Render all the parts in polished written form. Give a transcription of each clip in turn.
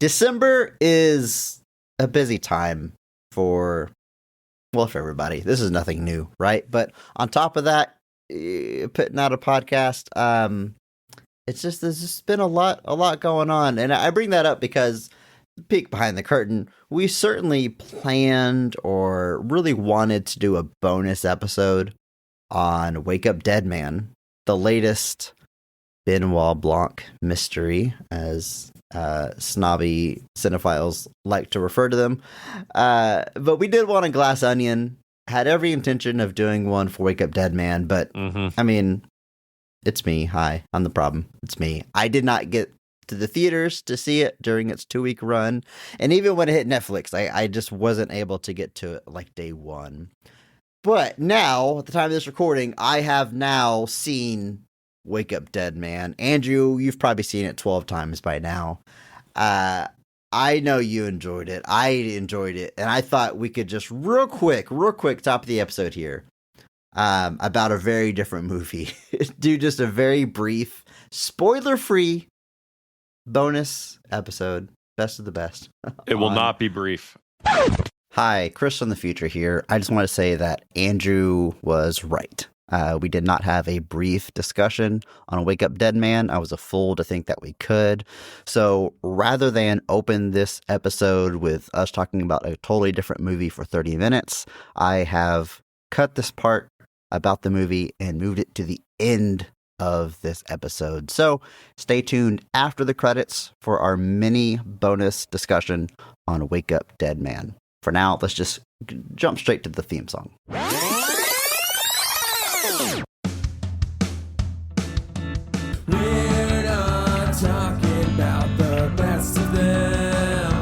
December is a busy time for everybody. This is nothing new, right? But on top of that, putting out a podcast, it's just there's just been a lot going on, and I bring that up because peek behind the curtain, we certainly planned or really wanted to do a bonus episode on Wake Up Dead Man, the latest Benoit Blanc mystery, as snobby cinephiles like to refer to them. But we did one on Glass Onion, had every intention of doing one for Wake Up Dead Man, but I mean, it's me. Hi, I'm the problem. It's me. I did not get to the theaters to see it during its 2-week run, and even when it hit Netflix, I just wasn't able to get to it like day one. But now, at the time of this recording, I have now seen Wake Up Dead Man. Andrew, you've probably seen it 12 times by now. I know you enjoyed it. I enjoyed it, and I thought we could just real quick, top of the episode here, about a very different movie. Do just a very brief, spoiler-free bonus episode, best of the best. It will not be brief. Hi, Chris from the future here. I just want to say that Andrew was right. We did not have a brief discussion on Wake Up Dead Man. I was a fool to think that we could. So rather than open this episode with us talking about a totally different movie for 30 minutes, I have cut this part about the movie and moved it to the end of this episode. So stay tuned after the credits for our mini bonus discussion on Wake Up Dead Man. For now, let's just jump straight to the theme song. We're not talking about the best of them.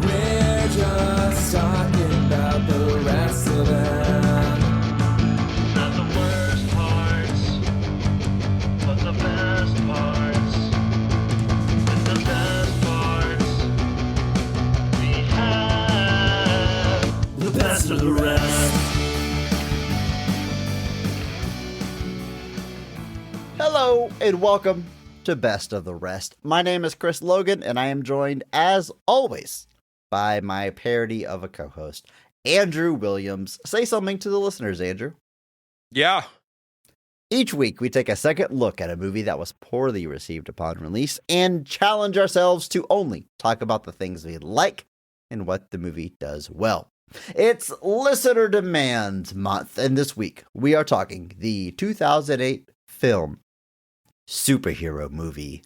We're just talking about the rest of them. Not the worst parts, but the best parts. And the best parts, we have the best of the rest. Hello and welcome to Best of the Rest. My name is Chris Logan, and I am joined, as always, by my parody of a co-host, Andrew Williams. Say something to the listeners, Andrew. Yeah. Each week, we take a second look at a movie that was poorly received upon release and challenge ourselves to only talk about the things we like and what the movie does well. It's Listener Demand Month, and this week, we are talking the 2008 film superhero movie.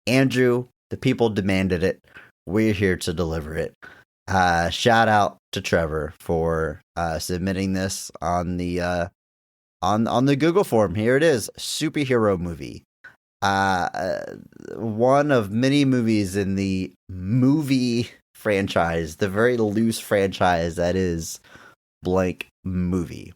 Andrew, the people demanded it. We're here to deliver it. Shout out to Trevor for submitting this on the on the Google form. Here it is, superhero movie. One of many movies in the movie franchise, the very loose franchise that is blank movie.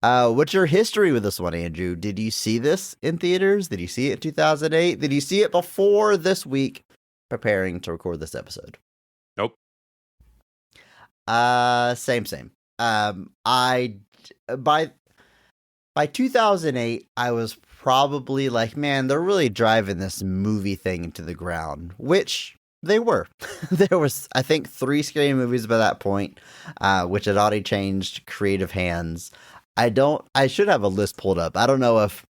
What's your history with this one, Andrew? Did you see this in theaters? Did you see it in 2008? Did you see it before this week preparing to record this episode? Nope. Same. By 2008, I was probably like, man, they're really driving this movie thing into the ground, which they were. There was, I think, 3 scary movies by that point, which had already changed creative hands. I should have a list pulled up. I don't know if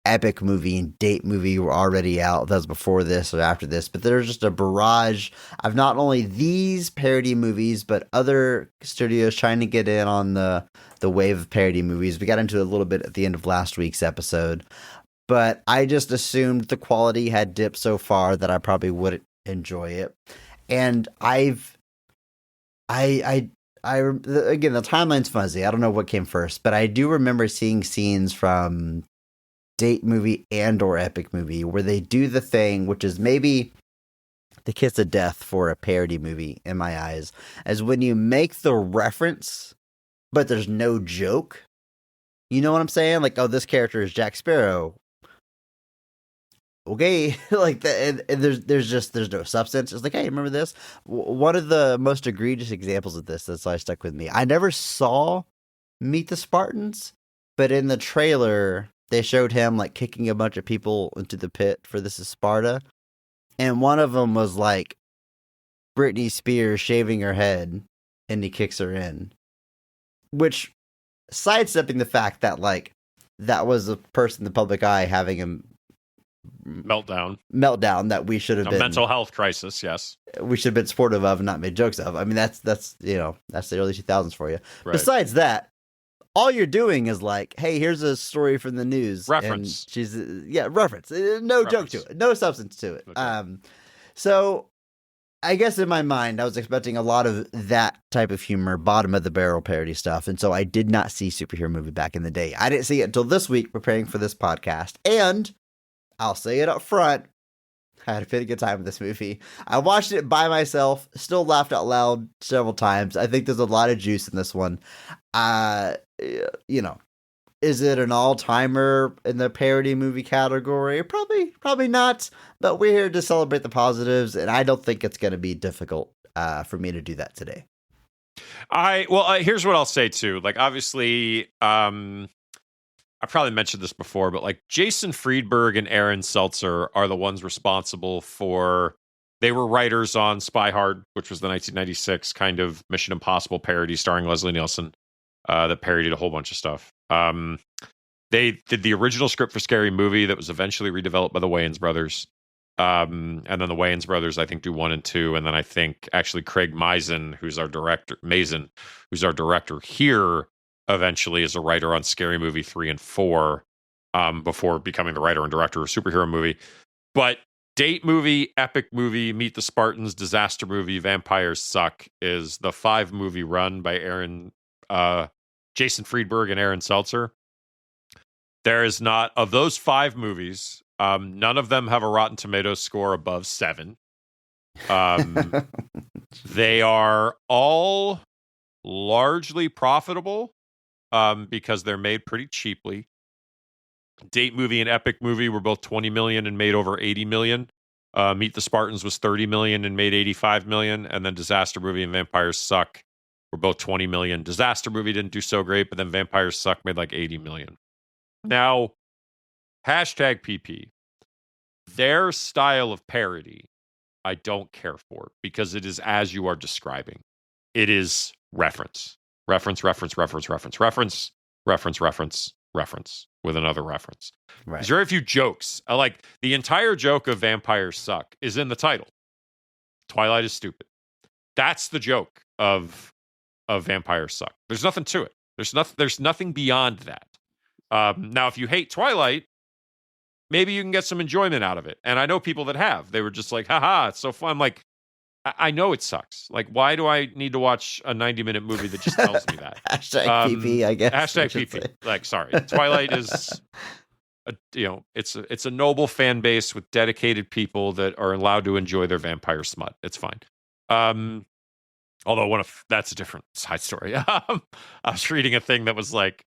Epic Movie and Date Movie were already out. That was before this or after this, but there's just a barrage of not only these parody movies, but other studios trying to get in on the wave of parody movies. We got into it a little bit at the end of last week's episode, but I just assumed the quality had dipped so far that I probably wouldn't enjoy it. And again, the timeline's fuzzy. I don't know what came first, but I do remember seeing scenes from Date Movie and or Epic Movie where they do the thing, which is maybe the kiss of death for a parody movie in my eyes, as when you make the reference, but there's no joke. You know what I'm saying? Like, oh, this character is Jack Sparrow. Okay, like that, and there's no substance. It's like, hey, remember this? One of the most egregious examples of this that's why stuck with me. I never saw Meet the Spartans, but in the trailer they showed him like kicking a bunch of people into the pit for This Is Sparta, and one of them was like Britney Spears shaving her head, and he kicks her in, which sidestepping the fact that like that was a person in the public eye having a meltdown that we should have been mental health crisis. Yes, we should have been supportive of and not made jokes of. I mean, that's that's the early 2000s for you. right. Besides that, all you're doing is like, hey, here's a story from the news. Reference. And she's reference. No joke to it. No substance to it. Okay. So I guess in my mind, I was expecting a lot of that type of humor, bottom of the barrel parody stuff. And so I did not see Superhero Movie back in the day. I didn't see it until this week preparing for this podcast. And I'll say it up front, I had a pretty good time with this movie. I watched it by myself, still laughed out loud several times. I think there's a lot of juice in this one. Is it an all-timer in the parody movie category? Probably not, but we're here to celebrate the positives, and I don't think it's going to be difficult for me to do that today. Here's what I'll say too. Like, obviously, I probably mentioned this before, but like Jason Friedberg and Aaron Seltzer are the ones responsible for. They were writers on Spy Hard, which was the 1996 kind of Mission Impossible parody starring Leslie Nielsen that parodied a whole bunch of stuff. They did the original script for Scary Movie that was eventually redeveloped by the Wayans brothers. And then the Wayans brothers, I think, do 1 and 2. And then I think actually Craig Mazin, who's our director here, eventually is a writer on Scary Movie 3 and 4 before becoming the writer and director of Superhero Movie. But Date Movie, Epic Movie, Meet the Spartans, Disaster Movie, Vampires Suck is the 5-movie run by Jason Friedberg and Aaron Seltzer. There is not, of those 5 movies, none of them have a Rotten Tomatoes score above 7. They are all largely profitable because they're made pretty cheaply. Date Movie and Epic Movie were both 20 million and made over 80 million. Meet the Spartans was 30 million and made 85 million. And then Disaster Movie and Vampires Suck were both 20 million. Disaster Movie didn't do so great, but then Vampires Suck made like 80 million. Now, #PP. Their style of parody, I don't care for because it is as you are describing. It is reference with another reference. Right. There's very few jokes. Like the entire joke of Vampires Suck is in the title. Twilight is stupid. That's the joke of Vampires Suck. There's nothing to it. There's nothing beyond that. Now, if you hate Twilight, maybe you can get some enjoyment out of it. And I know people that have. They were just like, haha, it's so fun. I'm like, I know it sucks. Like, why do I need to watch a 90-minute movie that just tells me that? #PP, I guess. #PP. Like, sorry. Twilight is, it's a noble fan base with dedicated people that are allowed to enjoy their vampire smut. It's fine. Although that's a different side story. I was reading a thing that was like,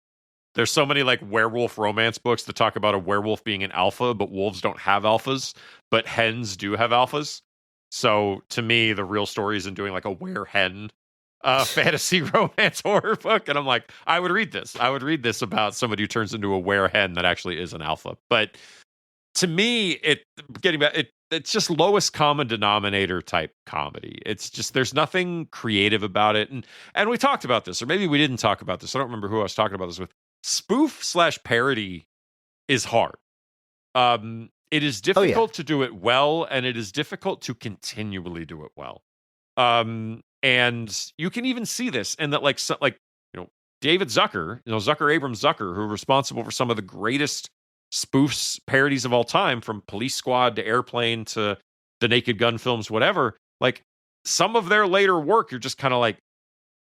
there's so many like werewolf romance books that talk about a werewolf being an alpha, but wolves don't have alphas, but hens do have alphas. So to me, the real story is in doing like a were-hen fantasy romance horror book. And I'm like, I would read this. I would read this about somebody who turns into a were-hen that actually is an alpha. But to me, it's just lowest common denominator type comedy. It's just, there's nothing creative about it. And we talked about this, or maybe we didn't talk about this. I don't remember who I was talking about this with. Spoof/parody is hard. It is difficult to do it well, and it is difficult to continually do it well. And you can even see this in that, David Zucker, Abrams Zucker, who are responsible for some of the greatest spoofs parodies of all time, from Police Squad to Airplane to the Naked Gun films, whatever. Like, some of their later work, you're just kind of like,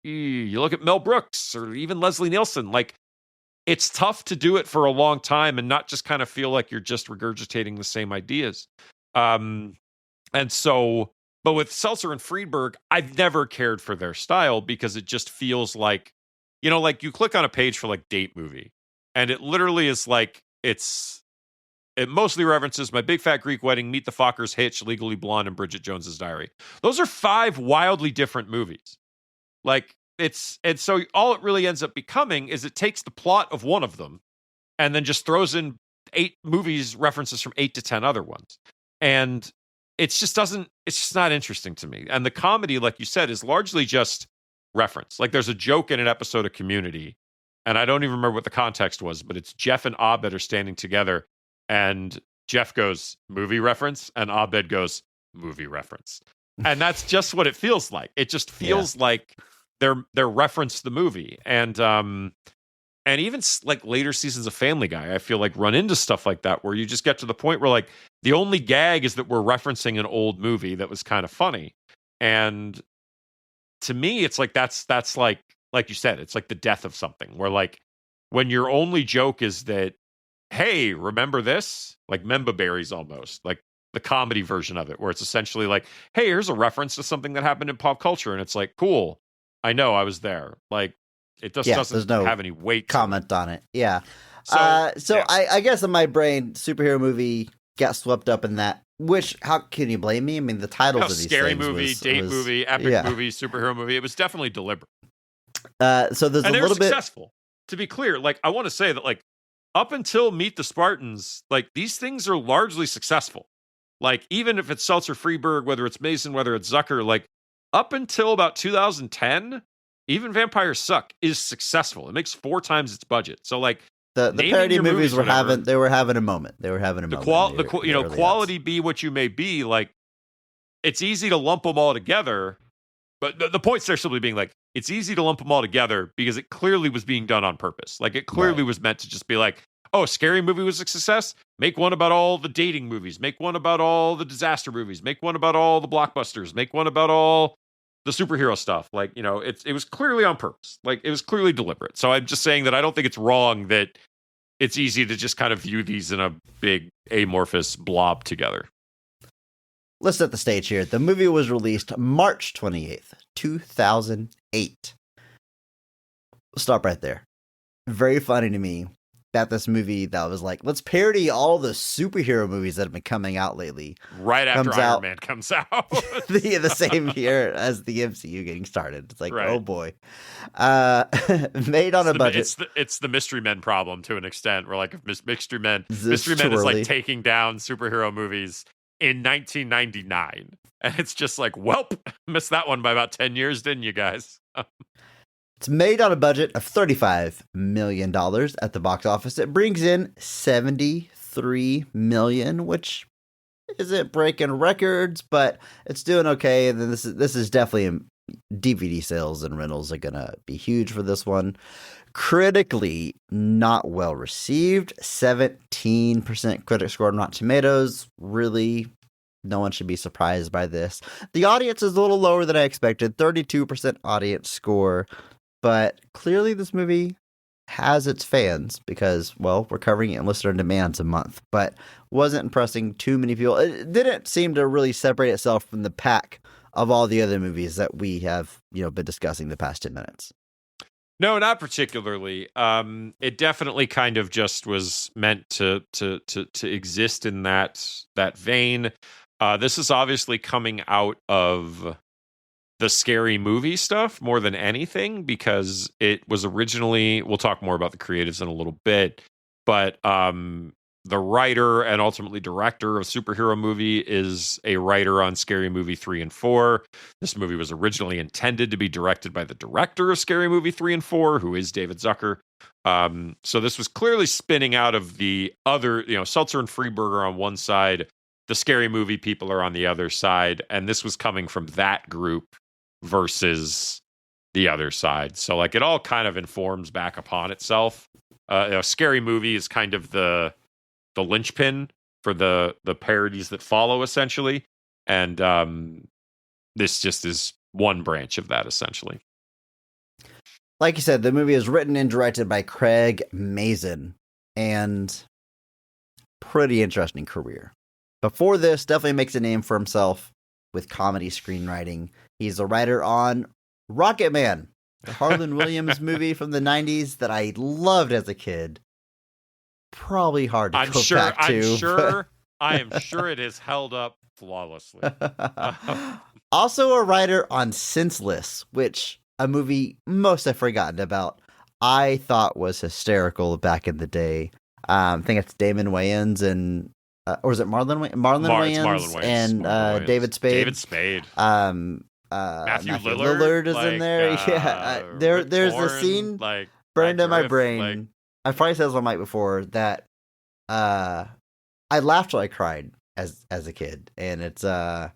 you look at Mel Brooks or even Leslie Nielsen, like, it's tough to do it for a long time and not just kind of feel like you're just regurgitating the same ideas. And so, but with Seltzer and Friedberg, I've never cared for their style because it just feels like, like you click on a page for like Date Movie and it literally is like, it mostly references My Big Fat Greek Wedding, Meet the Fockers, Hitch, Legally Blonde, and Bridget Jones's Diary. Those are 5 wildly different movies. Like, and so all it really ends up becoming is it takes the plot of one of them and then just throws in 8 movies references from 8 to 10 other ones. And it's just not interesting to me. And the comedy, like you said, is largely just reference. Like there's a joke in an episode of Community, and I don't even remember what the context was, but it's Jeff and Abed are standing together, and Jeff goes, movie reference, and Abed goes, movie reference. And that's just what it feels like. It just feels like they're reference the movie. And even like later seasons of Family Guy, I feel like run into stuff like that where you just get to the point where like the only gag is that we're referencing an old movie that was kind of funny. And to me, it's like that's like you said, it's like the death of something where like when your only joke is that, hey, remember this? Like Memba Berries almost, like the comedy version of it, where it's essentially like, hey, here's a reference to something that happened in pop culture. And it's like, cool, I know I was there. Like, it just doesn't have any weight. Comment on it. Yeah. So I guess in my brain, superhero movie got swept up in that. Which, how can you blame me? I mean, the titles of these scary things movie, date movie, epic movie, superhero movie. It was definitely deliberate. So there's and a little bit successful. To be clear, like I want to say that, like up until Meet the Spartans, like these things are largely successful. Like even if it's Seltzer Freeberg, whether it's Mason, whether it's Zucker, like up until about 2010. Even Vampires Suck is successful. It makes 4 times its budget. So like the parody movies were having a moment. They were having a moment. Quality be what you may be. Like it's easy to lump them all together, but the points there simply being like it's easy to lump them all together because it clearly was being done on purpose. Like it clearly was meant to just be like, oh, Scary Movie was a success. Make one about all the dating movies. Make one about all the disaster movies. Make one about all the blockbusters. Make one about all the superhero stuff. Like, you know, it was clearly on purpose. Like it was clearly deliberate. So I'm just saying that I don't think it's wrong that it's easy to just kind of view these in a big amorphous blob together. Let's set the stage here. The movie was released March 28th, 2008. Stop right there. Very funny to me that this movie that was like, let's parody all the superhero movies that have been coming out lately. Right after Iron Man comes out. the same year as the MCU getting started. It's like, oh boy. Made on a budget. It's the Mystery Men problem to an extent, where like if Mystery Men is like taking down superhero movies in 1999. And it's just like, welp, missed that one by about 10 years, didn't you guys? It's made on a budget of $35 million at the box office. It brings in $73 million, which isn't breaking records, but it's doing okay. And then this is definitely DVD sales and rentals are gonna be huge for this one. Critically, not well received. 17% critic score on Rotten Tomatoes. Really, no one should be surprised by this. The audience is a little lower than I expected. 32% audience score. But clearly this movie has its fans because, well, we're covering it in listener demands a month, but wasn't impressing too many people. It didn't seem to really separate itself from the pack of all the other movies that we have, been discussing the past 10 minutes. No, not particularly. It definitely kind of just was meant to exist in that vein. This is obviously coming out of the Scary Movie stuff more than anything, because it was originally, we'll talk more about the creatives in a little bit, but the writer and ultimately director of Superhero Movie is a writer on Scary Movie 3 and 4. This movie was originally intended to be directed by the director of Scary Movie 3 and 4, who is David Zucker. So this was clearly spinning out of the other, Seltzer and Freeberger on one side, the Scary Movie people are on the other side, and this was coming from that group versus the other side. So like it all kind of informs back upon itself. Scary Movie is kind of the linchpin for the parodies that follow, essentially. And this just is one branch of that, essentially. Like you said, the movie is written and directed by Craig Mazin, and pretty interesting career. Before this, definitely makes a name for himself with comedy screenwriting. He's a writer on Rocket Man, the Harlan Williams movie from the 90s that I loved as a kid. Probably hard to go back to. I am sure it is held up flawlessly. Also a writer on Senseless, which a movie most have forgotten about. I thought was hysterical back in the day. I think it's Damon Wayans and or is it Marlon It's Wayans Marlon Wayans and Marlon Wayans. David Spade? David Spade. Matthew Lillard, Lillard is like, in there. Yeah, there's a Torn, scene like burned Matt in my Griff, brain. like, I probably said this on mic before that I laughed till I cried as a kid, and it's probably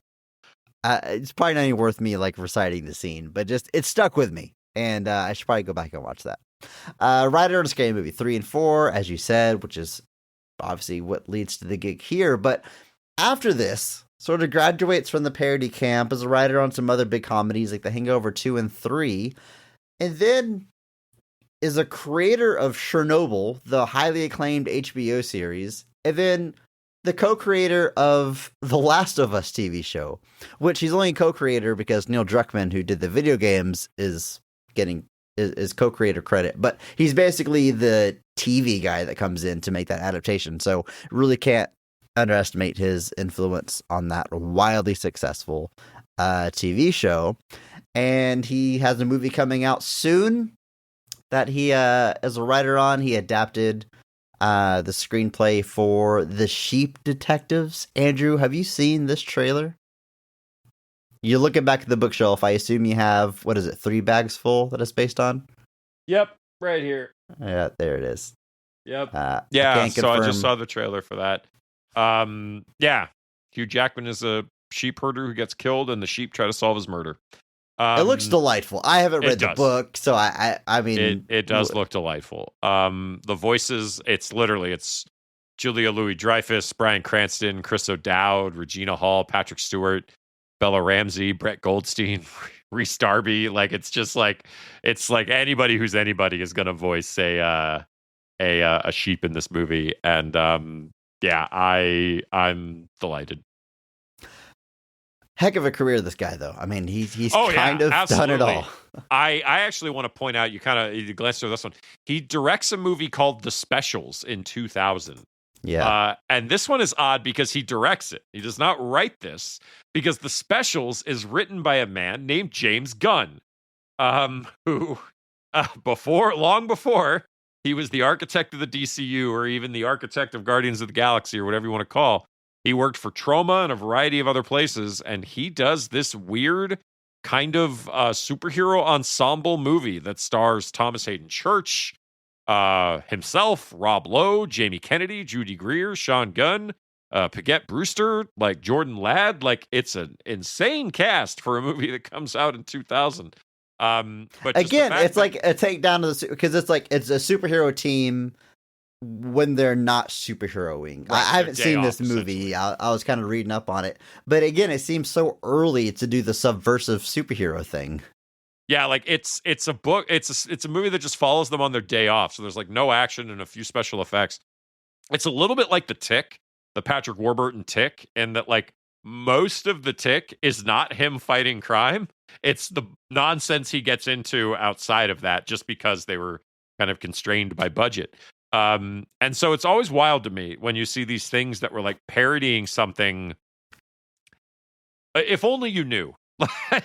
not even worth me like reciting the scene, but just it stuck with me, and I should probably go back and watch that. Writer on a Scary Movie 3 and 4, as you said, which is obviously what leads to the gig here. But after this, sort of graduates from the parody camp as a writer on some other big comedies like The Hangover 2 and 3, and then is a creator of Chernobyl, the highly acclaimed HBO series, and then the co-creator of The Last of Us TV show, which he's only co-creator because Neil Druckmann, who did the video games, is getting is co-creator credit, but he's basically the TV guy that comes in to make that adaptation. So really can't underestimate his influence on that wildly successful TV show. And he has a movie coming out soon that he as a writer on. He adapted the screenplay for The Sheep Detectives. Andrew, have you seen this trailer? You're looking back at the bookshelf. I assume you have, what is it, 3 bags full that it's based on? Yep, right here. Yeah, there it is. Yep. Yeah, so I just saw the trailer for that. Yeah, Hugh Jackman is a sheep herder who gets killed, and the sheep try to solve his murder. It looks delightful. I haven't read the book, so I mean, it does look delightful. The voices, it's Julia Louis-Dreyfus, Bryan Cranston, Chris O'Dowd, Regina Hall, Patrick Stewart, Bella Ramsey, Brett Goldstein, Rhys Darby. Like it's like anybody who's anybody is going to voice a sheep in this movie, and yeah, I'm delighted. Heck of a career, this guy, though. I mean, he's absolutely done it all. I actually want to point out, you glanced through this one. He directs a movie called The Specials in 2000. Yeah. And this one is odd because he directs it. He does not write this because The Specials is written by a man named James Gunn, who long before he was the architect of the DCU or even the architect of Guardians of the Galaxy or whatever you want to call. He worked for Troma and a variety of other places, and he does this weird kind of superhero ensemble movie that stars Thomas Hayden Church, himself, Rob Lowe, Jamie Kennedy, Judy Greer, Sean Gunn, Paget Brewster, like Jordan Ladd. Like, it's an insane cast for a movie that comes out in 2000. But again, it's like a takedown to the, because it's like it's a superhero team when they're not superheroing. Right, I haven't seen this movie. I was kind of reading up on it, but again, it seems so early to do the subversive superhero thing. Yeah, like it's a book. It's a movie that just follows them on their day off. So there's like no action and a few special effects. It's a little bit like The Tick, the Patrick Warburton Tick, and that like most of The Tick is not him fighting crime. It's the nonsense he gets into outside of that, just because they were kind of constrained by budget. And so it's always wild to me when you see these things that were like parodying something. If only you knew,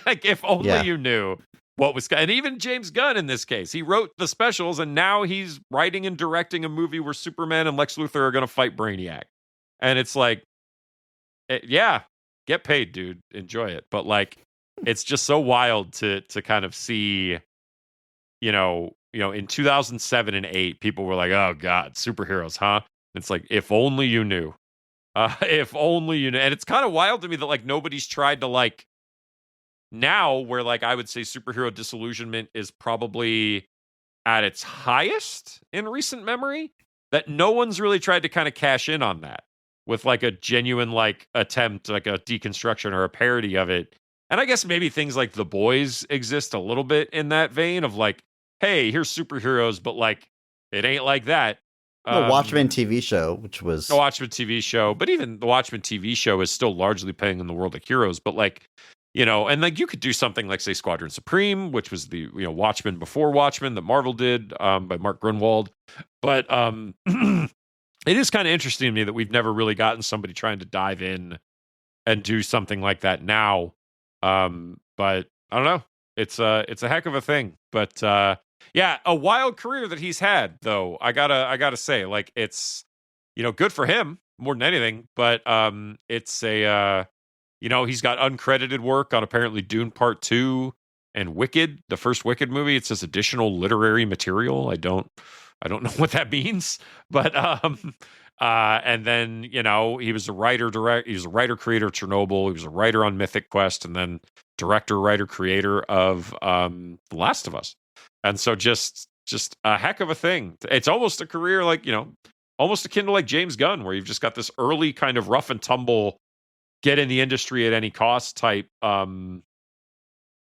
like if only you knew what was, and even James Gunn in this case, he wrote The Specials, and now he's writing and directing a movie where Superman and Lex Luthor are going to fight Brainiac. And it's like, yeah, get paid, dude, enjoy it. But like, it's just so wild to kind of see, you know, in 2007 and 8, people were like, oh God, superheroes, huh? It's like, if only you knew. If only you knew. And it's kind of wild to me that like nobody's tried to like, now where like I would say superhero disillusionment is probably at its highest in recent memory, that no one's really tried to kind of cash in on that with like a genuine like attempt, like a deconstruction or a parody of it. And I guess maybe things like The Boys exist a little bit in that vein of like, hey, here's superheroes, but like it ain't like that. The Watchmen TV show, which was the Watchmen TV show, but even the Watchmen TV show is still largely playing in the world of heroes. But like, you know, and like you could do something like say Squadron Supreme, which was the Watchmen before Watchmen that Marvel did by Mark Grunwald. But it is kind of interesting to me that we've never really gotten somebody trying to dive in and do something like that now. But I don't know. It's a heck of a thing. But yeah, a wild career that he's had, though. I gotta say, like, it's, good for him. more than anything. But it's a he's got uncredited work on apparently Dune Part 2 and Wicked, the first Wicked movie. It says additional literary material. I don't know what that means, but and then he was a he was a writer creator of Chernobyl. He was a writer on Mythic Quest, and then director, writer, creator of The Last of Us. And so just a heck of a thing. It's almost a career like almost akin to like James Gunn, where you've just got this early kind of rough and tumble, get in the industry at any cost type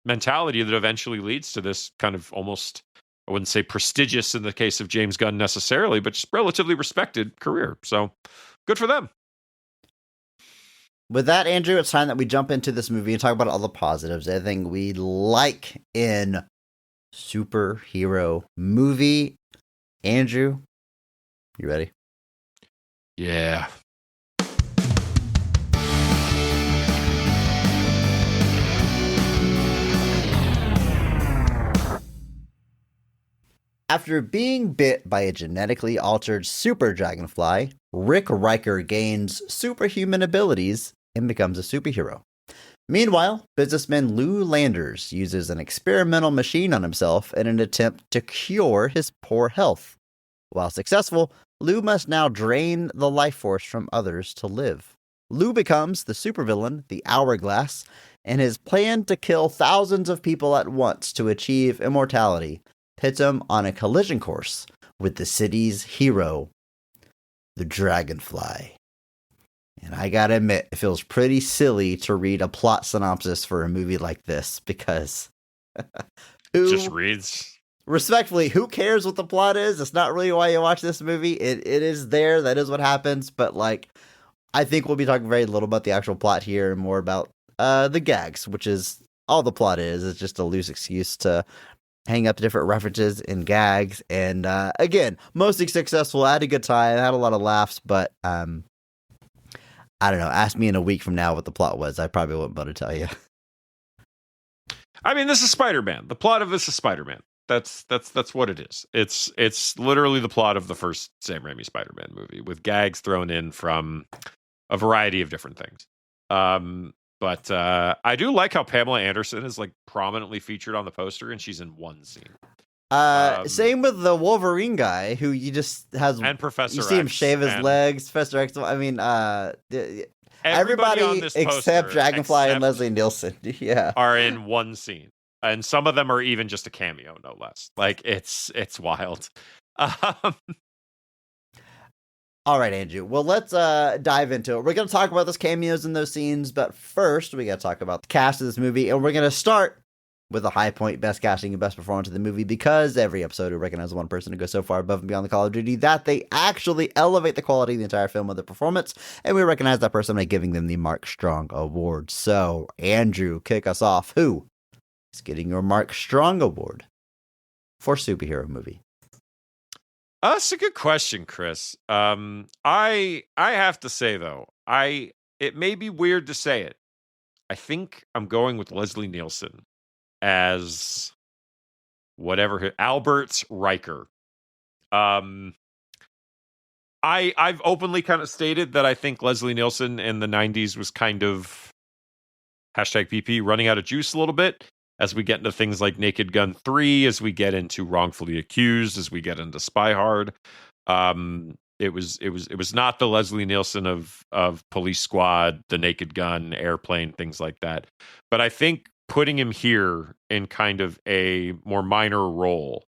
mentality that eventually leads to this kind of almost, I wouldn't say prestigious in the case of James Gunn necessarily, but just relatively respected career. So good for them. With that, Andrew, it's time that we jump into this movie and talk about all the positives, everything we like in superhero movie. Andrew, you ready? Yeah. After being bit by a genetically altered super dragonfly, Rick Riker gains superhuman abilities and becomes a superhero. Meanwhile, businessman Lou Landers uses an experimental machine on himself in an attempt to cure his poor health. While successful, Lou must now drain the life force from others to live. Lou becomes the supervillain, the Hourglass, and his plan to kill thousands of people at once to achieve immortality pits him on a collision course with the city's hero, the Dragonfly. And I gotta admit, it feels pretty silly to read a plot synopsis for a movie like this, because Just reads. Respectfully, who cares what the plot is? It's not really why you watch this movie. It is there, that is what happens, but like, I think we'll be talking very little about the actual plot here and more about the gags, which is all the plot is. It's just a loose excuse to hang up different references and gags. And again, mostly successful. I had a good time. I had a lot of laughs, but I don't know. Ask me in a week from now what the plot was. I probably wouldn't be able to tell you. I mean, this is Spider-Man. The plot of this is Spider-Man. That's what it is. It's literally the plot of the first Sam Raimi Spider-Man movie, with gags thrown in from a variety of different things. But I do like how Pamela Anderson is like prominently featured on the poster, and she's in one scene. Same with the Wolverine guy, who you just has and Professor you see him X shave his and legs. Professor X. I mean, everybody on this except poster, Dragonfly and Leslie Nielsen. Yeah, are in one scene, and some of them are even just a cameo, no less. Like it's wild. All right, Andrew. Well, let's dive into it. We're going to talk about those cameos in those scenes, but first we got to talk about the cast of this movie, and we're going to start with a high point, best casting and best performance of the movie, because every episode we recognize one person who goes so far above and beyond the Call of Duty that they actually elevate the quality of the entire film with their performance, and we recognize that person by giving them the Mark Strong Award. So, Andrew, kick us off. Who is getting your Mark Strong Award for superhero movie? That's a good question, Chris. I have to say though, it may be weird to say it. I think I'm going with Leslie Nielsen as Albert Riker. I've openly kind of stated that I think Leslie Nielsen in the 90s was kind of #PP running out of juice a little bit. As we get into things like Naked Gun 3, as we get into Wrongfully Accused, as we get into Spy Hard, it was not the Leslie Nielsen of Police Squad, The Naked Gun, Airplane, things like that. But I think putting him here in kind of a more minor role,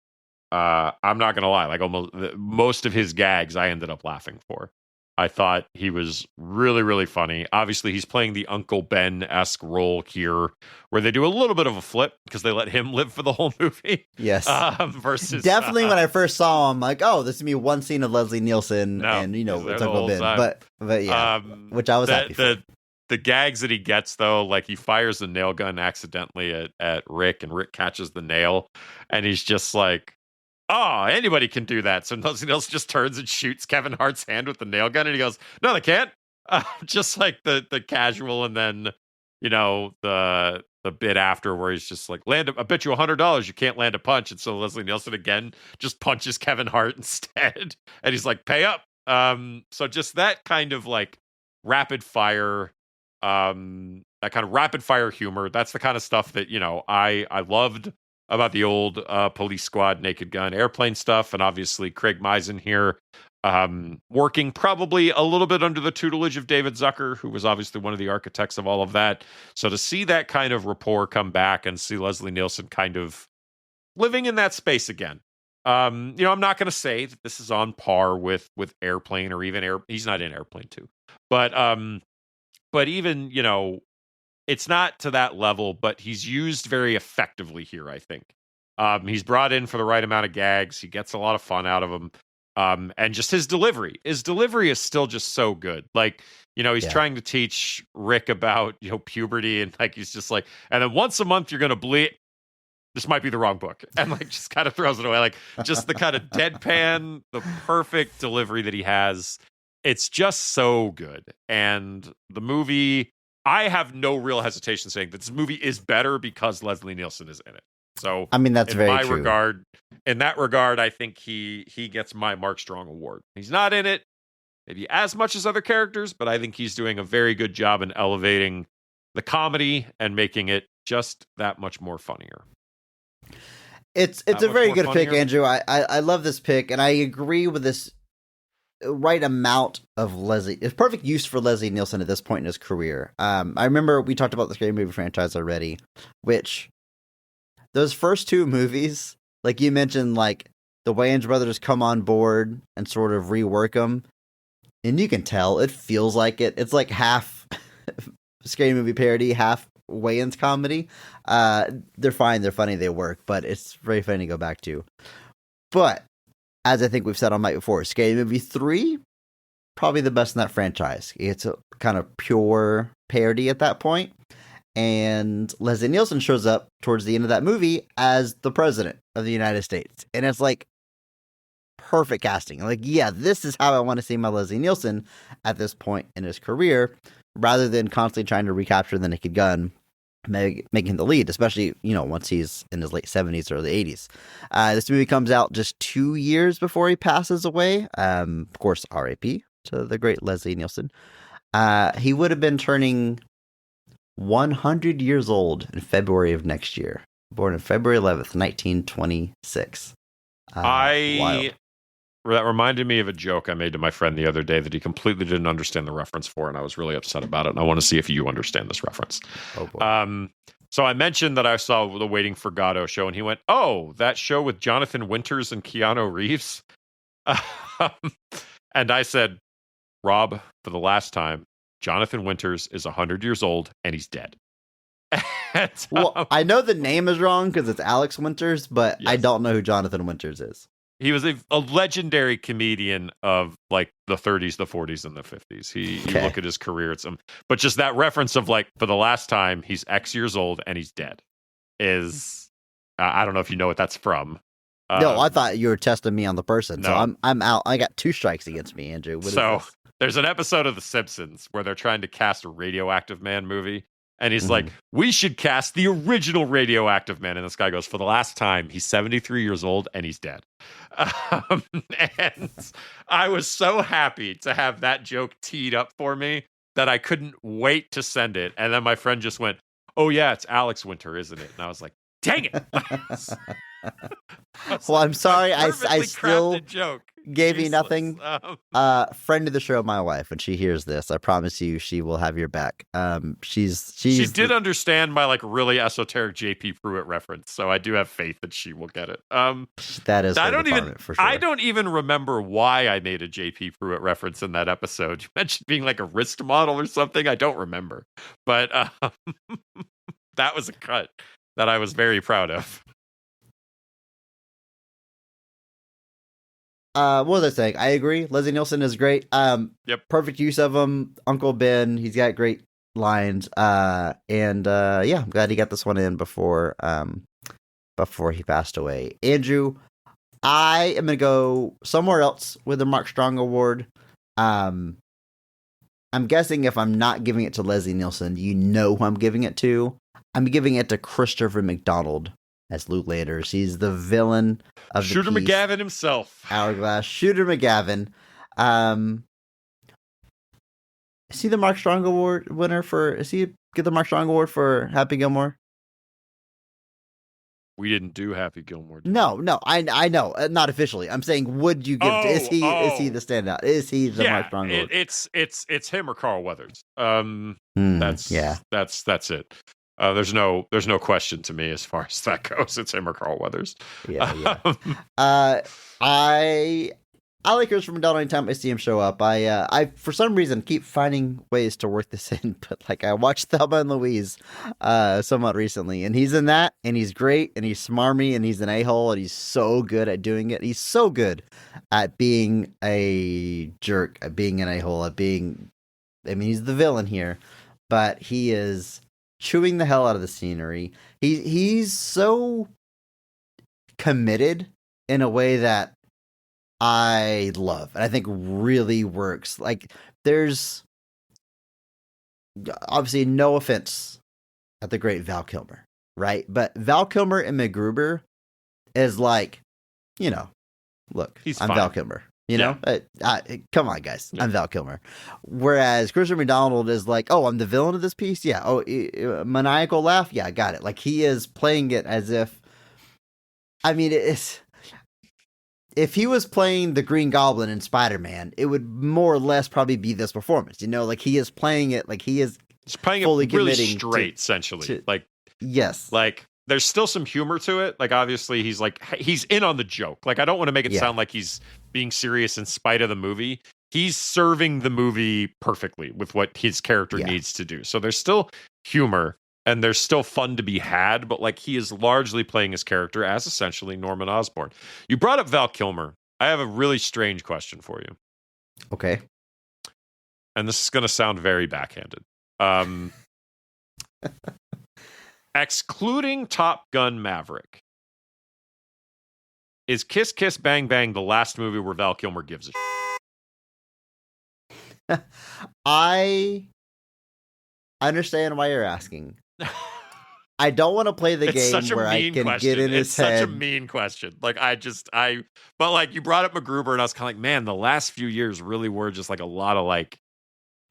I'm not gonna lie, like almost most of his gags I ended up laughing for. I thought he was really, really funny. Obviously, he's playing the Uncle Ben-esque role here, where they do a little bit of a flip because they let him live for the whole movie. Yes. Versus definitely when I first saw him, like, oh, this is me one scene of Leslie Nielsen, and it's Uncle Ben. But yeah, which I was happy for. The gags that he gets though, like he fires a nail gun accidentally at Rick, and Rick catches the nail, and he's just like, oh, anybody can do that. So Leslie Nielsen just turns and shoots Kevin Hart's hand with the nail gun, and he goes, no, they can't. Just like the casual, and then the bit after where he's just like, I bet you $100 you can't land a punch, and so Leslie Nielsen again just punches Kevin Hart instead, and he's like, pay up. So just that kind of like rapid fire, that kind of rapid fire humor. That's the kind of stuff that, I loved about the old Police Squad, Naked Gun, Airplane stuff. And obviously Craig Mazin here, working probably a little bit under the tutelage of David Zucker, who was obviously one of the architects of all of that. So to see that kind of rapport come back and see Leslie Nielsen kind of living in that space again. I'm not going to say that this is on par with Airplane or even he's not in Airplane 2. But even, it's not to that level, but he's used very effectively here, I think. He's brought in for the right amount of gags. He gets a lot of fun out of them. And just his delivery is still just so good. Like, he's trying to teach Rick about, puberty, and like, he's just like, and then once a month you're going to bleed. This might be the wrong book. And like, just kind of throws it away. Like, just the kind of deadpan, the perfect delivery that he has. It's just so good. And the movie, I have no real hesitation saying that this movie is better because Leslie Nielsen is in it. So, I mean, that's very true. In that regard, I think he gets my Mark Strong award. He's not in it maybe as much as other characters, but I think he's doing a very good job in elevating the comedy and making it just that much more funnier. It's a very good pick, Andrew. I love this pick, and I agree with this right amount of Leslie. It's perfect use for Leslie Nielsen at this point in his career. I remember we talked about the Scary Movie franchise already, which those first two movies, like you mentioned, like the Wayans brothers come on board and sort of rework them, and you can tell it feels like it. It's like half Scary Movie parody, half Wayans comedy. They're fine, they're funny, they work, but it's very funny to go back to. But as I think we've said on Mike before, Scary Movie 3, probably the best in that franchise. It's a kind of pure parody at that point. And Leslie Nielsen shows up towards the end of that movie as the president of the United States. And it's like perfect casting. Like, yeah, this is how I want to see my Leslie Nielsen at this point in his career, rather than constantly trying to recapture the Naked Gun, making the lead, especially, once he's in his late 70s or the 80s. This movie comes out just 2 years before he passes away. Of course, R.I.P. to the great Leslie Nielsen. He would have been turning 100 years old in February of next year. Born on February 11th, 1926. That reminded me of a joke I made to my friend the other day that he completely didn't understand the reference for, and I was really upset about it. And I want to see if you understand this reference. Oh boy. So I mentioned that I saw the Waiting for Godot show, and he went, "Oh, that show with Jonathan Winters and Keanu Reeves?" And I said, "Rob, for the last time, Jonathan Winters is 100 years old and he's dead." Well, I know the name is wrong because it's Alex Winters, but yes. I don't know who Jonathan Winters is. He was a legendary comedian of like the 30s, the 40s, and the 50s. You look at his career, but just that reference of like, for the last time, he's X years old and he's dead is, I don't know if you know what that's from. No, I thought you were testing me on the person. No. So I'm out. I got 2 strikes against me, Andrew. What is this? There's an episode of The Simpsons where they're trying to cast a Radioactive Man movie. And he's like, we should cast the original Radioactive Man. And this guy goes, for the last time, he's 73 years old and he's dead. And I was so happy to have that joke teed up for me that I couldn't wait to send it. And then my friend just went, "Oh, yeah, it's Alex Winter, isn't it?" And I was like, dang it. Well, I'm sorry. I still joke. Gave you nothing. Friend of the show, my wife, when she hears this, I promise you she will have your back. She did understand my like really esoteric JP Pruitt reference, so I do have faith that she will get it. That is for sure. I don't even remember why I made a JP Pruitt reference in that episode. You mentioned being like a wrist model or something. I don't remember, but that was a cut that I was very proud of. What was I saying? I agree. Leslie Nielsen is great. Yep. Perfect use of him. Uncle Ben, he's got great lines. I'm glad he got this one in before he passed away. Andrew, I am gonna go somewhere else with the Mark Strong Award. I'm guessing if I'm not giving it to Leslie Nielsen, you know who I'm giving it to. I'm giving it to Christopher McDonald as Lou Landers. He's the villain of Shooter the piece. McGavin himself. Hourglass. Shooter McGavin. Um, is he the Mark Strong Award winner for? Is he get the Mark Strong Award for Happy Gilmore? We didn't do Happy Gilmore. did we? No, I know, not officially. I'm saying, would you give? Is he the standout? Is he the Mark Strong Award? It's him or Carl Weathers. That's That's it. There's no question to me as far as that goes. It's him or Carl Weathers. Yeah. I like Christopher McDonald anytime I see him show up. I for some reason keep finding ways to work this in, but like I watched Thelma and Louise somewhat recently, and he's in that, and he's great, and he's smarmy, and he's an a-hole, and he's so good at doing it. He's so good at being a jerk, at being an a-hole, at being. I mean, he's the villain here, but he is chewing the hell out of the scenery. He's so committed in a way that I love, and I think really works. Like, there's obviously no offense at the great Val Kilmer, right? But Val Kilmer and MacGruber is like, look, I'm fine. Val Kilmer. Come on, guys. Yeah. I'm Val Kilmer. Whereas Christopher McDonald is like, oh, I'm the villain of this piece? Yeah. Oh, maniacal laugh? Yeah, I got it. Like, he is playing it as if, I mean, it's... If he was playing the Green Goblin in Spider-Man, it would more or less probably be this performance. Like he is playing it like he is playing fully it really committing straight, essentially. Yes. Like there's still some humor to it. Like obviously he's in on the joke. Like I don't want to make it sound like he's being serious in spite of the movie. He's serving the movie perfectly with what his character needs to do. So there's still humor. And there's still fun to be had, but like he is largely playing his character as essentially Norman Osborn. You brought up Val Kilmer. I have a really strange question for you. Okay. And this is going to sound very backhanded. Excluding Top Gun Maverick, is Kiss Kiss Bang Bang the last movie where Val Kilmer gives a shit? I understand why you're asking. I don't want to play the game where I can get in his head. It's such a mean question. Like but like you brought up MacGruber, and I was kind of like, man, the last few years really were just like a lot of like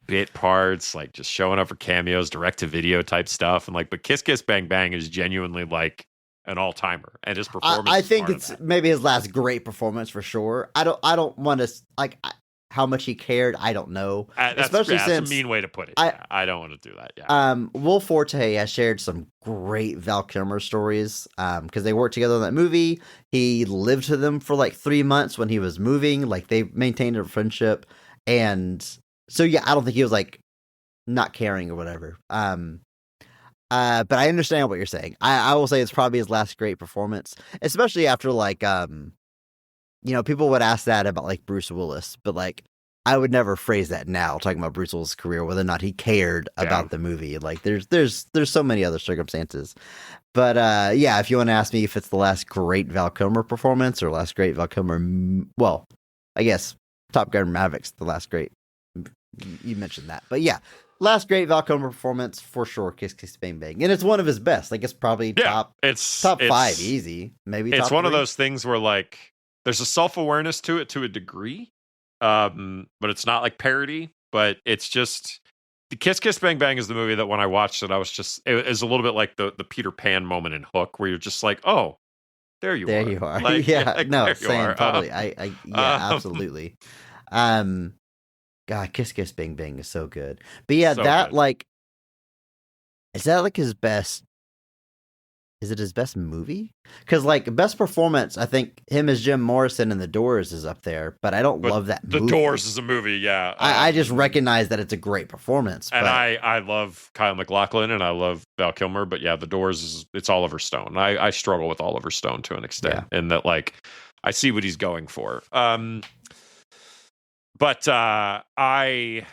bit parts, like just showing up for cameos, direct to video type stuff, and like, but Kiss Kiss Bang Bang is genuinely like an all timer, and his performance. I think it's maybe his last great performance for sure. I don't want to like. How much he cared, I don't know. Especially since that's a mean way to put it. I don't want to do that. Yeah. Will Forte has shared some great Val Kilmer stories because they worked together on that movie. He lived with them for like 3 months when he was moving. Like they maintained a friendship, and so yeah, I don't think he was like not caring or whatever. But I understand what you're saying. I will say it's probably his last great performance, especially after like people would ask that about like Bruce Willis, but like I would never phrase that now talking about Bruce Willis' career, whether or not he cared about the movie. Like there's so many other circumstances. But if you want to ask me if it's the last great Val Kilmer performance or last great Val Kilmer, well, I guess Top Gun Maverick's the last great. You mentioned that, but yeah, last great Val Kilmer performance for sure. Kiss Kiss Bang Bang, and it's one of his best. Like it's probably top 5 easy, maybe. It's top one 3. of those things where like there's a self-awareness to it to a degree, but it's not like parody. But it's just the Kiss Kiss Bang Bang is the movie that when I watched it, I was just it was a little bit like the Peter Pan moment in Hook, where you're just like, oh, there you are. Like, no, same, totally. Absolutely. God, Kiss Kiss Bang Bang is so good. But yeah, so that good. Like, is that like his best? Is it his best movie? Because like best performance, I think him as Jim Morrison in The Doors is up there, but I don't love that movie. The Doors is a movie, yeah. I just recognize that it's a great performance. And I love Kyle MacLachlan and I love Val Kilmer, but yeah, The Doors it's Oliver Stone. I struggle with Oliver Stone to an extent, in that like I see what he's going for. But I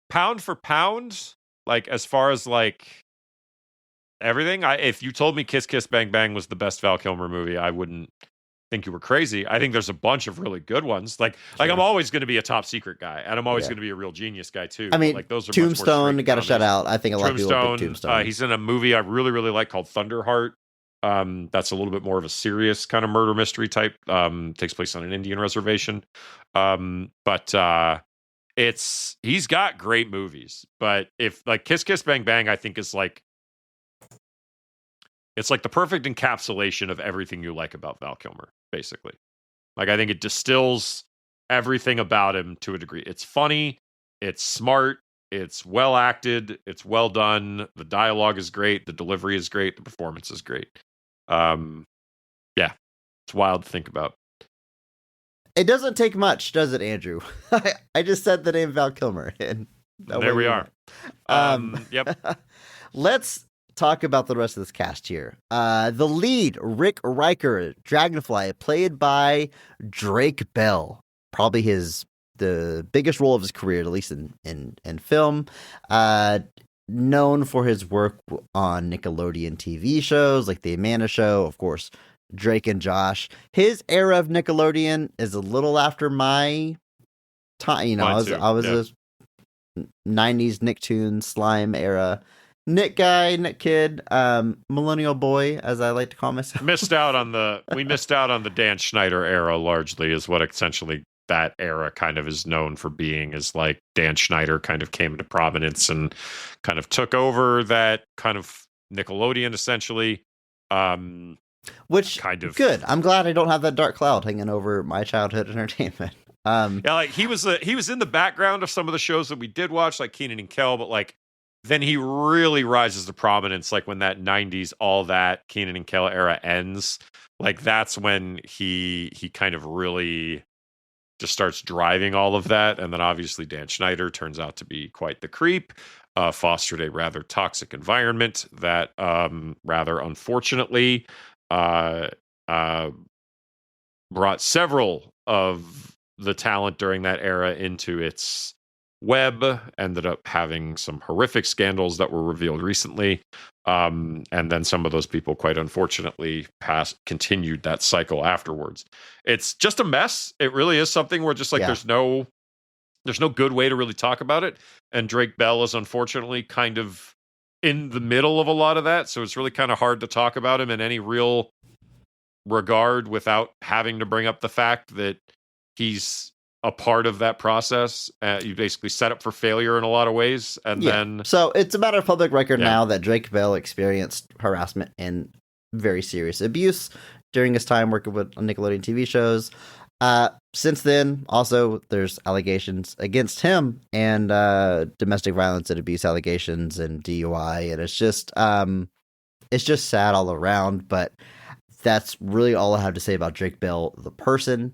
pound for pound, like as far as like everything, if you told me Kiss Kiss Bang Bang was the best Val Kilmer movie, I wouldn't think you were crazy. I think there's a bunch of really good ones. Like I'm always going to be a Top Secret guy, and I'm always going to be a Real Genius guy too. I mean, like those are Tombstone got a shout out. I think a lot of people pick Tombstone. He's in a movie I really really like called Thunderheart. That's a little bit more of a serious kind of murder mystery type. Takes place on an Indian reservation. But he's got great movies. But if like Kiss Kiss Bang Bang, I think is like it's like the perfect encapsulation of everything you like about Val Kilmer, basically. Like I think it distills everything about him to a degree. It's funny, it's smart, it's well acted, it's well done. The dialogue is great, the delivery is great, the performance is great. Yeah, it's wild to think about. It doesn't take much, does it, Andrew? I just said the name Val Kilmer, and There we are. Yep. Let's talk about the rest of this cast here. The lead, Rick Riker, Dragonfly, played by Drake Bell. Probably the biggest role of his career, at least in film. Known for his work on Nickelodeon TV shows like The Amanda Show, of course, Drake and Josh. His era of Nickelodeon is a little after my time. You know, I was a 90s Nicktoons slime era. Nick guy, Nick kid, millennial boy, as I like to call myself. We missed out on the Dan Schneider era largely, is what essentially that era kind of is known for being, is like Dan Schneider kind of came into prominence and kind of took over that kind of Nickelodeon essentially. Which kind of good. I'm glad I don't have that dark cloud hanging over my childhood entertainment. Yeah, like he was in the background of some of the shows that we did watch, like Kenan and Kel, but like then he really rises to prominence, like when that 90s, all that Kenan and Kel era ends. Like that's when he kind of really just starts driving all of that. And then obviously Dan Schneider turns out to be quite the creep, fostered a rather toxic environment that rather unfortunately brought several of the talent during that era into its web, ended up having some horrific scandals that were revealed recently. And then some of those people, quite unfortunately, continued that cycle afterwards. It's just a mess. It really is something where just like there's no good way to really talk about it. And Drake Bell is unfortunately kind of in the middle of a lot of that. So it's really kind of hard to talk about him in any real regard without having to bring up the fact that he's a part of that process. You basically set up for failure in a lot of ways. And then so it's a matter of public record now that Drake Bell experienced harassment and very serious abuse during his time working with Nickelodeon TV shows. Since then, also there's allegations against him and domestic violence and abuse allegations and DUI, and it's just sad all around. But that's really all I have to say about Drake Bell, the person.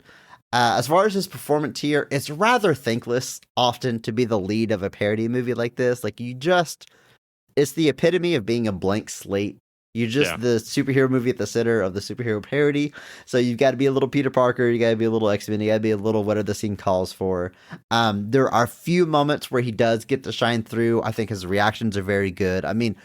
As far as his performance here, it's rather thankless often to be the lead of a parody movie like this. Like it's the epitome of being a blank slate. You're just the superhero movie at the center of the superhero parody. So you've got to be a little Peter Parker. You got to be a little X-Men. You got to be a little whatever the scene calls for. There are a few moments where he does get to shine through. I think his reactions are very good. I mean,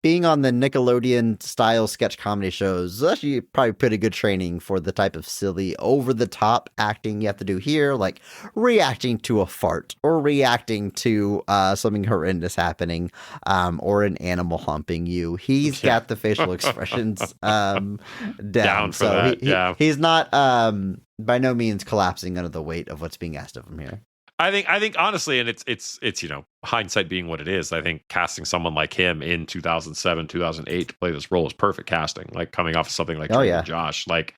being on the Nickelodeon style sketch comedy shows is actually probably pretty good training for the type of silly, over the top acting you have to do here, like reacting to a fart or reacting to something horrendous happening, or an animal humping you. He's got the facial expressions down for that. He's not by no means collapsing under the weight of what's being asked of him here. I think honestly, and it's hindsight being what it is, I think casting someone like him in 2007, 2008 to play this role is perfect casting. Like coming off of something like Drake and Josh, like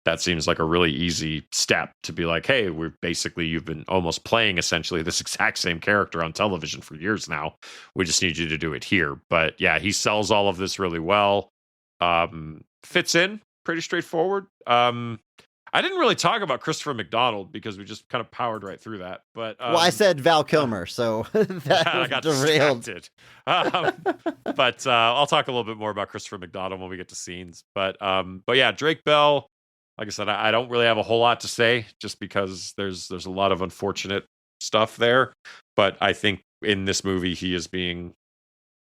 that seems like a really easy step to be like, hey, you've been almost playing essentially this exact same character on television for years now. We just need you to do it here. But yeah, he sells all of this really well. Fits in pretty straightforward. I didn't really talk about Christopher McDonald because we just kind of powered right through that. But well, I said Val Kilmer, so that I got derailed. Distracted. But I'll talk a little bit more about Christopher McDonald when we get to scenes. But yeah, Drake Bell. Like I said, I don't really have a whole lot to say, just because there's a lot of unfortunate stuff there. But I think in this movie, he is being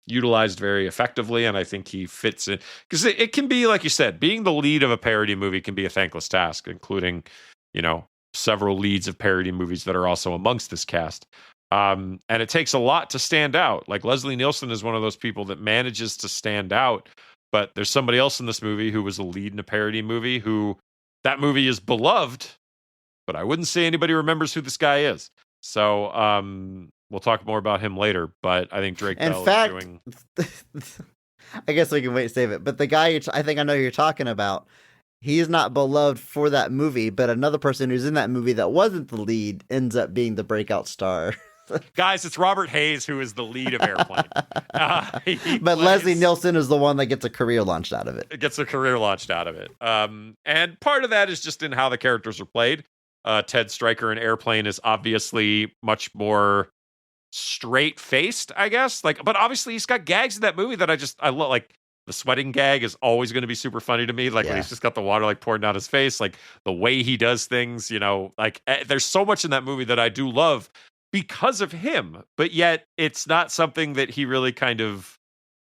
utilized very effectively, and I think he fits in, because it can be, like you said, being the lead of a parody movie can be a thankless task, including several leads of parody movies that are also amongst this cast, and it takes a lot to stand out. Like Leslie Nielsen is one of those people that manages to stand out, but there's somebody else in this movie who was a lead in a parody movie who that movie is beloved, but I wouldn't say anybody remembers who this guy is. So we'll talk more about him later, but I think Drake In Bell fact, is doing... I guess we can wait and save it. But the guy I think I know who you're talking about, he's not beloved for that movie, but another person who's in that movie that wasn't the lead ends up being the breakout star. Guys, it's Robert Hayes who is the lead of Airplane. But Leslie Nielsen is the one that gets a career launched out of it. Gets a career launched out of it. And part of that is just in how the characters are played. Ted Stryker in Airplane is obviously much more straight-faced, I guess. But obviously he's got gags in that movie that I love. Like the sweating gag is always going to be super funny to me. Like when he's just got the water like pouring down his face, like the way he does things, there's so much in that movie that I do love because of him, but yet it's not something that he really kind of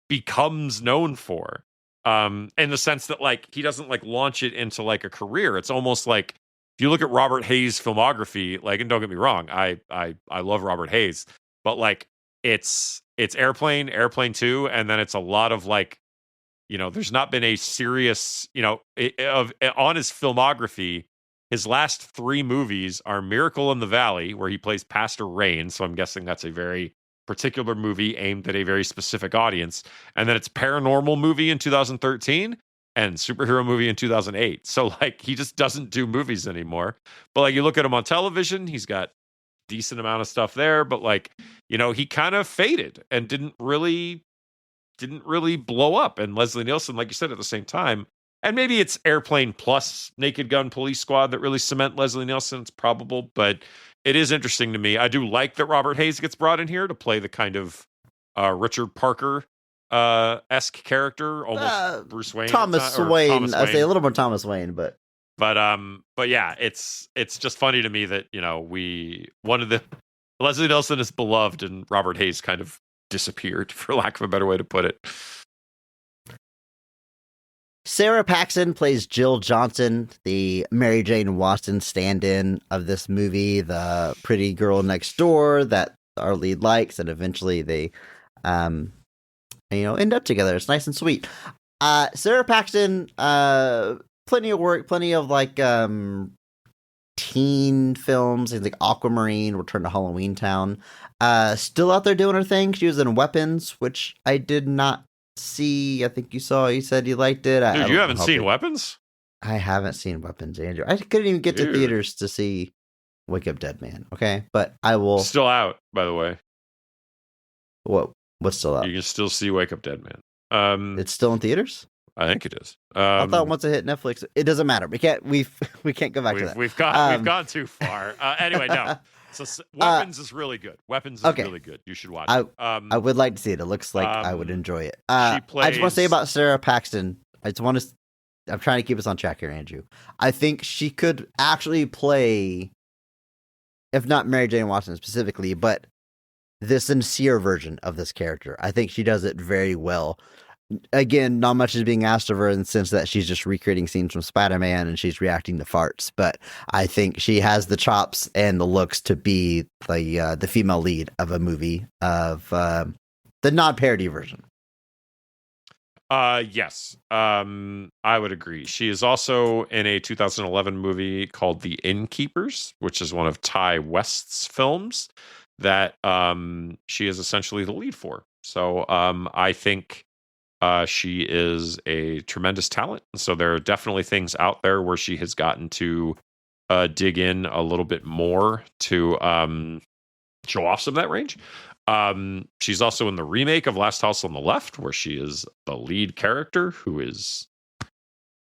becomes known for. In the sense that he doesn't launch it into a career. It's almost like if you look at Robert Hayes' filmography, and don't get me wrong, I love Robert Hayes, but it's Airplane, Airplane 2, and then it's a lot of there's not been a serious, on his filmography. His last 3 movies are Miracle in the Valley, where he plays Pastor Rain. So I'm guessing that's a very particular movie aimed at a very specific audience. And then it's Paranormal movie in 2013 and Superhero movie in 2008. So he just doesn't do movies anymore. But you look at him on television, he's got decent amount of stuff there. But he kind of faded and didn't really blow up. And Leslie Nielsen, like you said, at the same time, and maybe it's Airplane plus Naked Gun Police Squad that really cement Leslie Nielsen. It's probable, but it is interesting to me. I do like that Robert Hayes gets brought in here to play the kind of Richard Parker esque character, almost Bruce Wayne. Thomas Wayne. I say a little more Thomas Wayne, but yeah, it's just funny to me that one of the Leslie Nielsen is beloved and Robert Hayes kind of disappeared, for lack of a better way to put it. Sarah Paxton plays Jill Johnson, the Mary Jane Watson stand-in of this movie, the pretty girl next door that our lead likes, and eventually they, end up together. It's nice and sweet. Sarah Paxton, plenty of work, plenty of teen films, things like Aquamarine, Return to Halloween Town. Still out there doing her thing. She was in Weapons, which I did not see. I think you said you liked it. Dude, you haven't seen Weapons? I haven't seen Weapons, Andrew. I couldn't even get to theaters to see Wake Up Dead Man. Okay, but I will. Still out, by the way. What's still out? You can still see Wake Up Dead Man. It's still in theaters? I think it is. I thought once it hit Netflix, it doesn't matter. We can't go back to that. We've gone too far. Anyway, no. So Weapons is really good. Weapons is really good. You should watch it. I would like to see it. It looks like I would enjoy it. I just want to say about Sarah Paxton. I'm trying to keep us on track here, Andrew. I think she could actually play, if not Mary Jane Watson specifically, but the sincere version of this character. I think she does it very well. Again, not much is being asked of her in the sense that she's just recreating scenes from Spider-Man and she's reacting to farts. But I think she has the chops and the looks to be the female lead of a movie of the non-parody version. Yes, I would agree. She is also in a 2011 movie called The Innkeepers, which is one of Ty West's films that she is essentially the lead for. So I think she is a tremendous talent. So there are definitely things out there where she has gotten to dig in a little bit more to show off some of that range. She's also in the remake of Last House on the Left, where she is the lead character who is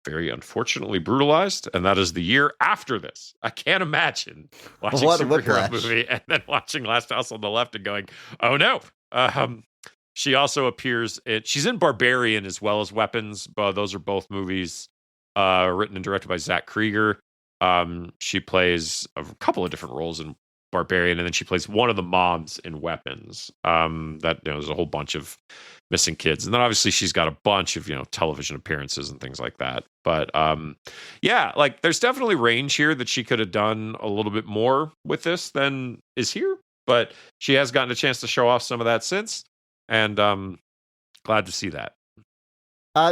very unfortunately brutalized, and that is the year after this. I can't imagine watching a superhero movie and then watching Last House on the Left and going, "Oh no!" She also appears she's in Barbarian as well as Weapons. Those are both movies written and directed by Zach Krieger. She plays a couple of different roles in Barbarian, and then she plays one of the moms in Weapons. There's a whole bunch of missing kids, and then obviously she's got a bunch of television appearances and things like that. But there's definitely range here that she could have done a little bit more with this than is here. But she has gotten a chance to show off some of that since. And glad to see that.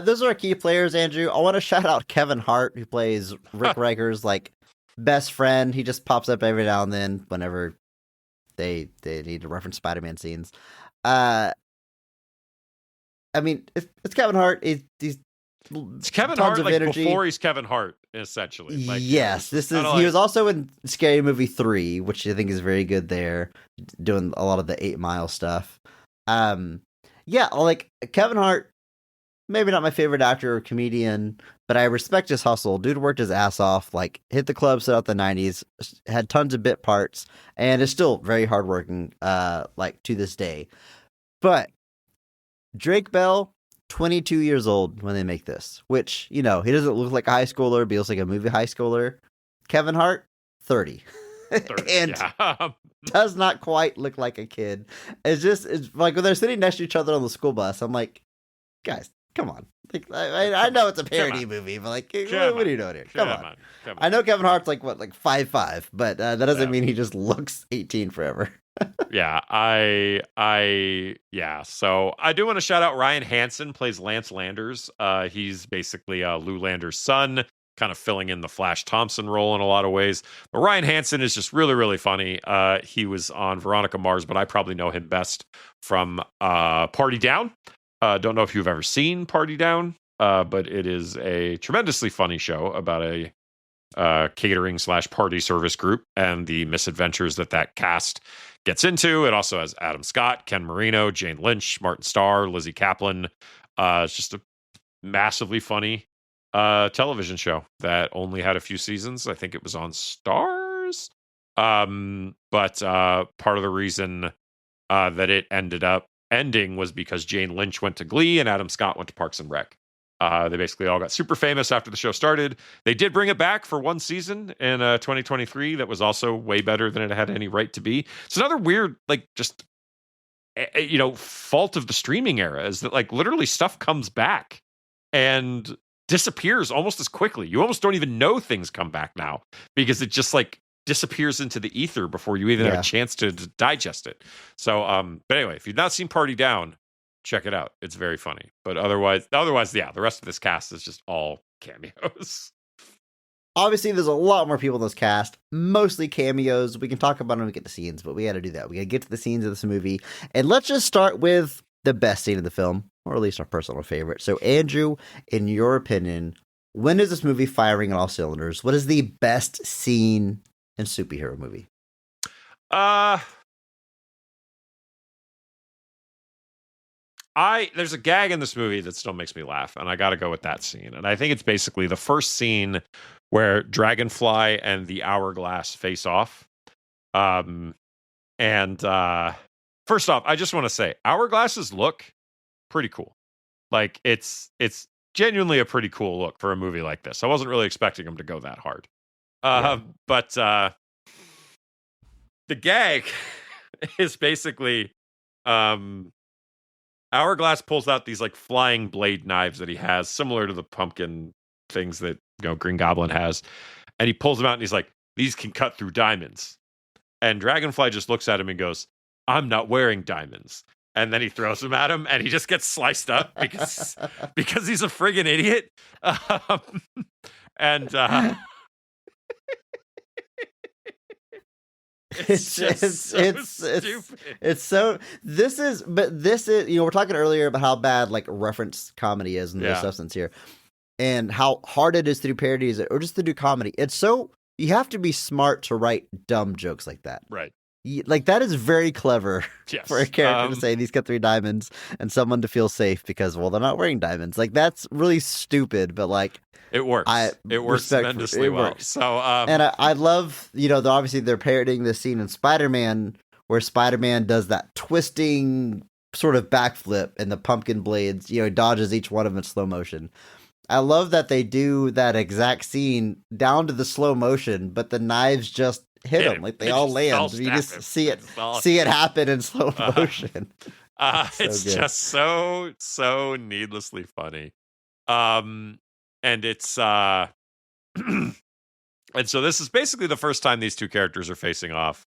Those are our key players, Andrew. I want to shout out Kevin Hart, who plays Rick Riker's like best friend. He just pops up every now and then whenever they need to reference Spider-Man scenes. I mean, it's Kevin Hart. He's It's Kevin tons Hart, of like energy. before he's Kevin Hart, essentially. Like, Yes, this is. kinda He like- was also in Scary Movie 3, which I think is very good there, doing a lot of the 8 Mile stuff. Yeah, like Kevin Hart, maybe not my favorite actor or comedian, but I respect his hustle. Dude worked his ass off, like hit the clubs throughout the 90s, had tons of bit parts, and is still very hardworking, like to this day. But Drake Bell, 22 years old when they make this, which, you know, he doesn't look like a high schooler, but he looks like a movie high schooler. Kevin Hart, 30. 30, And yeah. does not quite look like a kid. It's like when they're sitting next to each other on the school bus, I'm like, guys, come on. Like, I know it's a parody movie, but like, what are you doing here? Come on. I know Kevin Hart's like 5'5", but that doesn't mean he just looks 18 forever. Yeah, yeah. So I do want to shout out Ryan Hansen, plays Lance Landers. He's basically Lou Landers' son, kind of filling in the Flash Thompson role in a lot of ways. But Ryan Hansen is just really, really funny. He was on Veronica Mars, but I probably know him best from Party Down. Don't know if you've ever seen Party Down, but it is a tremendously funny show about a catering / party service group and the misadventures that cast gets into. It also has Adam Scott, Ken Marino, Jane Lynch, Martin Starr, Lizzie Kaplan. It's just a massively funny television show that only had a few seasons. I think it was on Stars. But part of the reason that it ended up ending was because Jane Lynch went to Glee and Adam Scott went to Parks and Rec. They basically all got super famous after the show started. They did bring it back for one season in 2023 that was also way better than it had any right to be. It's another weird, like, just, fault of the streaming era is that, like, literally stuff comes back and disappears almost as quickly. You almost don't even know things come back now because it just, like, disappears into the ether before you even have a chance to digest it. So, but anyway, if you've not seen Party Down, check it out. It's very funny. But otherwise, yeah, the rest of this cast is just all cameos. Obviously, there's a lot more people in this cast, mostly cameos. We can talk about them when we get to scenes, but we got to do that. We got to get to the scenes of this movie. And let's just start with the best scene of the film, or at least our personal favorite. So, Andrew, in your opinion, when is this movie firing on all cylinders? What is the best scene in a superhero movie? There's a gag in this movie that still makes me laugh, and I got to go with that scene. And I think it's basically the first scene where Dragonfly and the Hourglass face off. And first off, I just want to say Hourglass's look pretty cool. Like it's genuinely a pretty cool look for a movie like this. I wasn't really expecting him to go that hard. But the gag is basically Hourglass pulls out these like flying blade knives that he has, similar to the pumpkin things that Green Goblin has, and he pulls them out and he's like, "These can cut through diamonds." And Dragonfly just looks at him and goes, "I'm not wearing diamonds." And then he throws them at him, and he just gets sliced up because he's a friggin' idiot. It's just so stupid. It's so. This is, we're talking earlier about how bad like reference comedy is and the substance here, and how hard it is to do parodies or just to do comedy. It's so, you have to be smart to write dumb jokes like that, right? Like that is very clever for a character to say these got 3 diamonds and someone to feel safe because, well, they're not wearing diamonds. Like that's really stupid, but like it works. It works tremendously well. So, and I love, obviously they're parodying this scene in Spider-Man where Spider-Man does that twisting sort of backflip and the pumpkin blades, dodges each one of them in slow motion. I love that they do that exact scene down to the slow motion, but the knives just hit him, like they all land. You just see it happen in slow motion. It's good. Just so needlessly funny. And it's and so this is basically the first time these two characters are facing off.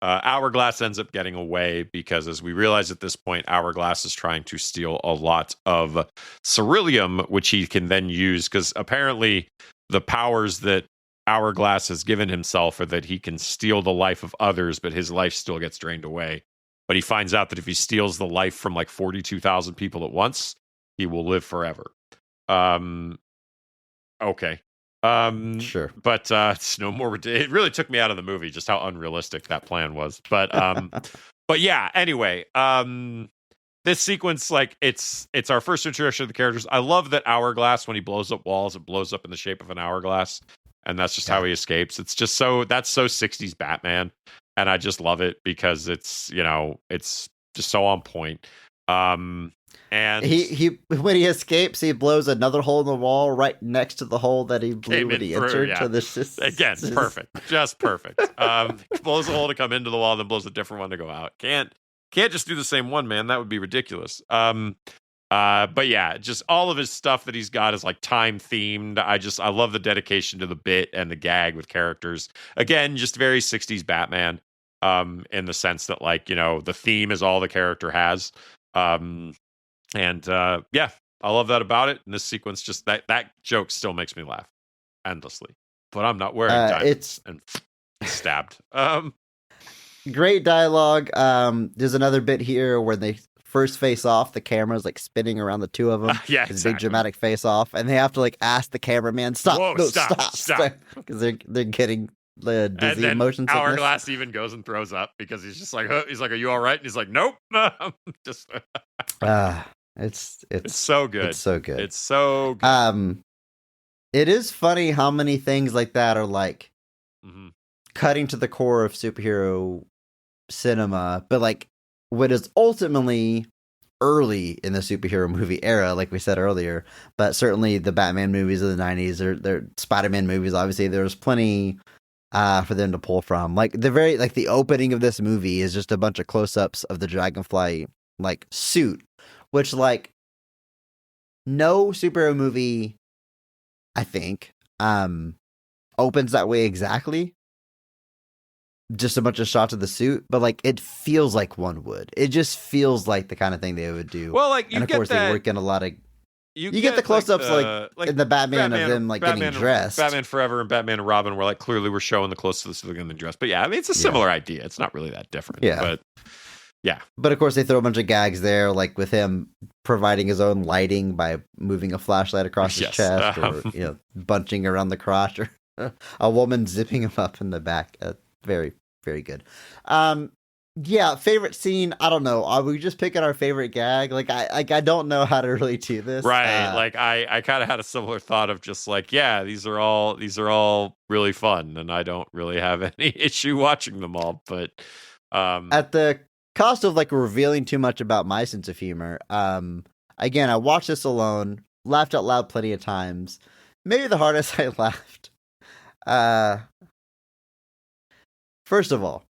Hourglass ends up getting away because, as we realize at this point, Hourglass is trying to steal a lot of Ceruleum, which he can then use, because apparently the powers that Hourglass has given himself are that he can steal the life of others, but his life still gets drained away. But he finds out that if he steals the life from like 42,000 people at once, he will live forever. Okay. Sure. But it's no more. It really took me out of the movie just how unrealistic that plan was. But but yeah. Anyway, this sequence, like it's our first introduction of the characters. I love that Hourglass, when he blows up walls, it blows up in the shape of an hourglass, and that's just how he escapes. It's just that's so 60s Batman, and I just love it because it's it's just so on point. And he when he escapes, he blows another hole in the wall right next to the hole that he blew when he entered. Yeah. So this is again perfect, just perfect. Blows a hole to come into the wall, then blows a different one to go out. Can't just do the same one, man. That would be ridiculous. But yeah, just all of his stuff that he's got is like time themed. I love the dedication to the bit and the gag with characters. Again, just very 60s Batman. In the sense that, like, the theme is all the character has. Yeah, I love that about it. And this sequence, just that joke still makes me laugh endlessly. But I'm not wearing diamonds and stabbed. Great dialogue. There's another bit here where they first face off. The camera's like spinning around the two of them. Yeah, it's exactly. a big dramatic face off, and they have to like ask the cameraman, "Stop! Whoa, No, stop!" Because they're getting the And dizzy then motion sickness. Hourglass even goes and throws up because he's just like, "Are you all right?" And he's like, "Nope." Just It's so good. It's so good. It's so good. It is funny how many things like that are like cutting to the core of superhero cinema, but like what is ultimately early in the superhero movie era, like we said earlier, but certainly the Batman movies of the 90s, or Spider-Man movies, obviously there's plenty for them to pull from. Like the opening of this movie is just a bunch of close-ups of the Dragonfly like suit, which like no superhero movie, I think, opens that way exactly. Just a bunch of shots of the suit, but like it feels like one would. It just feels like the kind of thing they would do. Well, like and of course they work in a lot of. You get the close-ups like in the Batman of them like getting dressed. Batman Forever and Batman and Robin were like clearly we're showing the close-ups of them getting dressed. But yeah, I mean it's a similar idea. It's not really that different. Yeah, but yeah. But of course they throw a bunch of gags there, like with him providing his own lighting by moving a flashlight across his chest, or bunching around the crotch, or a woman zipping him up in the back. Very, very good. Yeah, favorite scene. I don't know. Are we just picking our favorite gag? Like, I don't know how to really do this. Right. Like, I kind of had a similar thought of just like, yeah, these are all really fun, and I don't really have any issue watching them all. But at the cost of like revealing too much about my sense of humor, again, I watched this alone, laughed out loud plenty of times. Maybe the hardest I laughed. First of all,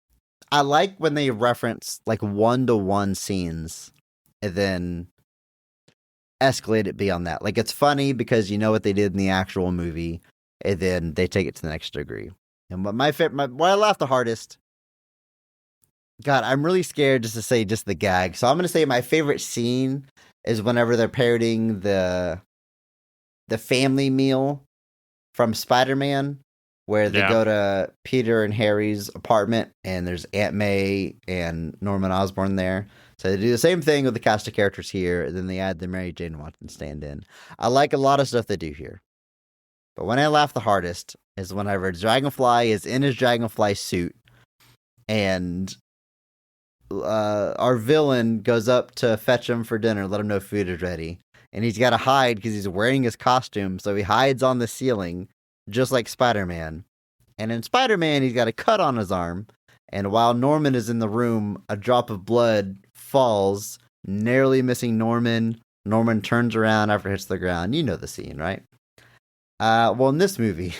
I like when they reference like 1-to-1 scenes and then escalate it beyond that. Like it's funny because you know what they did in the actual movie, and then they take it to the next degree. And what why I laughed the hardest. God, I'm really scared just to say just the gag. So I'm going to say my favorite scene is whenever they're parodying the family meal from Spider-Man, where they go to Peter and Harry's apartment, and there's Aunt May and Norman Osborn there. So they do the same thing with the cast of characters here, and then they add the Mary Jane Watson stand-in. I like a lot of stuff they do here. But when I laugh the hardest is whenever Dragonfly is in his Dragonfly suit, and our villain goes up to fetch him for dinner, let him know food is ready. And he's got to hide because he's wearing his costume, so he hides on the ceiling, just like Spider-Man. And in Spider-Man, he's got a cut on his arm. And while Norman is in the room, a drop of blood falls, narrowly missing Norman. Norman turns around after it hits the ground. You know the scene, right? Well, in this movie,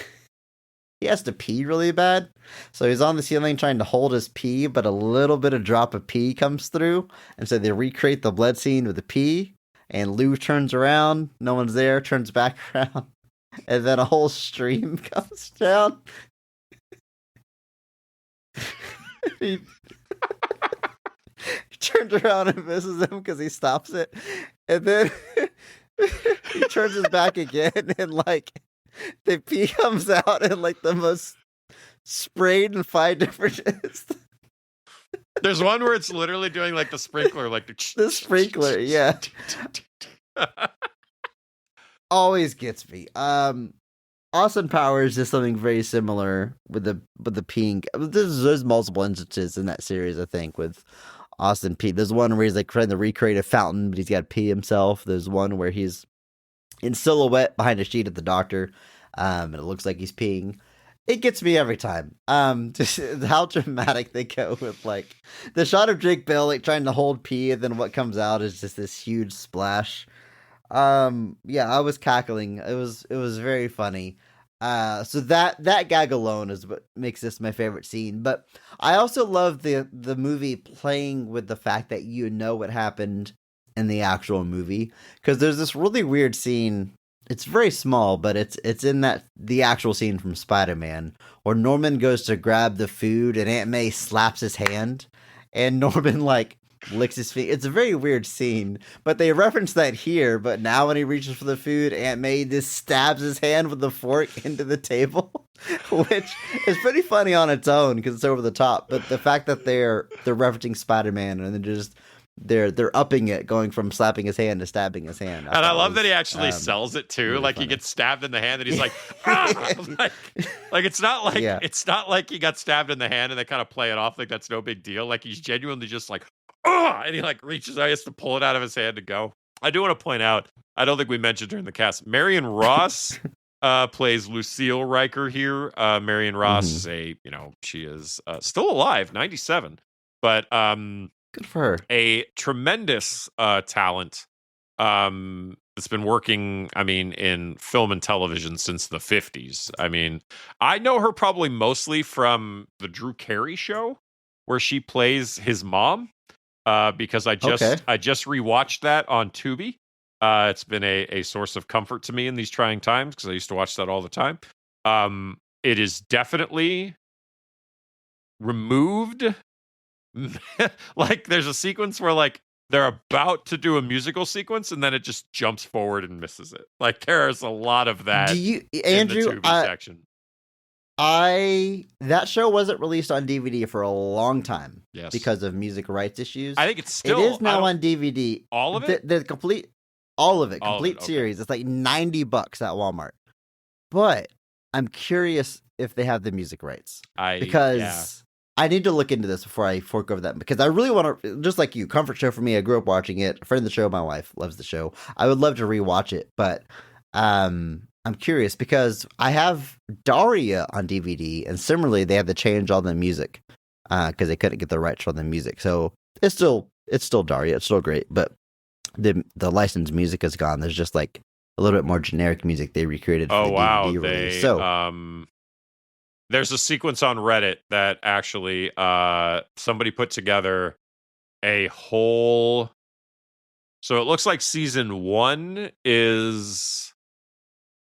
he has to pee really bad. So he's on the ceiling trying to hold his pee, but a little bit of drop of pee comes through. And so they recreate the blood scene with the pee. And Lou turns around. No one's there. Turns back around. And then a whole stream comes down. he, he turns around and misses him because he stops it, and then he turns his back again, and like the pee comes out in like the most sprayed in 5 different. There's one where it's literally doing like the sprinkler, like The sprinkler, yeah. Always gets me. Austin Powers does something very similar with the peeing. There's multiple instances in that series, I think, with Austin pee. There's one where he's like trying to recreate a fountain, but he's got to pee himself. There's one where he's in silhouette behind a sheet at the doctor, and it looks like he's peeing. It gets me every time. Just how dramatic they go with like the shot of Drake Bell like trying to hold pee, and then what comes out is just this huge splash. Yeah, I was cackling. It was very funny. So that gag alone is what makes this my favorite scene. But I also love the movie playing with the fact that you know what happened in the actual movie, because there's this really weird scene. It's very small, but it's in the actual scene from Spider-Man where Norman goes to grab the food and Aunt May slaps his hand, and Norman like licks his feet. It's a very weird scene, but they reference that here. But now when he reaches for the food, Aunt May just stabs his hand with the fork into the table, which is pretty funny on its own because it's over the top. But the fact that they're referencing Spider-Man and they're upping it, going from slapping his hand to stabbing his hand. And I love that he actually sells it too. really like funny. He gets stabbed in the hand, and he's like, ah! like it's not like it's not like he got stabbed in the hand and they kind of play it off like that's no big deal. Like he's genuinely just like, ah, and he like reaches out, he has to pull it out of his hand to go. I do want to point out, I don't think we mentioned during the cast, Marion Ross plays Lucille Riker here. Marion Ross is she is still alive, 97, but good for her. A tremendous talent that's been working, in film and television since the 50s. I know her probably mostly from the Drew Carey show, where she plays his mom, because I just rewatched that on Tubi. It's been a source of comfort to me in these trying times because I used to watch that all the time. It is definitely removed. Like there's a sequence where like they're about to do a musical sequence and then it just jumps forward and misses it. Like there's a lot of that. Andrew, in the Tubi section. That show wasn't released on DVD for a long time. Yes. Because of music rights issues. I think it is now on DVD. All of it? The complete series. It's like $90 at Walmart. But I'm curious if they have the music rights. I need to look into this before I fork over that, because I really want to, just like you, comfort show for me. I grew up watching it. A friend of the show, my wife, loves the show. I would love to rewatch it, but I'm curious because I have Daria on DVD, and similarly, they had to change all the music because they couldn't get the rights for the music. So it's still Daria. It's still great, but the licensed music is gone. There's just like a little bit more generic music they recreated for the DVD release. So there's a sequence on Reddit that actually somebody put together a whole. So it looks like season 1 is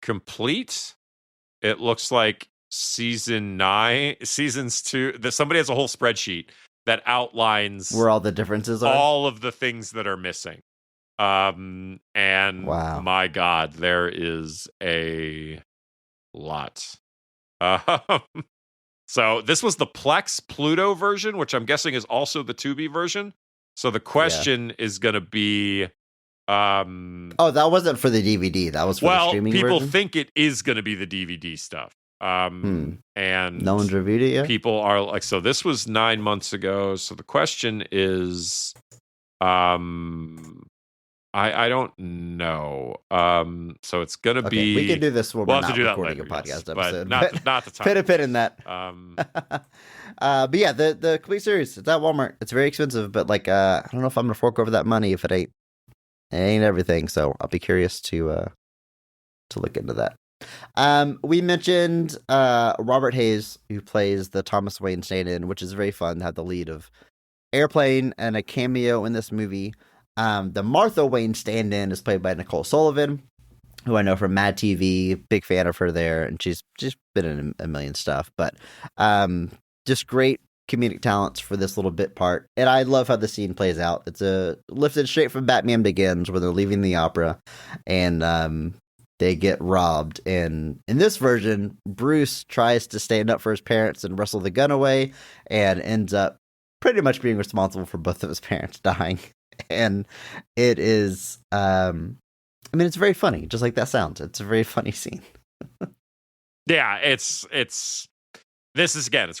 complete. It looks like seasons 2. That somebody has a whole spreadsheet that outlines where all the differences are, all of the things that are missing. And wow. My God, there is a lot. So this was the Plex Pluto version, which I'm guessing is also the Tubi version. So the question is going to be, that wasn't for the DVD. That was for the streaming version. People think it is going to be the DVD stuff. And no one's reviewed it yet. People are like, so this was 9 months ago. So the question is, I don't know. So it's gonna be. We can do this when we'll we're have not to do recording that later, a podcast episode. But not the time. Put a pin in that. But yeah, the complete series. It's at Walmart. It's very expensive, but like I don't know if I'm gonna fork over that money if it ain't everything. So I'll be curious to look into that. We mentioned Robert Hayes, who plays the Thomas Wayne stand-in, which is very fun to have the lead of Airplane and a cameo in this movie. The Martha Wayne stand-in is played by Nicole Sullivan, who I know from Mad TV. Big fan of her there, and she's been in a million stuff. But just great comedic talents for this little bit part. And I love how the scene plays out. It's lifted straight from Batman Begins, where they're leaving the opera and they get robbed. And in this version, Bruce tries to stand up for his parents and wrestle the gun away and ends up pretty much being responsible for both of his parents dying. And it is, it's very funny, just like that sounds. It's a very funny scene. Yeah, it's it's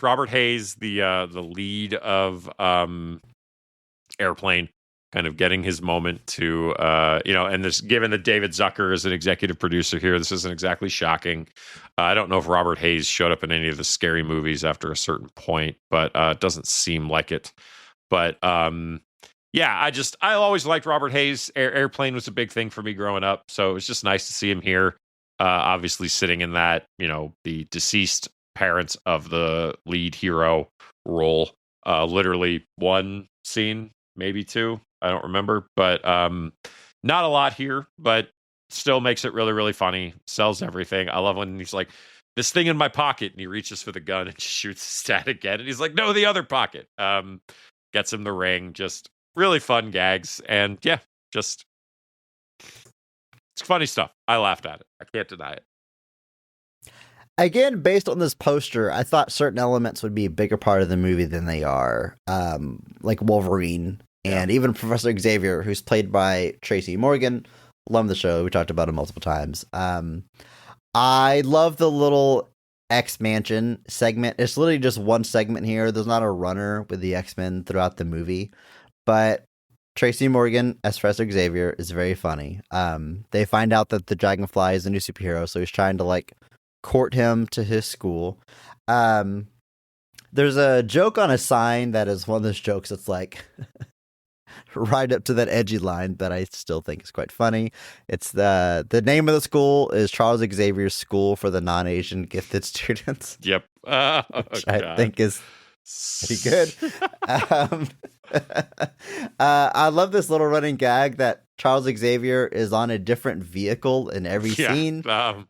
Robert Hayes, the lead of Airplane, kind of getting his moment to and this, given that David Zucker is an executive producer here, this isn't exactly shocking. I don't know if Robert Hayes showed up in any of the Scary Movies after a certain point, but it doesn't seem like it. But I always liked Robert Hayes. Airplane was a big thing for me growing up, so it was just nice to see him here. Obviously sitting in that, the deceased parents of the lead hero role. Literally one scene, maybe two, I don't remember, but not a lot here, but still makes it really, really funny. Sells everything. I love when he's like, this thing in my pocket, and he reaches for the gun and shoots his dad again, and he's like, no, the other pocket. Gets him the ring. Just really fun gags, and it's funny stuff. I laughed at it. I can't deny it. Again, based on this poster, I thought certain elements would be a bigger part of the movie than they are. Like Wolverine and even Professor Xavier, who's played by Tracy Morgan. Love the show. We talked about it multiple times. I love the little X-Mansion segment. It's literally just one segment here. There's not a runner with the X-Men throughout the movie. But Tracy Morgan as Professor Xavier is very funny. They find out that the Dragonfly is a new superhero, so he's trying to court him to his school. There's a joke on a sign that is one of those jokes that's right up to that edgy line, but I still think is quite funny. It's the name of the school is Charles Xavier's School for the Non-Asian Gifted Students. Yep. Which I think is pretty good. I love this little running gag that Charles Xavier is on a different vehicle in every scene.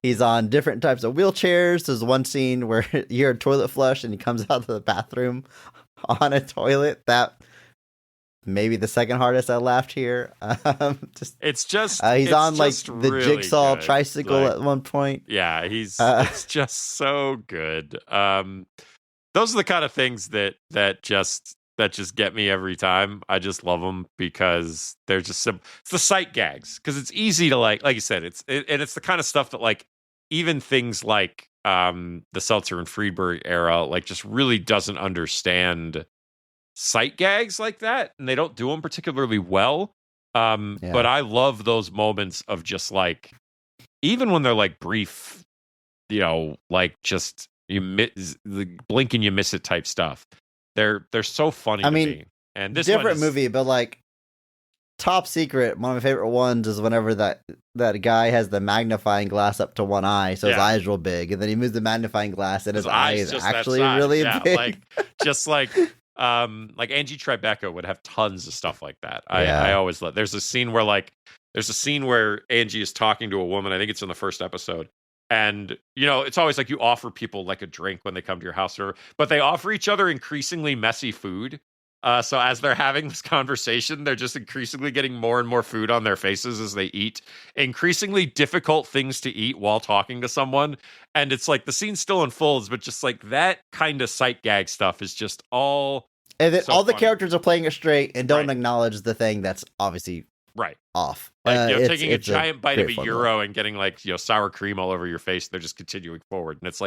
He's on different types of wheelchairs. There's one scene where you hear a toilet flush and he comes out of the bathroom on a toilet. That maybe the second hardest I laughed here. He's on the really jigsaw good. tricycle at one point. Yeah, it's just so good. Those are the kind of things that just get me every time. I just love them because they're just simple. It's the sight gags, because it's easy to like you said, and it's the kind of stuff that even things like the Seltzer and Friedberg era just really doesn't understand sight gags like that, and they don't do them particularly well. But I love those moments of just even when they're brief, just you blink and you miss it type stuff. They're so funny to me. And this different movie, but Top Secret, one of my favorite ones is whenever that guy has the magnifying glass up to one eye, so his eye's real big, and then he moves the magnifying glass and his eye is actually really big. Angie Tribeca would have tons of stuff like that. I always love. There's a scene where Angie is talking to a woman. I think it's in the first episode. And, it's always you offer people a drink when they come to your house, but they offer each other increasingly messy food. So as they're having this conversation, they're just increasingly getting more and more food on their faces as they eat increasingly difficult things to eat while talking to someone. And it's the scene still unfolds, but just that kind of sight gag stuff is just all. And then all the characters are playing it straight and don't acknowledge the thing that's obviously off. Taking a giant bite of a gyro and getting sour cream all over your face. They're just continuing forward. And it's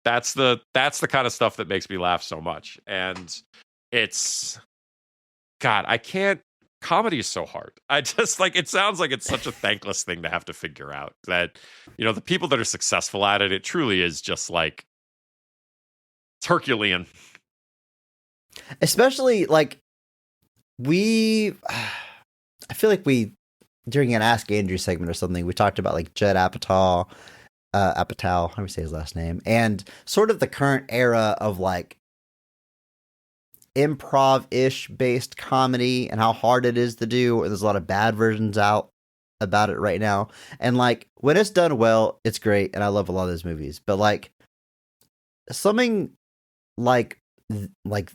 that's the kind of stuff that makes me laugh so much. And it's, God, I can't, comedy is so hard. I just it sounds like it's such a thankless thing to have to figure out that, the people that are successful at it, it truly is just it's Herculean. Especially I feel we, during an Ask Andrew segment or something, we talked about Judd Apatow, how do we say his last name? And sort of the current era of improv-ish based comedy and how hard it is to do. There's a lot of bad versions out about it right now. And when it's done well, it's great. And I love a lot of those movies. But something like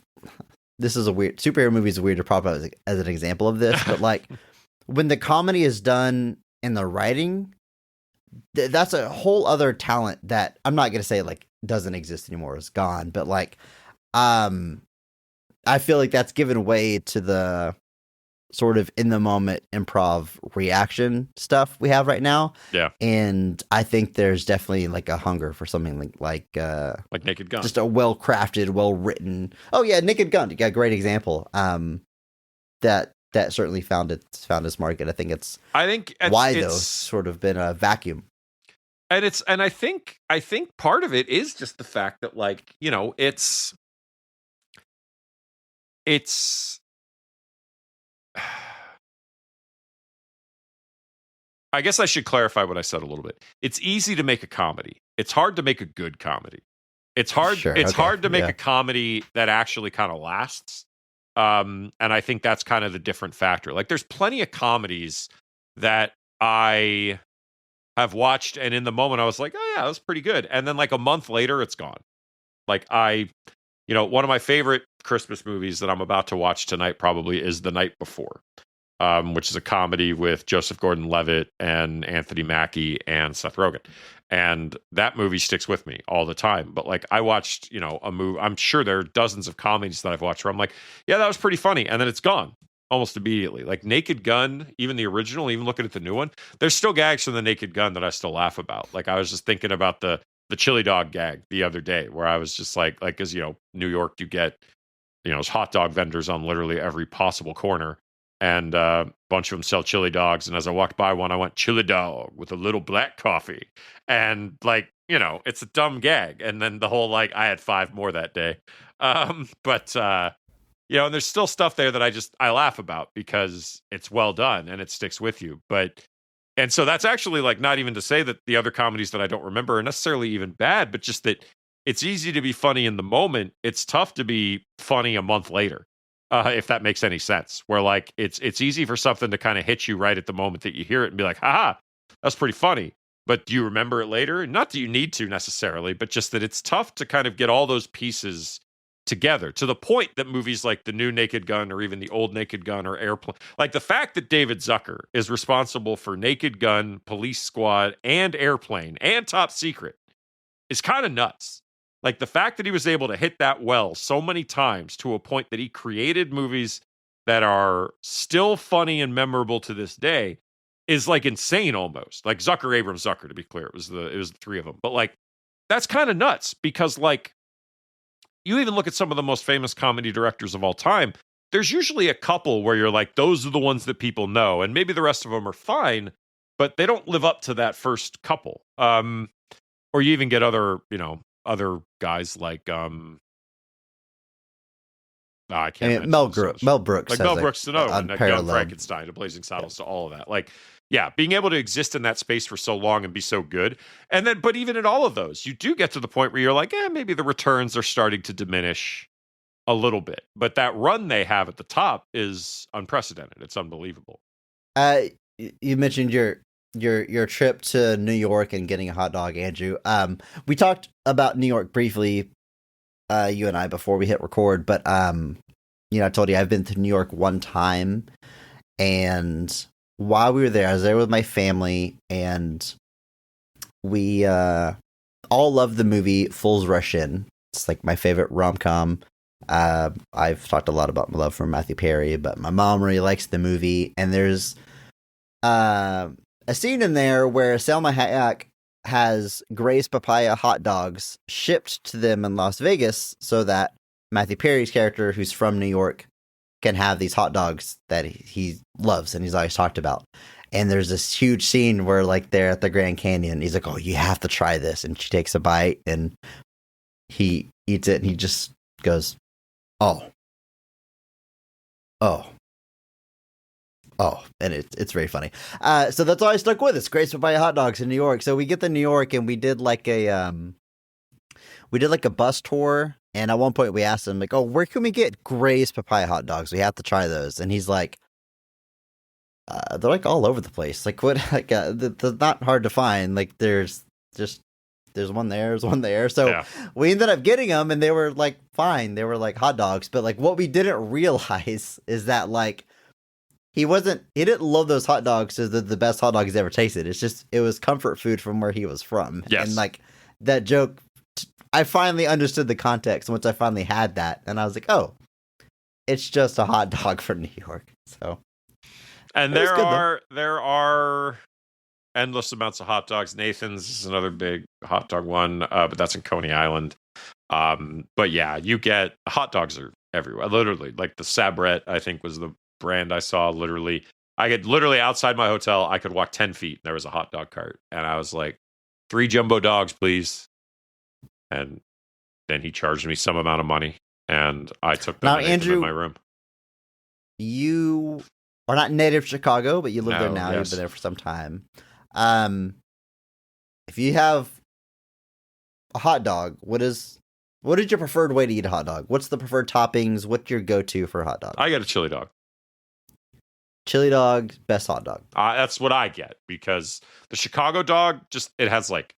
this is a weird superhero movie is weird to prop up as an example of this, but like when the comedy is done in the writing, that's a whole other talent that I'm not gonna say like doesn't exist anymore, is gone, but like I feel like that's given way to the sort of in the moment improv reaction stuff we have right now. Yeah. And I think there's definitely like a hunger for something like Naked Gun. just a well crafted, well written. Oh yeah, Naked Gun. You got a great example. That certainly found its market. I think it's why though sort of been a vacuum. And I think part of it is just the fact that like, you know, it's I guess I should clarify what I said a little bit. It's easy to make a comedy. It's hard to make a good comedy. It's hard to make a comedy that actually kind of lasts. And I think that's kind of the different factor. Like there's plenty of comedies that I have watched and in the moment I was like, "Oh yeah, that was pretty good." And then like a month later it's gone. Like one of my favorite Christmas movies that I'm about to watch tonight probably is The Night Before. Which is a comedy with Joseph Gordon-Levitt and Anthony Mackie and Seth Rogen. And that movie sticks with me all the time. But like I watched, a movie, I'm sure there are dozens of comedies that I've watched where I'm like, yeah, that was pretty funny. And then it's gone almost immediately. Like Naked Gun, even the original, even looking at the new one, there's still gags from the Naked Gun that I still laugh about. Like I was just thinking about the chili dog gag the other day where I was just like, cause New York, you get, there's hot dog vendors on literally every possible corner. And a bunch of them sell chili dogs. And as I walked by one, I went, chili dog with a little black coffee. And like, it's a dumb gag. And then the whole, like, I had 5 more that day. And there's still stuff there that I laugh about because it's well done and it sticks with you. And so that's actually like, not even to say that the other comedies that I don't remember are necessarily even bad, but just that it's easy to be funny in the moment. It's tough to be funny a month later. If that makes any sense, where like it's easy for something to kind of hit you right at the moment that you hear it and be like, haha, that's pretty funny. But do you remember it later? Not that you need to necessarily, but just that it's tough to kind of get all those pieces together to the point that movies like the new Naked Gun or even the old Naked Gun or Airplane, like the fact that David Zucker is responsible for Naked Gun, Police Squad, and Airplane and Top Secret is kind of nuts. Like the fact that he was able to hit that well so many times to a point that he created movies that are still funny and memorable to this day is like insane almost. Like Zucker, Abrams, Zucker, to be clear. It was the 3 of them. But like that's kind of nuts because like you even look at some of the most famous comedy directors of all time, there's usually a couple where you're like, those are the ones that people know. And maybe the rest of them are fine, but they don't live up to that first couple. Or you even get other guys like I can't. Mel Brooks, like Mel Brooks to know, and Young Frankenstein, to Blazing Saddles, to all of that. Like, yeah, being able to exist in that space for so long and be so good, and then, but even in all of those, you do get to the point where you're like, maybe the returns are starting to diminish a little bit, but that run they have at the top is unprecedented. It's unbelievable. You mentioned your trip to New York and getting a hot dog, Andrew. We talked about New York briefly, you and I, before we hit record, but I told you I've been to New York one time, and while we were there, I was there with my family, and we all loved the movie Fools Rush In. It's like my favorite rom-com. I've talked a lot about my love for Matthew Perry, but my mom really likes the movie, and there's a scene in there where Selma Hayek has Gray's Papaya hot dogs shipped to them in Las Vegas so that Matthew Perry's character, who's from New York, can have these hot dogs that he loves and he's always talked about. And there's this huge scene where, like, they're at the Grand Canyon. He's like, "Oh, you have to try this." And she takes a bite and he eats it and he just goes, "Oh. And it's very funny. So that's always stuck with us. Gray's Papaya hot dogs in New York. So we get to New York and we did like a bus tour. And at one point we asked him, like, "Oh, where can we get Gray's Papaya hot dogs? We have to try those." And he's like, "They're like all over the place. Like what? Like they're not hard to find. Like there's just there's one there. So Yeah. we ended up getting them, and they were like fine. They were like hot dogs, but like what we didn't realize is that like he didn't love those hot dogs as the best hot dog he's ever tasted. It's just it was comfort food from where he was from. Yes. And like that joke, I finally understood the context once I finally had that, and I was like, oh, it's just a hot dog from New York. So, And It was there are endless amounts of hot dogs. Nathan's is another big hot dog one, but that's in Coney Island. But yeah, you get hot dogs are everywhere. Literally, like the Sabret, I think was the brand I saw. I could literally outside my hotel, I could walk 10 feet. And there was a hot dog cart, and I was like, 3 jumbo dogs, please. And then he charged me some amount of money, and I took them Now, and ate them Andrew, in my room. you are not native Chicago, but you live there No, now. yes. You've been there for some time. If you have a hot dog, what is your preferred way to eat a hot dog? What's the preferred toppings? What's your go-to for a hot dog? I get a chili dog. Chili dog, best hot dog. That's what I get, because the Chicago dog it has like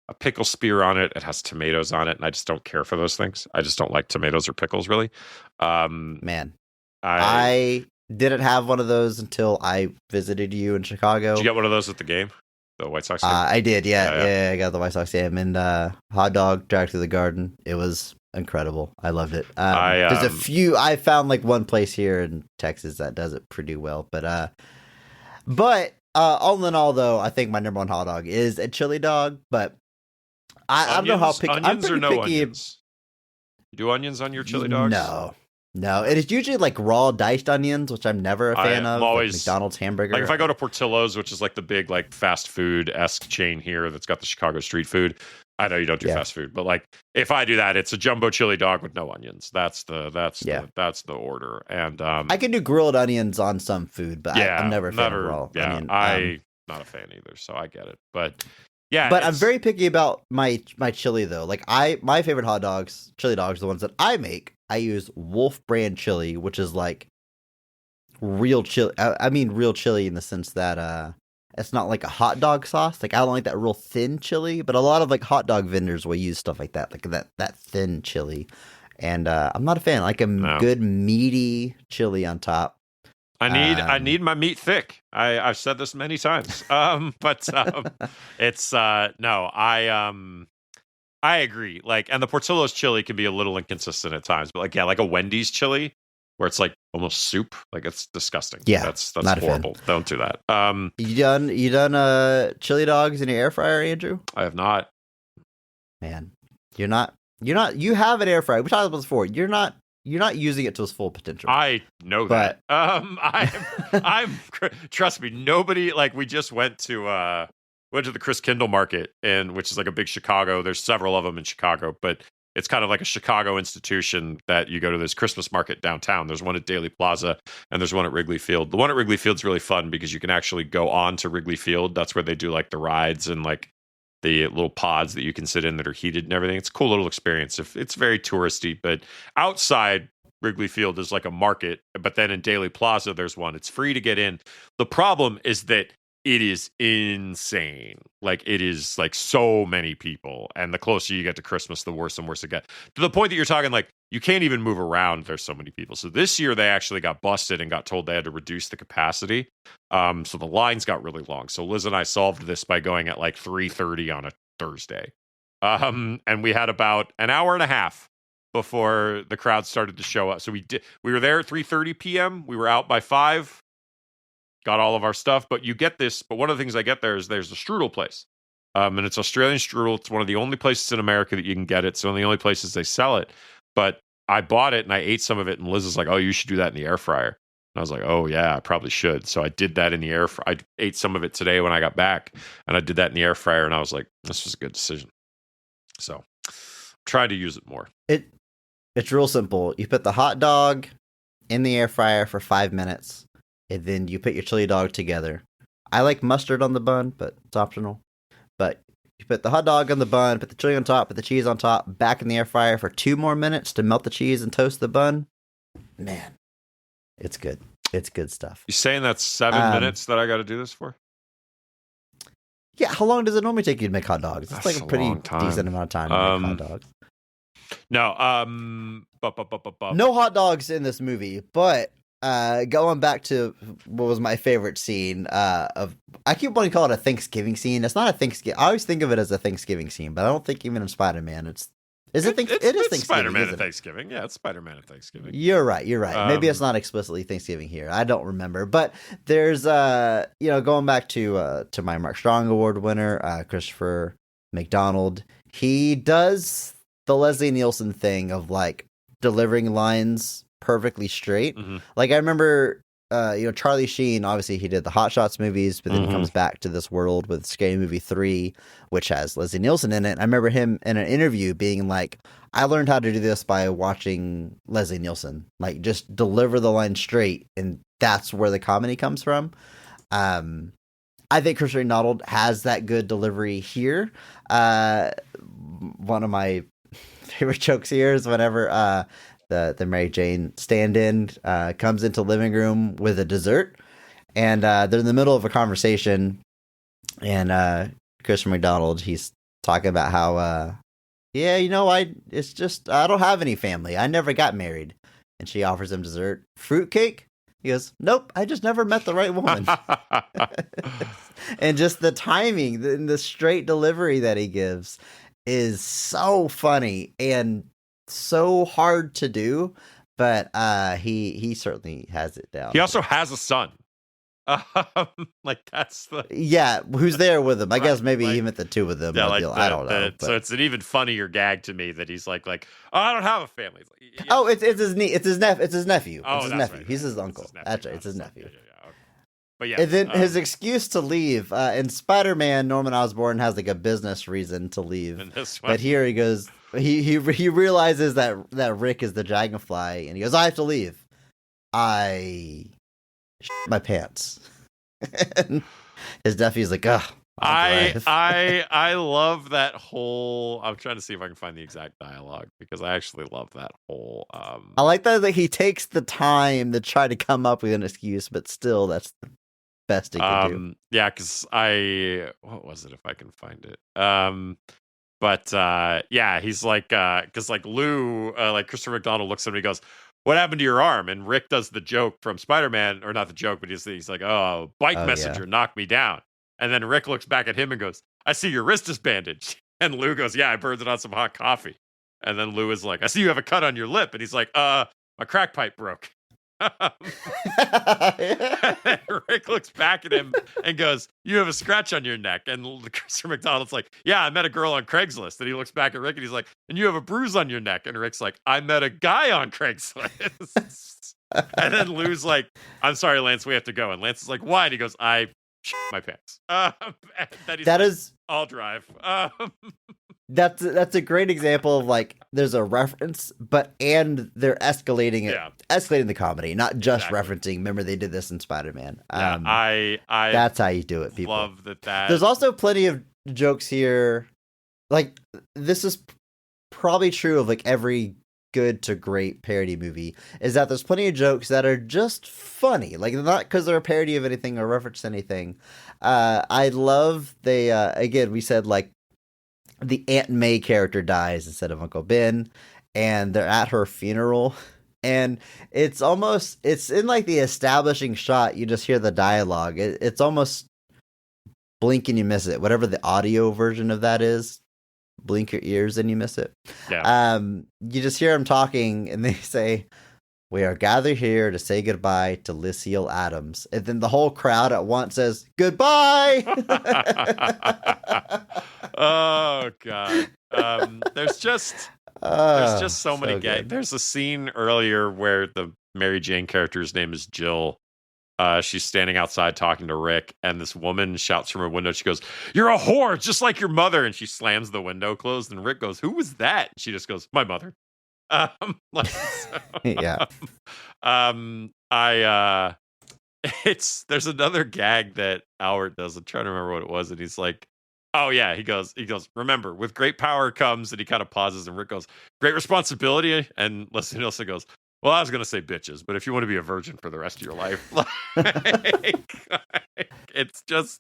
a pickle spear on it. It has tomatoes on it, and I just don't care for those things. I just don't like tomatoes or pickles, really. Man, I didn't have one of those until I visited you in Chicago. Did you get one of those at the game? The White Sox game? I did, Yeah. yeah. I got the White Sox game, and hot dog dragged through the garden. It was incredible. I loved it. There's a few. I found like one place here in Texas that does it pretty well, but all in all, though, I think my number one hot dog is a chili dog. But I don't know how picky. I'm Onions pretty or no picky. onions? You do onions on your chili dogs? No. It is usually like raw diced onions, which I'm never a fan I'm of. always- like McDonald's hamburger. Like if I go to Portillo's, which is like the big like fast food-esque chain here that's got the Chicago street food. I know you don't do Yeah. fast food, but like if I do that, it's a jumbo chili dog with no onions. That's the order. And I can do grilled onions on some food, but I'm never a fan of raw onion. I'm not a fan either, so I get it. But yeah, But I'm very picky about my chili though. Like my favorite chili dogs, the ones that I make, I use Wolf brand chili, which is like real chili. I mean real chili in the sense that it's not like a hot dog sauce. Like I don't like that real thin chili, but a lot of like hot dog vendors will use stuff like that, like that thin chili. And I'm not a fan. I like a good meaty chili on top. I need my meat thick. I've said this many times. But it's no, I agree. Like, and the Portillo's chili can be a little inconsistent at times, but like, yeah, like a Wendy's chili where it's like almost soup. Like it's disgusting. Yeah, that's not a horrible. Don't do that. You done chili dogs in your air fryer, Andrew? I have not. Man, you have an air fryer. We talked about this before. You're not using it to its full potential. I know that. I'm trust me, nobody, like we just went to the Chris Kindle Market, which is like a big Chicago. There's several of them in Chicago, but it's kind of like a Chicago institution that you go to this Christmas market downtown. There's one at Daly Plaza and there's one at Wrigley Field. The one at Wrigley Field's really fun because you can actually go on to Wrigley Field. That's where they do like the rides and like the little pods that you can sit in that are heated and everything. It's a cool little experience. It's very touristy, but outside Wrigley Field is like a market, but then in Daly Plaza, there's one. It's free to get in. The problem is that it is insane. Like it is like so many people. And the closer you get to Christmas, the worse and worse it gets. To the point that you're talking like you can't even move around. There's so many people. So this year they actually got busted and got told they had to reduce the capacity. So the lines got really long. So Liz and I solved this by going at like 3:30 on a Thursday. And we had about an hour and a half before the crowd started to show up. So we were there at 3:30 p.m. We were out by 5. Got all of our stuff, but you get this. But one of the things I get there is there's the strudel place. And it's Australian strudel. It's one of the only places in America that you can get it. It's one of the only places they sell it. But I bought it and I ate some of it. And Liz is like, oh, you should do that in the air fryer. And I was like, oh, yeah, I probably should. So I did that in the air fryer. I ate some of it today when I got back. And I did that in the air fryer. And I was like, this was a good decision. So try to use it more. It's real simple. You put the hot dog in the air fryer for 5 minutes. And then you put your chili dog together. I like mustard on the bun, but it's optional. But you put the hot dog on the bun, put the chili on top, put the cheese on top, back in the air fryer for 2 more minutes to melt the cheese and toast the bun. Man, it's good. It's good stuff. You saying that's 7 minutes that I got to do this for? Yeah, how long does it normally take you to make hot dogs? It's That's like a a pretty long time. decent amount of time to make hot dogs. No, No hot dogs in this movie, but going back to what was my favorite scene of, I keep wanting to call it a Thanksgiving scene. It's not a Thanksgiving. I always think of it as a Thanksgiving scene, but I don't think even in Spider-Man it is Thanksgiving. Spider-Man isn't at it? Thanksgiving. Yeah, it's Spider-Man at Thanksgiving. You're right. Maybe it's not explicitly Thanksgiving here. I don't remember, but there's going back to my Mark Strong Award winner, Christopher McDonald. He does the Leslie Nielsen thing of like delivering lines perfectly straight. Mm-hmm. Like I remember, Charlie Sheen, obviously he did the Hot Shots movies, but then he comes back to this world with Scary Movie 3, which has Leslie Nielsen in it. I remember him in an interview being like, I learned how to do this by watching Leslie Nielsen, like just deliver the line straight. And that's where the comedy comes from. I think Christopher McDonald has that good delivery here. One of my favorite jokes here is whenever the Mary Jane stand-in comes into the living room with a dessert, and they're in the middle of a conversation, and Christopher McDonald, he's talking about how I don't have any family. I never got married. And she offers him dessert. Fruitcake? He goes, nope, I just never met the right woman. And just the timing, the straight delivery that he gives is so funny and so hard to do, but he certainly has it down. He also has a son. That's the who's there with him? I guess maybe like, he meant the two of them. Yeah, I don't know. So it's an even funnier gag to me that he's like, oh, I don't have a family. Like, oh, it's his nephew. It's his nephew. Oh, it's his nephew. Right. He's his uncle. That's right. It's his nephew. Yeah. Okay. But yeah, and then his excuse to leave in Spider-Man, Norman Osborn has like a business reason to leave, but here he goes. He realizes that Rick is the Dragonfly, and he goes, I have to leave. I my pants. And his nephew's like, ugh. I love that whole. I'm trying to see if I can find the exact dialogue because I actually love that whole. I like that he takes the time to try to come up with an excuse, but still, that's the best he can do. Yeah, because what was it if I can find it? He's like, because like Lou, like Christopher McDonald looks at him and he goes, what happened to your arm? And Rick does the joke from Spider-Man, or not the joke, but he's like, oh, bike messenger knocked me down. And then Rick looks back at him and goes, I see your wrist is bandaged. And Lou goes, yeah, I burned it on some hot coffee. And then Lou is like, I see you have a cut on your lip. And he's like, my crack pipe broke. Rick looks back at him and goes, you have a scratch on your neck. And Christopher McDonald's like, yeah, I met a girl on Craigslist. And he looks back at Rick and he's like, and you have a bruise on your neck. And Rick's like, I met a guy on Craigslist. And then Lou's like, I'm sorry, Lance, we have to go. And Lance is like, why? And he goes, I shit my pants. I'll drive. That's a great example of like there's a reference, and they're escalating it, escalating the comedy, not just referencing. Remember, they did this in Spider-Man. I that's how you do it. People love that. There's also plenty of jokes here. Like this is probably true of like every good to great parody movie. Is that there's plenty of jokes that are just funny, like not because they're a parody of anything or reference anything. I love again we said like. The Aunt May character dies instead of Uncle Ben, and they're at her funeral, and it's in like the establishing shot. You just hear the dialogue. It's almost blink and you miss it. Whatever the audio version of that is, blink your ears and you miss it. Yeah. You just hear them talking, and they say, "We are gathered here to say goodbye to Lucille Adams," and then the whole crowd at once says, "Goodbye." Oh god. There's just so many gags. There's a scene earlier where the Mary Jane character's name is Jill. She's standing outside talking to Rick, and this woman shouts from her window. She goes, "You're a whore, just like your mother!" And she slams the window closed. And Rick goes, "Who was that?" And she just goes, "My mother." Yeah. There's another gag that Albert does. I'm trying to remember what it was, and he's like, oh yeah, he goes, remember, with great power comes, and he kind of pauses, and Rick goes, great responsibility, and Leslie Nielsen goes, well, I was gonna say bitches, but if you want to be a virgin for the rest of your life, it's just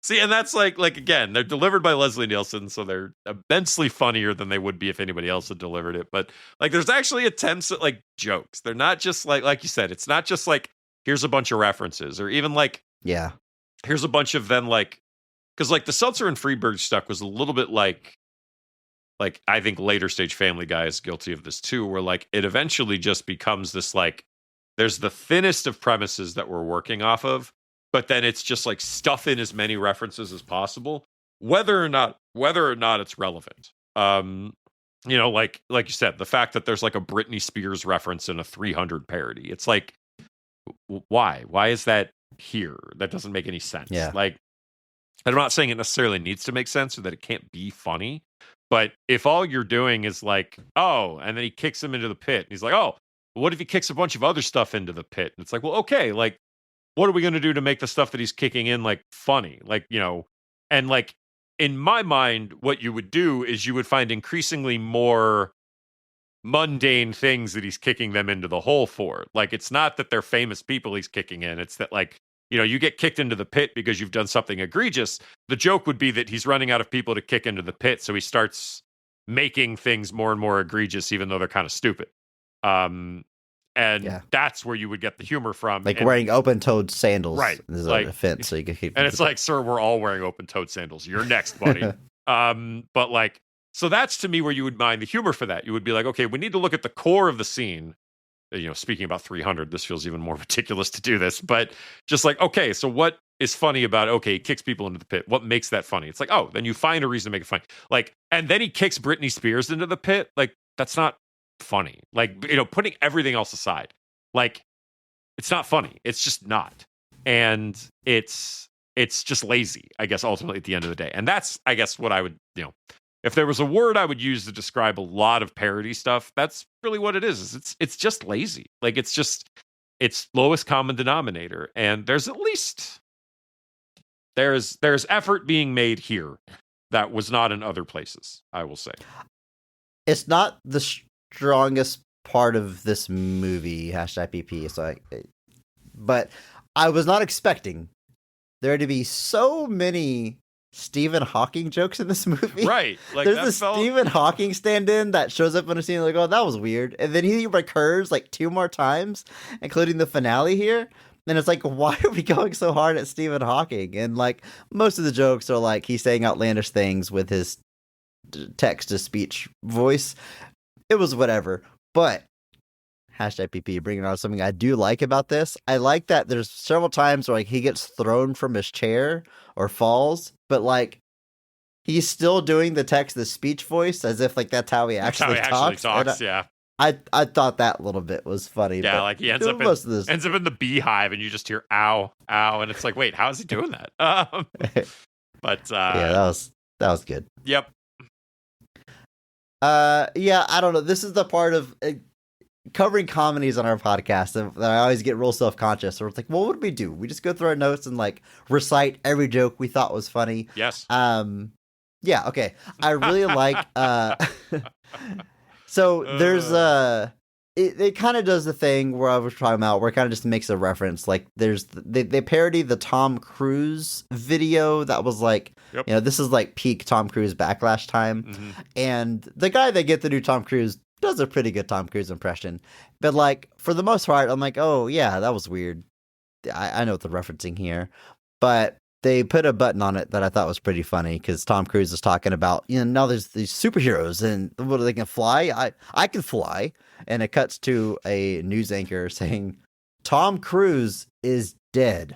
See, and that's like again, they're delivered by Leslie Nielsen, so they're immensely funnier than they would be if anybody else had delivered it. But like, there's actually attempts at like jokes. They're not just like you said, it's not just like here's a bunch of references, or even like Yeah. here's a bunch of then like, because like the Seltzer and Freeberg stuff was a little bit like I think later stage Family Guy is guilty of this too, where like it eventually just becomes this like there's the thinnest of premises that we're working off of, but then it's just like stuff in as many references as possible, whether or not it's relevant. You know, like you said, the fact that there's like a Britney Spears reference in a 300 parody. It's like, why? Why is that here? That doesn't make any sense. Yeah. Like, I'm not saying it necessarily needs to make sense or that it can't be funny, but if all you're doing is like, oh, and then he kicks him into the pit, and he's like, oh, what if he kicks a bunch of other stuff into the pit? And it's like, well, okay, like, what are we going to do to make the stuff that he's kicking in like funny? Like, you know, and like in my mind, what you would do is you would find increasingly more mundane things that he's kicking them into the hole for. Like, it's not that they're famous people he's kicking in. It's that like, you know, you get kicked into the pit because you've done something egregious. The joke would be that he's running out of people to kick into the pit. So he starts making things more and more egregious, even though they're kind of stupid. And that's where you would get the humor from. Like wearing open-toed sandals. Right. This is like, an offense, so you can keep. And it's like, sir, we're all wearing open-toed sandals. You're next, buddy. But like, so that's to me where you would mind the humor for that. You would be like, okay, we need to look at the core of the scene. You know, speaking about 300, this feels even more ridiculous to do this, but just like, okay, so what is funny about, okay, he kicks people into the pit. What makes that funny? It's like, oh, then you find a reason to make it funny. Like, and then he kicks Britney Spears into the pit. Like, that's not funny. Like, you know, putting everything else aside, like, it's not funny. It's just not. And it's just lazy, I guess, ultimately at the end of the day. And that's, I guess, what I would, you know, if there was a word I would use to describe a lot of parody stuff, that's really what it is. It's just lazy. Like, it's lowest common denominator. And there's at least there's effort being made here that was not in other places, I will say. It's not the strongest part of this movie, #PP. So but I was not expecting there to be so many Stephen Hawking jokes in this movie. Right. Like, there's this Stephen Hawking stand-in that shows up in a scene like, oh, that was weird. And then he recurs like 2 more times, including the finale here. And it's like, why are we going so hard at Stephen Hawking? And like, most of the jokes are like he's saying outlandish things with his text-to-speech voice. It was whatever. But #PP, bringing on something I do like about this. I like that there's several times where like he gets thrown from his chair or falls, but like he's still doing the text-to-speech voice as if like that's how he actually talks. Yeah. I thought that little bit was funny. Yeah, but like he ends up in the beehive, and you just hear ow, ow, and it's like, wait, how is he doing that? But yeah, that was good. Yep. Yeah, I don't know. This is the part of covering comedies on our podcast that I always get real self-conscious. So it's like, well, what do we do? We just go through our notes and like recite every joke we thought was funny. Yes. Yeah. Okay. I really like. So there's it kind of does the thing where I was talking about where it kind of just makes a reference. Like there's they parody the Tom Cruise video that was like, yep. You know, this is like peak Tom Cruise backlash time, and the guy they get to do Tom Cruise does a pretty good Tom Cruise impression. But like for the most part, I'm like, oh yeah, that was weird. I know what they're referencing here, but they put a button on it that I thought was pretty funny because Tom Cruise is talking about, you know, now there's these superheroes and what, they can fly. I can fly. And it cuts to a news anchor saying, Tom Cruise is dead.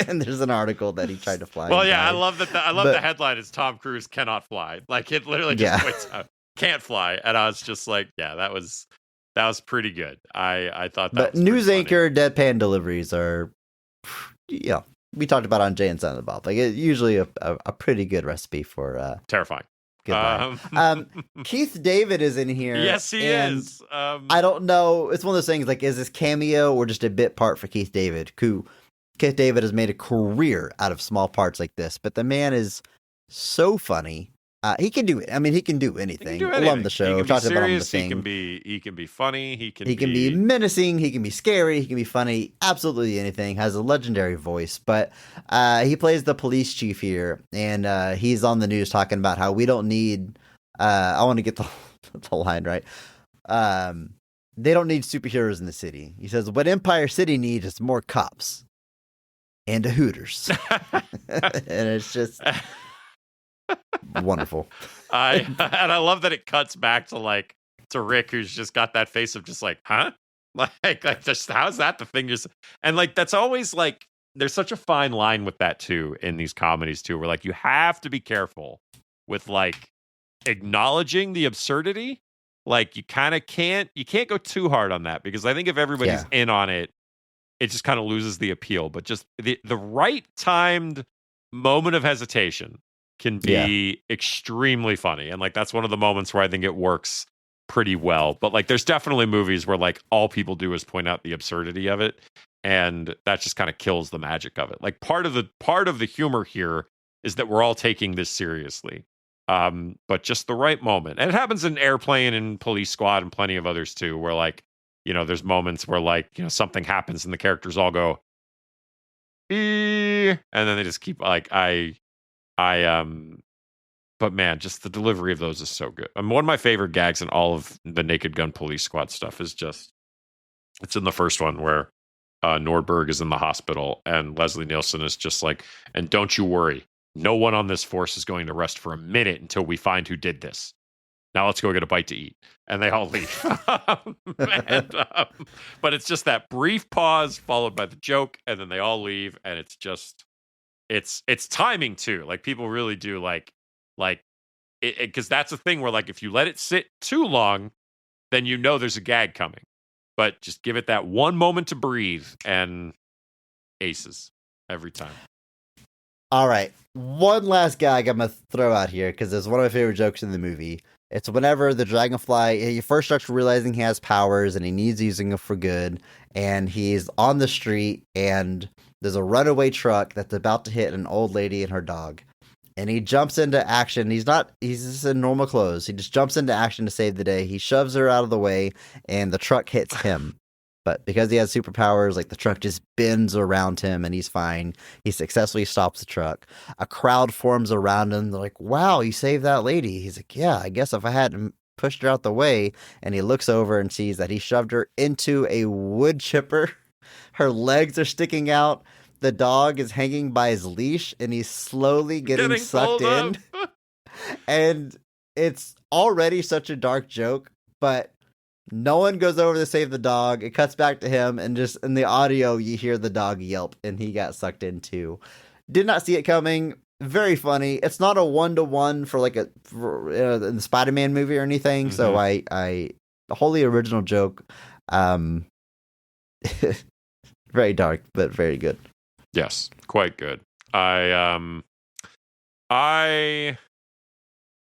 And there's an article that he tried to fly. Well, yeah, died. I love that. The headline is Tom Cruise cannot fly. Like it literally just points out, can't fly. And I was just like, yeah, that was pretty good. I thought that. But was news anchor deadpan deliveries are, yeah. We talked about on Jay and Silent Bob. Like it's usually a pretty good recipe for terrifying. Keith David is in here. Yes, he is. I don't know. It's one of those things like, is this cameo or just a bit part for Keith David? Keith David has made a career out of small parts like this, but the man is so funny. He can do it. I mean, he can do He can anything. do I anything. love the show. He can be Talked about him on the serious. He can thing. be funny. He He can be menacing. He can be scary. He can be funny. Absolutely anything. Has a legendary voice. But he plays the police chief here, and he's on the news talking about how we don't need. I want to get the line right. They don't need superheroes in the city. He says what Empire City needs is more cops and a Hooters, and it's just wonderful. and I love that it cuts back to Rick, who's just got that face of just like, huh? Like just how's that the thing? Just and like that's always like there's such a fine line with that too in these comedies too, where like you have to be careful with like acknowledging the absurdity. Like you can't go too hard on that, because I think if everybody's in on it, it just kind of loses the appeal. But just the right timed moment of hesitation can be extremely funny. And like that's one of the moments where I think it works pretty well. But like there's definitely movies where like all people do is point out the absurdity of it, and that just kind of kills the magic of it. Like part of the humor here is that we're all taking this seriously. But just the right moment. And it happens in Airplane and Police Squad and plenty of others too, where like, you know, there's moments where like, you know, something happens and the characters all go, and then they just keep like, but man, just the delivery of those is so good. One of my favorite gags in all of the Naked Gun Police Squad stuff is just, it's in the first one where Nordberg is in the hospital and Leslie Nielsen is just like, and don't you worry, no one on this force is going to rest for a minute until we find who did this. Now let's go get a bite to eat. And they all leave. But it's just that brief pause followed by the joke, and then they all leave, and it's just it's timing too. Like people really do like it, because that's a thing where like if you let it sit too long, then you know there's a gag coming. But just give it that one moment to breathe, and aces every time. All right. One last gag I'm going to throw out here because it's one of my favorite jokes in the movie. It's whenever the dragonfly, he first starts realizing he has powers and he needs using them for good. And he's on the street and there's a runaway truck that's about to hit an old lady and her dog. And he jumps into action. He's just in normal clothes. He just jumps into action to save the day. He shoves her out of the way and the truck hits him. But because he has superpowers, like the truck just bends around him and he's fine. He successfully stops the truck. A crowd forms around him. They're like, wow, you saved that lady. He's like, yeah, I guess if I hadn't pushed her out the way. And he looks over and sees that he shoved her into a wood chipper. Her legs are sticking out. The dog is hanging by his leash and he's slowly getting sucked in. And it's already such a dark joke, but no one goes over to save the dog. It cuts back to him, and just in the audio, you hear the dog yelp, and he got sucked in too. Did not see it coming. Very funny. It's not a 1-to-1 for like in the Spider-Man movie or anything. Mm-hmm. So I wholly original joke. Very dark, but very good. Yes, quite good.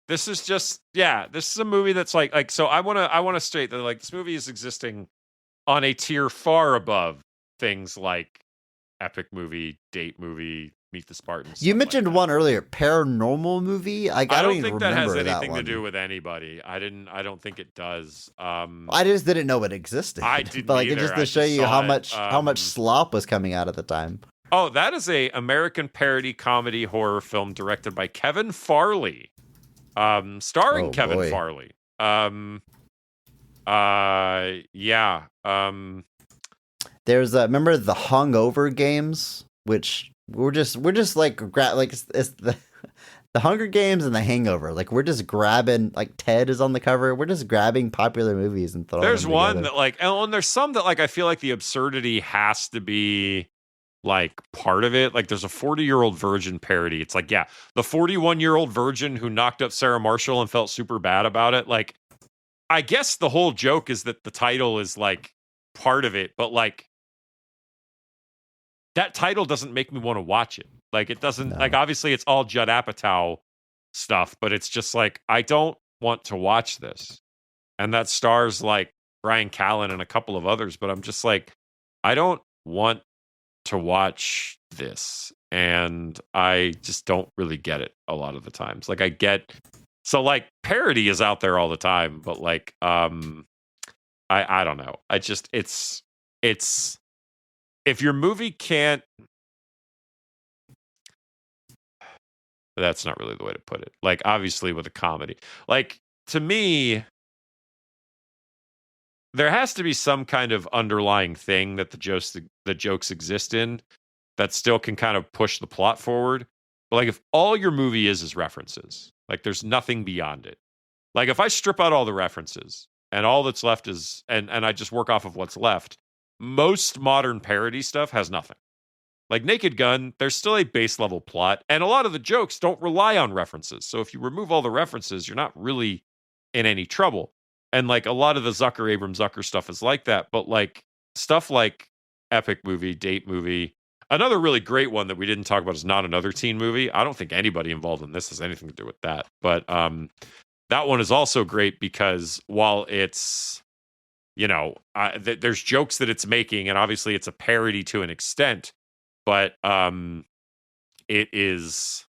This is just, this is a movie that's like, so I want to state that like this movie is existing on a tier far above things like epic movie, date movie, Meet the Spartans. You mentioned like one earlier, paranormal movie. I don't think that has anything to do with anybody. I don't think it does. I just didn't know it existed. I didn't but like either. Just to show you how much slop was coming out at the time. Oh, that is a American parody comedy horror film directed by Kevin Farley. Starring Kevin Farley. There's remember the Hungover games, which we're just like it's the Hunger Games and the Hangover. Like we're just grabbing, like Ted is on the cover. We're just grabbing popular movies and throwing There's them one together. that like, and there's some that like I feel like the absurdity has to be like part of it. Like there's a 40-year-old virgin parody. It's like, the 41-year-old virgin who knocked up Sarah Marshall and felt super bad about it. Like, I guess the whole joke is that the title is like part of it, but like that title doesn't make me want to watch it. Like it doesn't, like obviously it's all Judd Apatow stuff, but it's just like, I don't want to watch this. And that stars like Brian Callen and a couple of others, but I'm just like, I don't want to watch this. and I just don't really get it a lot of the times. Like I get, so like parody is out there all the time, but like I don't know. I just it's if your movie can't, that's not really the way to put it. Like obviously with a comedy, like to me, there has to be some kind of underlying thing that the jokes exist in that still can kind of push the plot forward. But like if all your movie is references, like there's nothing beyond it. Like if I strip out all the references and all that's left is and I just work off of what's left, most modern parody stuff has nothing. Like Naked Gun, there's still a base level plot, and a lot of the jokes don't rely on references. So if you remove all the references, you're not really in any trouble. And like a lot of the Abrams Zucker stuff is like that, but like stuff like Epic Movie, Date Movie, another really great one that we didn't talk about is Not Another Teen Movie. I don't think anybody involved in this has anything to do with that, but that one is also great because while it's, you know, there's jokes that it's making, and obviously it's a parody to an extent, but it is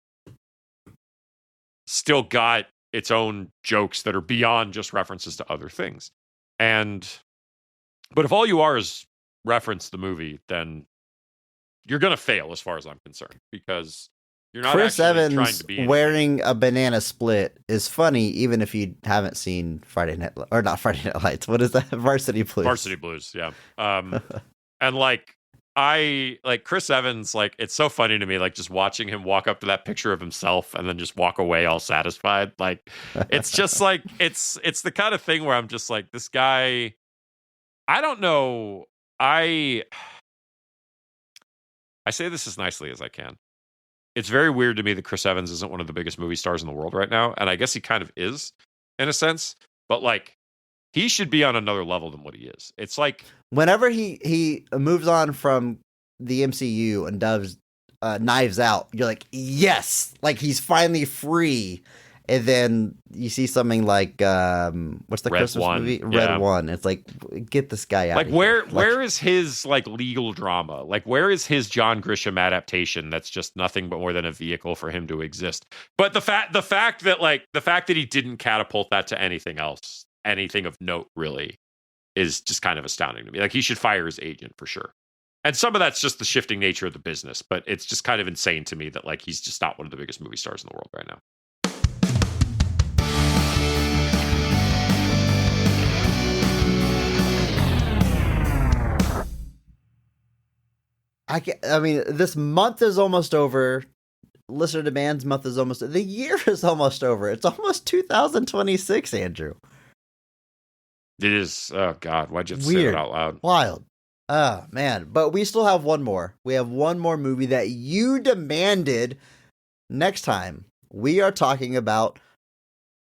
still got its own jokes that are beyond just references to other things. But if all you are is reference the movie, then you're going to fail as far as I'm concerned, because you're not Chris actually trying Evans to be anything. wearing a banana split is funny, even if you haven't seen Friday Night or not Friday Night Lights. What is that? Varsity Blues. Varsity Blues, yeah. And like Chris Evans, like it's so funny to me, like just watching him walk up to that picture of himself and then just walk away all satisfied. Like it's just like it's the kind of thing where I'm just like, this guy, I don't know. I say this as nicely as I can. It's very weird to me that Chris Evans isn't one of the biggest movie stars in the world right now, and I guess he kind of is in a sense, but like he should be on another level than what he is. It's like whenever he moves on from the MCU and does Knives Out, you're like, yes, like he's finally free. And then you see something like what's the Red Christmas One. movie? Yeah. Red One. It's like, get this guy out. like of here. where is his like legal drama? Like where is his John Grisham adaptation that's just nothing but more than a vehicle for him to exist? But the fact that he didn't catapult that to anything else, anything of note really, is just kind of astounding to me. Like he should fire his agent for sure. And some of that's just the shifting nature of the business, but it's just kind of insane to me that like he's just not one of the biggest movie stars in the world right now. I mean, this month is almost over. Listener Demands month is almost. The year is almost over. It's almost 2026, Andrew. It is. Oh God, why'd you have to say Weird. that out loud? Wild. Oh, man. But we still have one more. We have one more movie that you demanded. Next time, we are talking about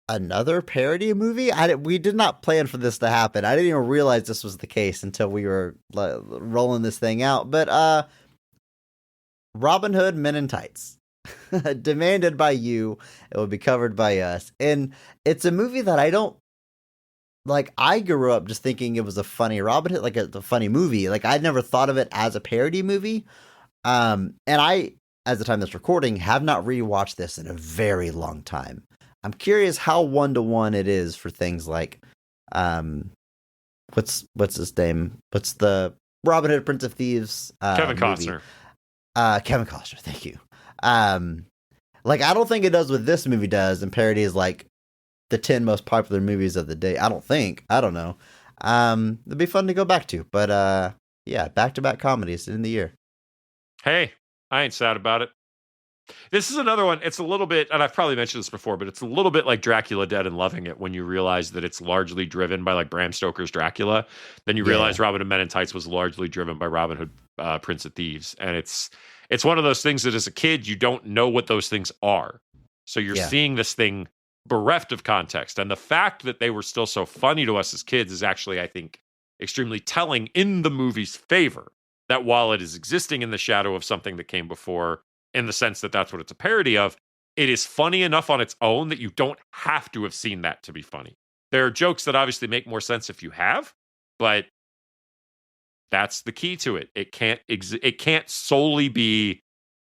another parody movie. We did not plan for this to happen. I didn't even realize this was the case until we were rolling this thing out. But Robin Hood Men in Tights. Demanded by you. It will be covered by us. And it's a movie that I don't like. I grew up just thinking it was a funny Robin Hood, like a funny movie. Like I'd never thought of it as a parody movie. And I, as the time of this recording, have not rewatched this in a very long time. I'm curious how 1-to-1 it is for things like, what's his name? What's the Robin Hood Prince of Thieves? Kevin movie? Costner. Kevin Costner. Thank you. Like I don't think it does what this movie does, and parody is like the 10 most popular movies of the day. I don't think. I don't know. It'd be fun to go back to, but yeah, back-to-back comedies in the year. Hey, I ain't sad about it. This is another one. It's a little bit, and I've probably mentioned this before, but it's a little bit like Dracula Dead and Loving It when you realize that it's largely driven by like Bram Stoker's Dracula. Then you realize Robin Hood Men in Tights was largely driven by Robin Hood Prince of Thieves. And it's one of those things that as a kid, you don't know what those things are. So you're seeing this thing bereft of context. And the fact that they were still so funny to us as kids is actually, I think, extremely telling in the movie's favor. That while it is existing in the shadow of something that came before, in the sense that that's what it's a parody of, it is funny enough on its own that you don't have to have seen that to be funny. There are jokes that obviously make more sense if you have, but that's the key to it. It can't solely be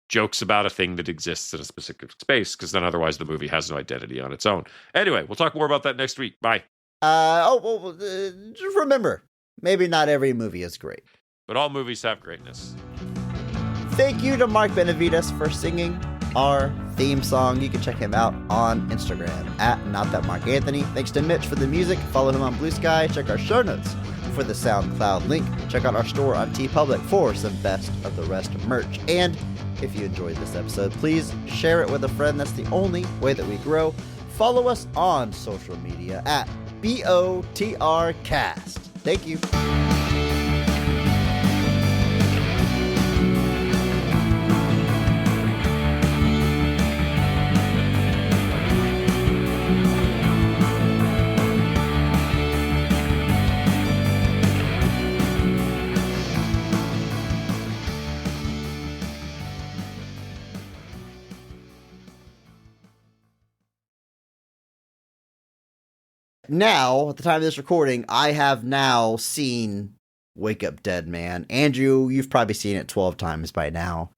jokes about a thing that exists in a specific space, because then otherwise the movie has no identity on its own. Anyway, we'll talk more about that next week. Bye. Just remember, maybe not every movie is great. But all movies have greatness. Thank you to Mark Benavides for singing our theme song. You can check him out on Instagram at NotThatMarkAnthony. Thanks to Mitch for the music. Follow him on Blue Sky. Check our show notes for the SoundCloud link. Check out our store on TeePublic for some Best of the Rest merch. And if you enjoyed this episode, please share it with a friend. That's the only way that we grow. Follow us on social media at BOTRcast. Thank you. Now, at the time of this recording, I have now seen Wake Up Dead Man. Andrew, you've probably seen it 12 times by now.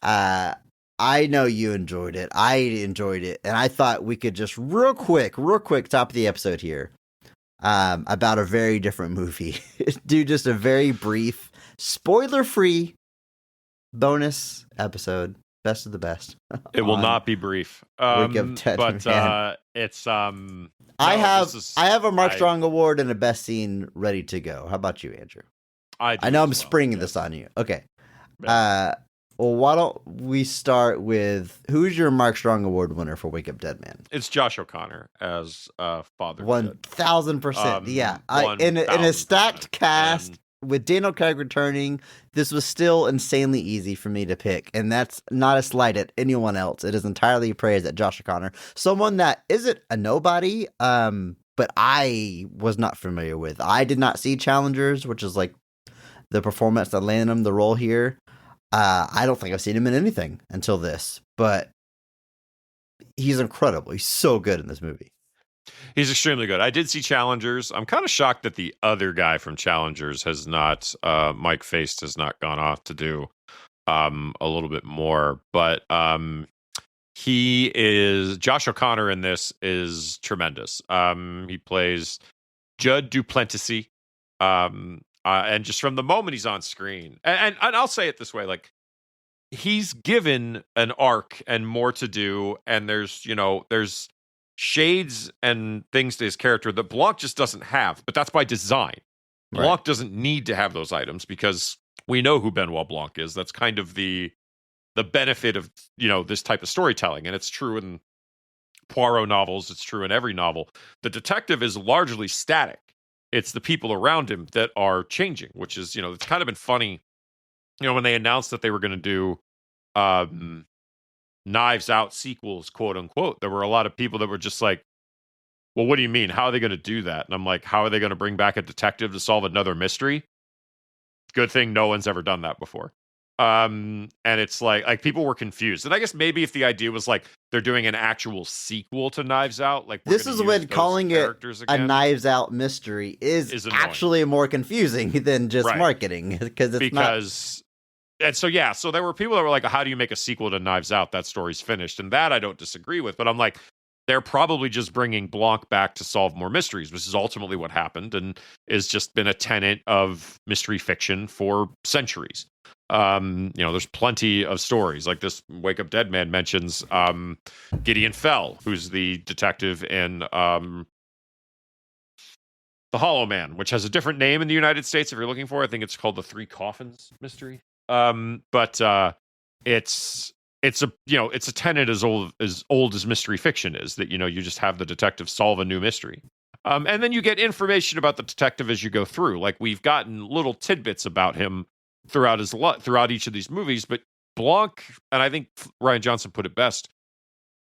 I know you enjoyed it. I enjoyed it. And I thought we could just real quick, top of the episode here, about a very different movie. Do just a very brief, spoiler-free bonus episode. Best of the best. It will not be brief. Wake Up Dead Man. It's I have a Mark Strong award and a best scene ready to go. How about you, Andrew? I know I'm springing this on you. Okay. Well, why don't we start with who's your Mark Strong award winner for Wake Up Dead Man? It's Josh O'Connor as Father. 1,000%. Yeah. In a stacked cast with Daniel Craig returning, this was still insanely easy for me to pick, and that's not a slight at anyone else. It is entirely praise at Josh O'Connor, someone that isn't a nobody, but I was not familiar with. I did not see Challengers, which is like the performance that landed him the role here. I don't think I've seen him in anything until this, but he's incredible. He's so good in this movie. He's extremely good. I did see Challengers. I'm kind of shocked that the other guy from Challengers has not, Mike Feist has not gone off to do a little bit more. But he is, Josh O'Connor in this is tremendous. He plays Judd Duplessis. And just from the moment he's on screen, and I'll say it this way, like, he's given an arc and more to do. And there's shades and things to his character that Blanc just doesn't have, but that's by design. Blanc doesn't need to have those items because we know who Benoit Blanc is. That's kind of the benefit of, this type of storytelling. And it's true in Poirot novels. It's true in every novel. The detective is largely static. It's the people around him that are changing, which is, it's kind of been funny, when they announced that they were going to do, Knives Out sequels, quote unquote, there were a lot of people that were just like, well, what do you mean? How are they going to do that? And I'm like, how are they going to bring back a detective to solve another mystery? Good thing no one's ever done that before. And it's like people were confused. And I guess maybe if the idea was like they're doing an actual sequel to Knives Out, like this is when calling it a Knives Out mystery is actually more confusing than just marketing And so there were people that were like, how do you make a sequel to Knives Out? That story's finished. And that I don't disagree with. But I'm like, they're probably just bringing Blanc back to solve more mysteries, which is ultimately what happened and has just been a tenet of mystery fiction for centuries. There's plenty of stories. Like this Wake Up Dead Man mentions Gideon Fell, who's the detective in The Hollow Man, which has a different name in the United States if you're looking for it. I think it's called the Three Coffins mystery. But it's a tenet as old as mystery fiction is, that you just have the detective solve a new mystery, and then you get information about the detective as you go through. Like, we've gotten little tidbits about him throughout each of these movies, but Blanc, and I think Ryan Johnson put it best,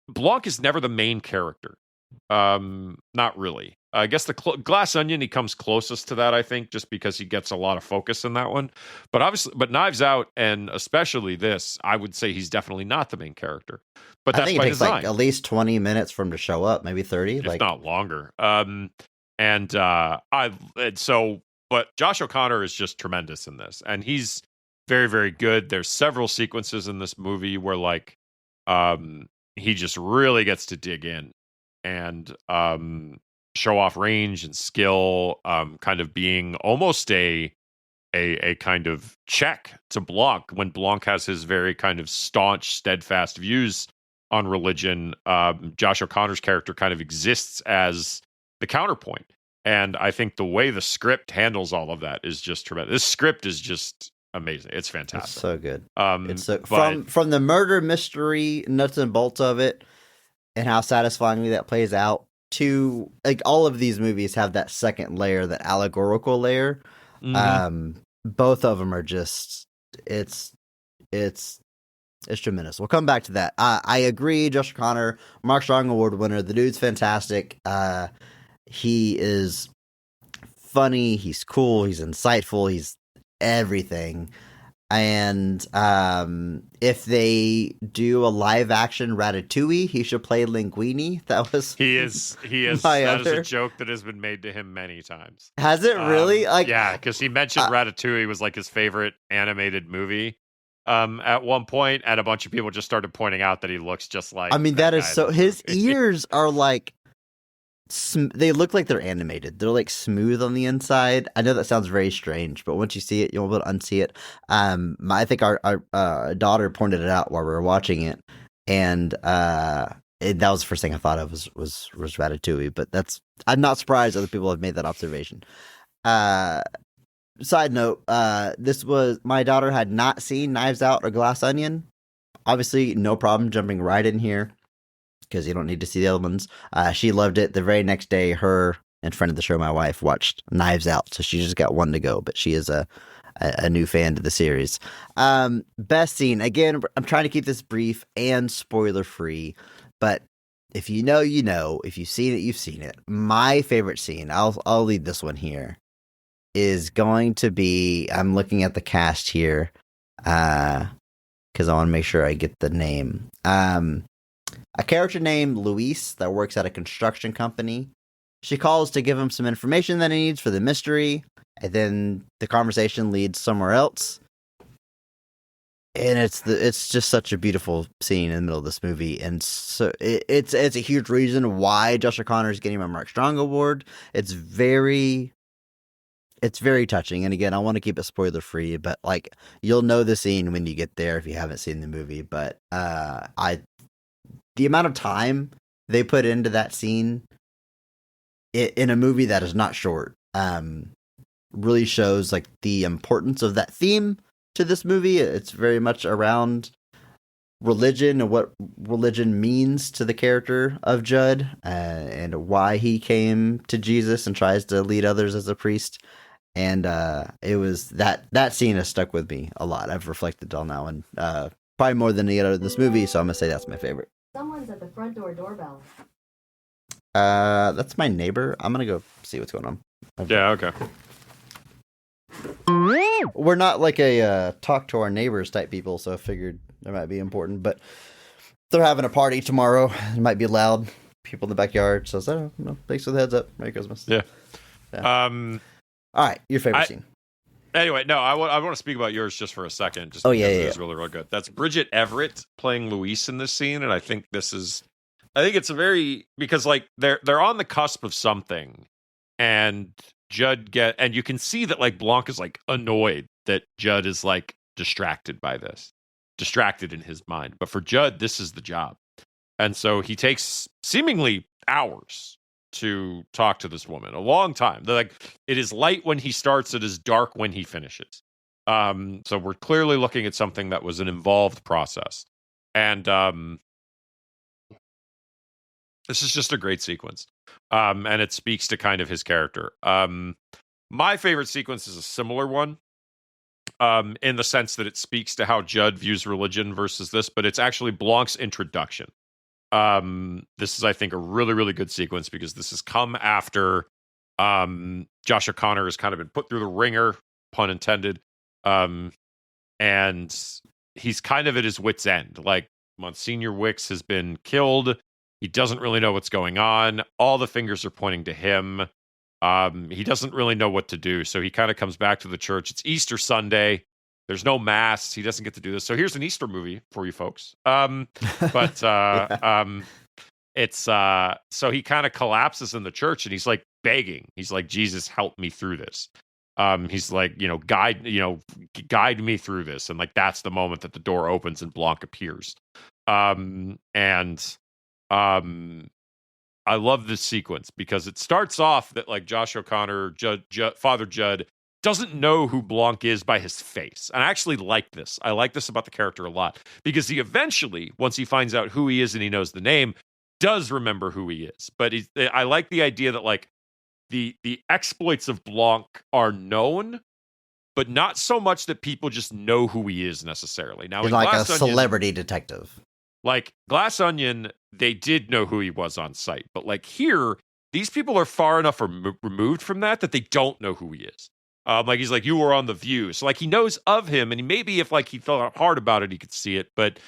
Blanc is never the main character. Not really. I guess the Glass Onion, he comes closest to that, I think, just because he gets a lot of focus in that one. But Knives Out, and especially this, I would say he's definitely not the main character. But that's I think by it takes design. like at least 20 minutes for him to show up, maybe 30, if not longer. But Josh O'Connor is just tremendous in this, and he's very, very good. There's several sequences in this movie where like he just really gets to dig in and show off range and skill, kind of being almost a kind of check to Blanc when Blanc has his very kind of staunch, steadfast views on religion. Josh O'Connor's character kind of exists as the counterpoint. And I think the way the script handles all of that is just tremendous. This script is just amazing. It's fantastic. It's so good. It's so, but- from the murder mystery, nuts and bolts of it, and how satisfyingly that plays out, to like all of these movies have that second layer, that allegorical layer. Both of them are just it's tremendous. We'll come back to that. I agree. Josh O'Connor, Mark Strong Award winner. The dude's fantastic. He is funny. He's cool. He's insightful. He's everything. And if they do a live action Ratatouille, he should play Linguini. That was he is that is a joke that has been made to him many times. Has it really? Yeah, because he mentioned Ratatouille was like his favorite animated movie at one point, and a bunch of people just started pointing out that he looks just like. I mean, that is so. His ears are like. They look like they're animated. They're like smooth on the inside. I know that sounds very strange, but once you see it, you'll be able to unsee it. I think our daughter pointed it out while we were watching it, and that was the first thing I thought of was Ratatouille. But I'm not surprised other people have made that observation. Side note: my daughter had not seen Knives Out or Glass Onion. Obviously, no problem jumping right in here, because you don't need to see the other ones. She loved it. The very next day, her and friend of the show, my wife, watched Knives Out, so she just got one to go, but she is a new fan to the series. Best scene. Again, I'm trying to keep this brief and spoiler-free, but if you know, you know. If you've seen it, you've seen it. My favorite scene, I'll lead this one here, is going to be, I'm looking at the cast here, because I want to make sure I get the name. A character named Luis that works at a construction company. She calls to give him some information that he needs for the mystery, and then the conversation leads somewhere else. And it's just such a beautiful scene in the middle of this movie, and so it's a huge reason why Josh O'Connor is getting my Mark Strong Award. It's very touching, and again, I want to keep it spoiler free, but like you'll know the scene when you get there if you haven't seen the movie. But the amount of time they put into that scene in a movie that is not short really shows like the importance of that theme to this movie. It's very much around religion and what religion means to the character of Judd, and why he came to Jesus and tries to lead others as a priest. And it was that scene has stuck with me a lot. I've reflected on that one probably more than any other in this movie, so I'm gonna say that's my favorite. Someone's at the front door doorbell. That's my neighbor. I'm gonna go see what's going on. Yeah, okay. We're not like a talk to our neighbors type people, so I figured that might be important. But they're having a party tomorrow. It might be loud. People in the backyard. So I don't know. Thanks for the heads up. Merry Christmas. Yeah. All right, your favorite scene. Anyway, no, I want to speak about yours just for a second. Just it's really, really good. That's Bridget Everett playing Louise in this scene, and I think it's a very, because like they're on the cusp of something, and and you can see that like Blanc is like annoyed that Judd is like distracted in his mind. But for Judd, this is the job, and so he takes seemingly hours to talk to this woman, a long time. They're like, it is light when he starts, it is dark when he finishes. So we're clearly looking at something that was an involved process. And this is just a great sequence. And it speaks to kind of his character. My favorite sequence is a similar one, in the sense that it speaks to how Judd views religion versus this, but it's actually Blanc's introduction. This is, I think, a really, really good sequence because this has come after Josh O'Connor has kind of been put through the ringer, pun intended, and he's kind of at his wit's end. Like, Monsignor Wicks has been killed. He doesn't really know what's going on. All the fingers are pointing to him. He doesn't really know what to do, so he kind of comes back to the church. It's Easter Sunday. There's no masks. He doesn't get to do this. So here's an Easter movie for you folks. But it's so he kind of collapses in the church and he's like begging. He's like, Jesus, help me through this. He's like, guide me through this. And like that's the moment that the door opens and Blanc appears. I love this sequence because it starts off that like Josh O'Connor, Father Judd, doesn't know who Blanc is by his face. And I actually like this. I like this about the character a lot because he eventually, once he finds out who he is and he knows the name, does remember who he is. But I like the idea that like the exploits of Blanc are known, but not so much that people just know who he is necessarily. Now, He's in like Glass a Onion, celebrity detective. like Glass Onion, they did know who he was on sight. But like here, these people are far enough removed from that they don't know who he is. Like he's like, you were on The View. So like he knows of him, and maybe if like he thought hard about it, he could see it. But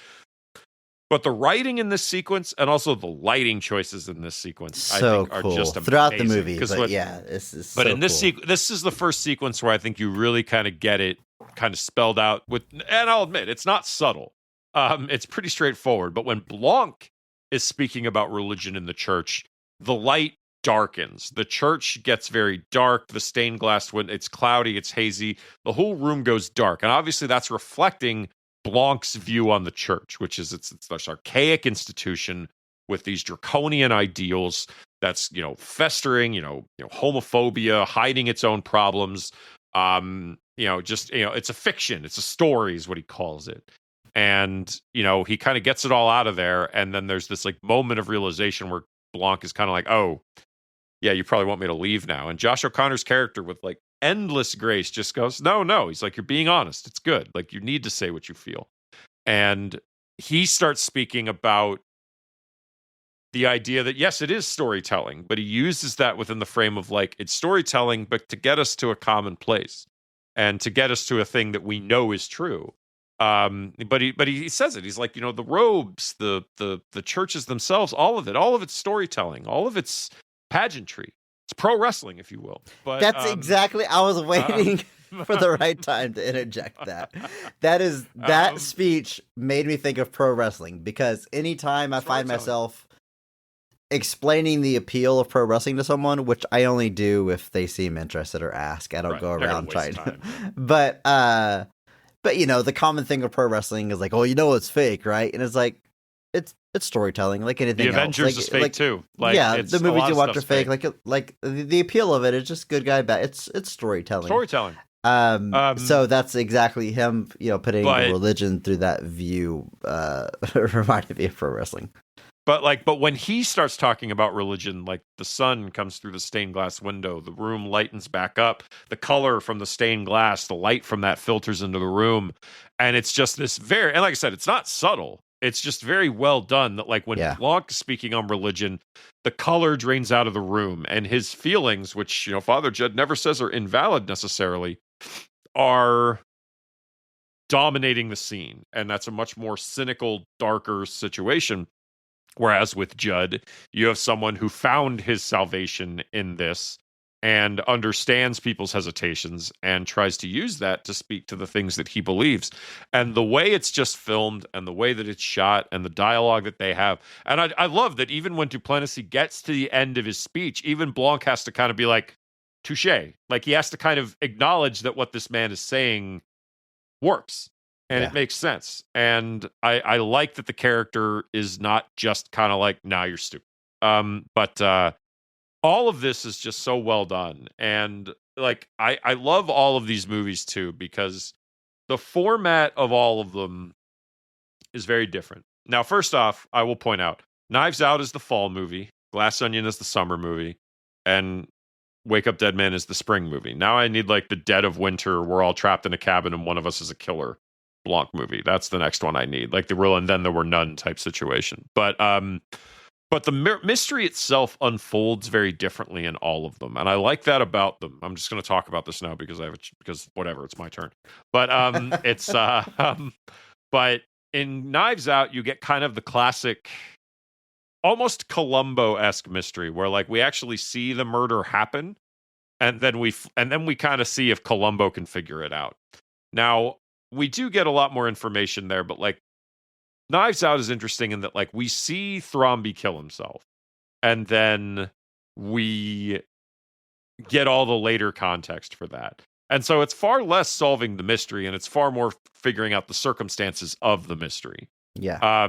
the writing in this sequence and also the lighting choices in this sequence, So I think, cool. are just Throughout the amazing. movie. But this is But so in this cool. this is the first sequence where I think you really kind of get it kind of spelled out with, and I'll admit, it's not subtle. It's pretty straightforward. But when Blanc is speaking about religion in the church, the light darkens. The church gets very dark. The stained glass window, it's cloudy, it's hazy. The whole room goes dark. And obviously that's reflecting Blanc's view on the church, which is it's this archaic institution with these draconian ideals that's, festering, homophobia, hiding its own problems. It's a fiction. It's a story is what he calls it. And, he kind of gets it all out of there. And then there's this like moment of realization where Blanc is kind of like, oh, yeah, you probably want me to leave now. And Josh O'Connor's character with like endless grace just goes, no. He's like, you're being honest. It's good. Like you need to say what you feel. And he starts speaking about the idea that, yes, it is storytelling, but he uses that within the frame of like, it's storytelling, but to get us to a common place and to get us to a thing that we know is true. But he says it. He's like, the robes, the churches themselves, all of it's storytelling, all of it's pageantry. It's pro wrestling, if you will. But that's exactly. I was waiting for the right time to interject that. That speech made me think of pro wrestling because anytime I find myself explaining the appeal of pro wrestling to someone, which I only do if they seem interested or ask. I don't go around trying. But the common thing of pro wrestling is like, oh, it's fake, right? And it's like, it's storytelling, like anything else. The Avengers is fake too. Like, the movies you watch are fake. Like the appeal of it is just good guy bad. It's storytelling. So that's exactly him. Putting religion through that view reminded me of pro wrestling. But when he starts talking about religion, like the sun comes through the stained glass window, the room lightens back up, the color from the stained glass, the light from that filters into the room, and it's just this and like I said, it's not subtle. It's just very well done that like when Blanc is speaking on religion, the color drains out of the room and his feelings, which, Father Judd never says are invalid necessarily, are dominating the scene. And that's a much more cynical, darker situation. Whereas with Judd, you have someone who found his salvation in this and understands people's hesitations and tries to use that to speak to the things that he believes. And the way it's just filmed and the way that it's shot and the dialogue that they have. And I love that even when Duplessis gets to the end of his speech, even Blanc has to kind of be like, touche. Like he has to kind of acknowledge that what this man is saying works. And it makes sense. And I like that the character is not just kind of like, nah, you're stupid. But all of this is just so well done. And like, I love all of these movies too, because the format of all of them is very different. Now, first off, I will point out, Knives Out is the fall movie, Glass Onion is the summer movie, and Wake Up Dead Man is the spring movie. Now I need like the dead of winter, we're all trapped in a cabin and one of us is a killer Blanc movie. That's the next one I need, like the real and then there were none type situation. But the mystery itself unfolds very differently in all of them, and I like that about them. I'm just going to talk about this now because because whatever, it's my turn. But but in Knives Out, you get kind of the classic, almost Columbo-esque mystery where like we actually see the murder happen, and then we kind of see if Columbo can figure it out. Now, we do get a lot more information there, but like Knives Out is interesting in that like we see Thromby kill himself, and then we get all the later context for that. And so it's far less solving the mystery, and it's far more figuring out the circumstances of the mystery. Yeah.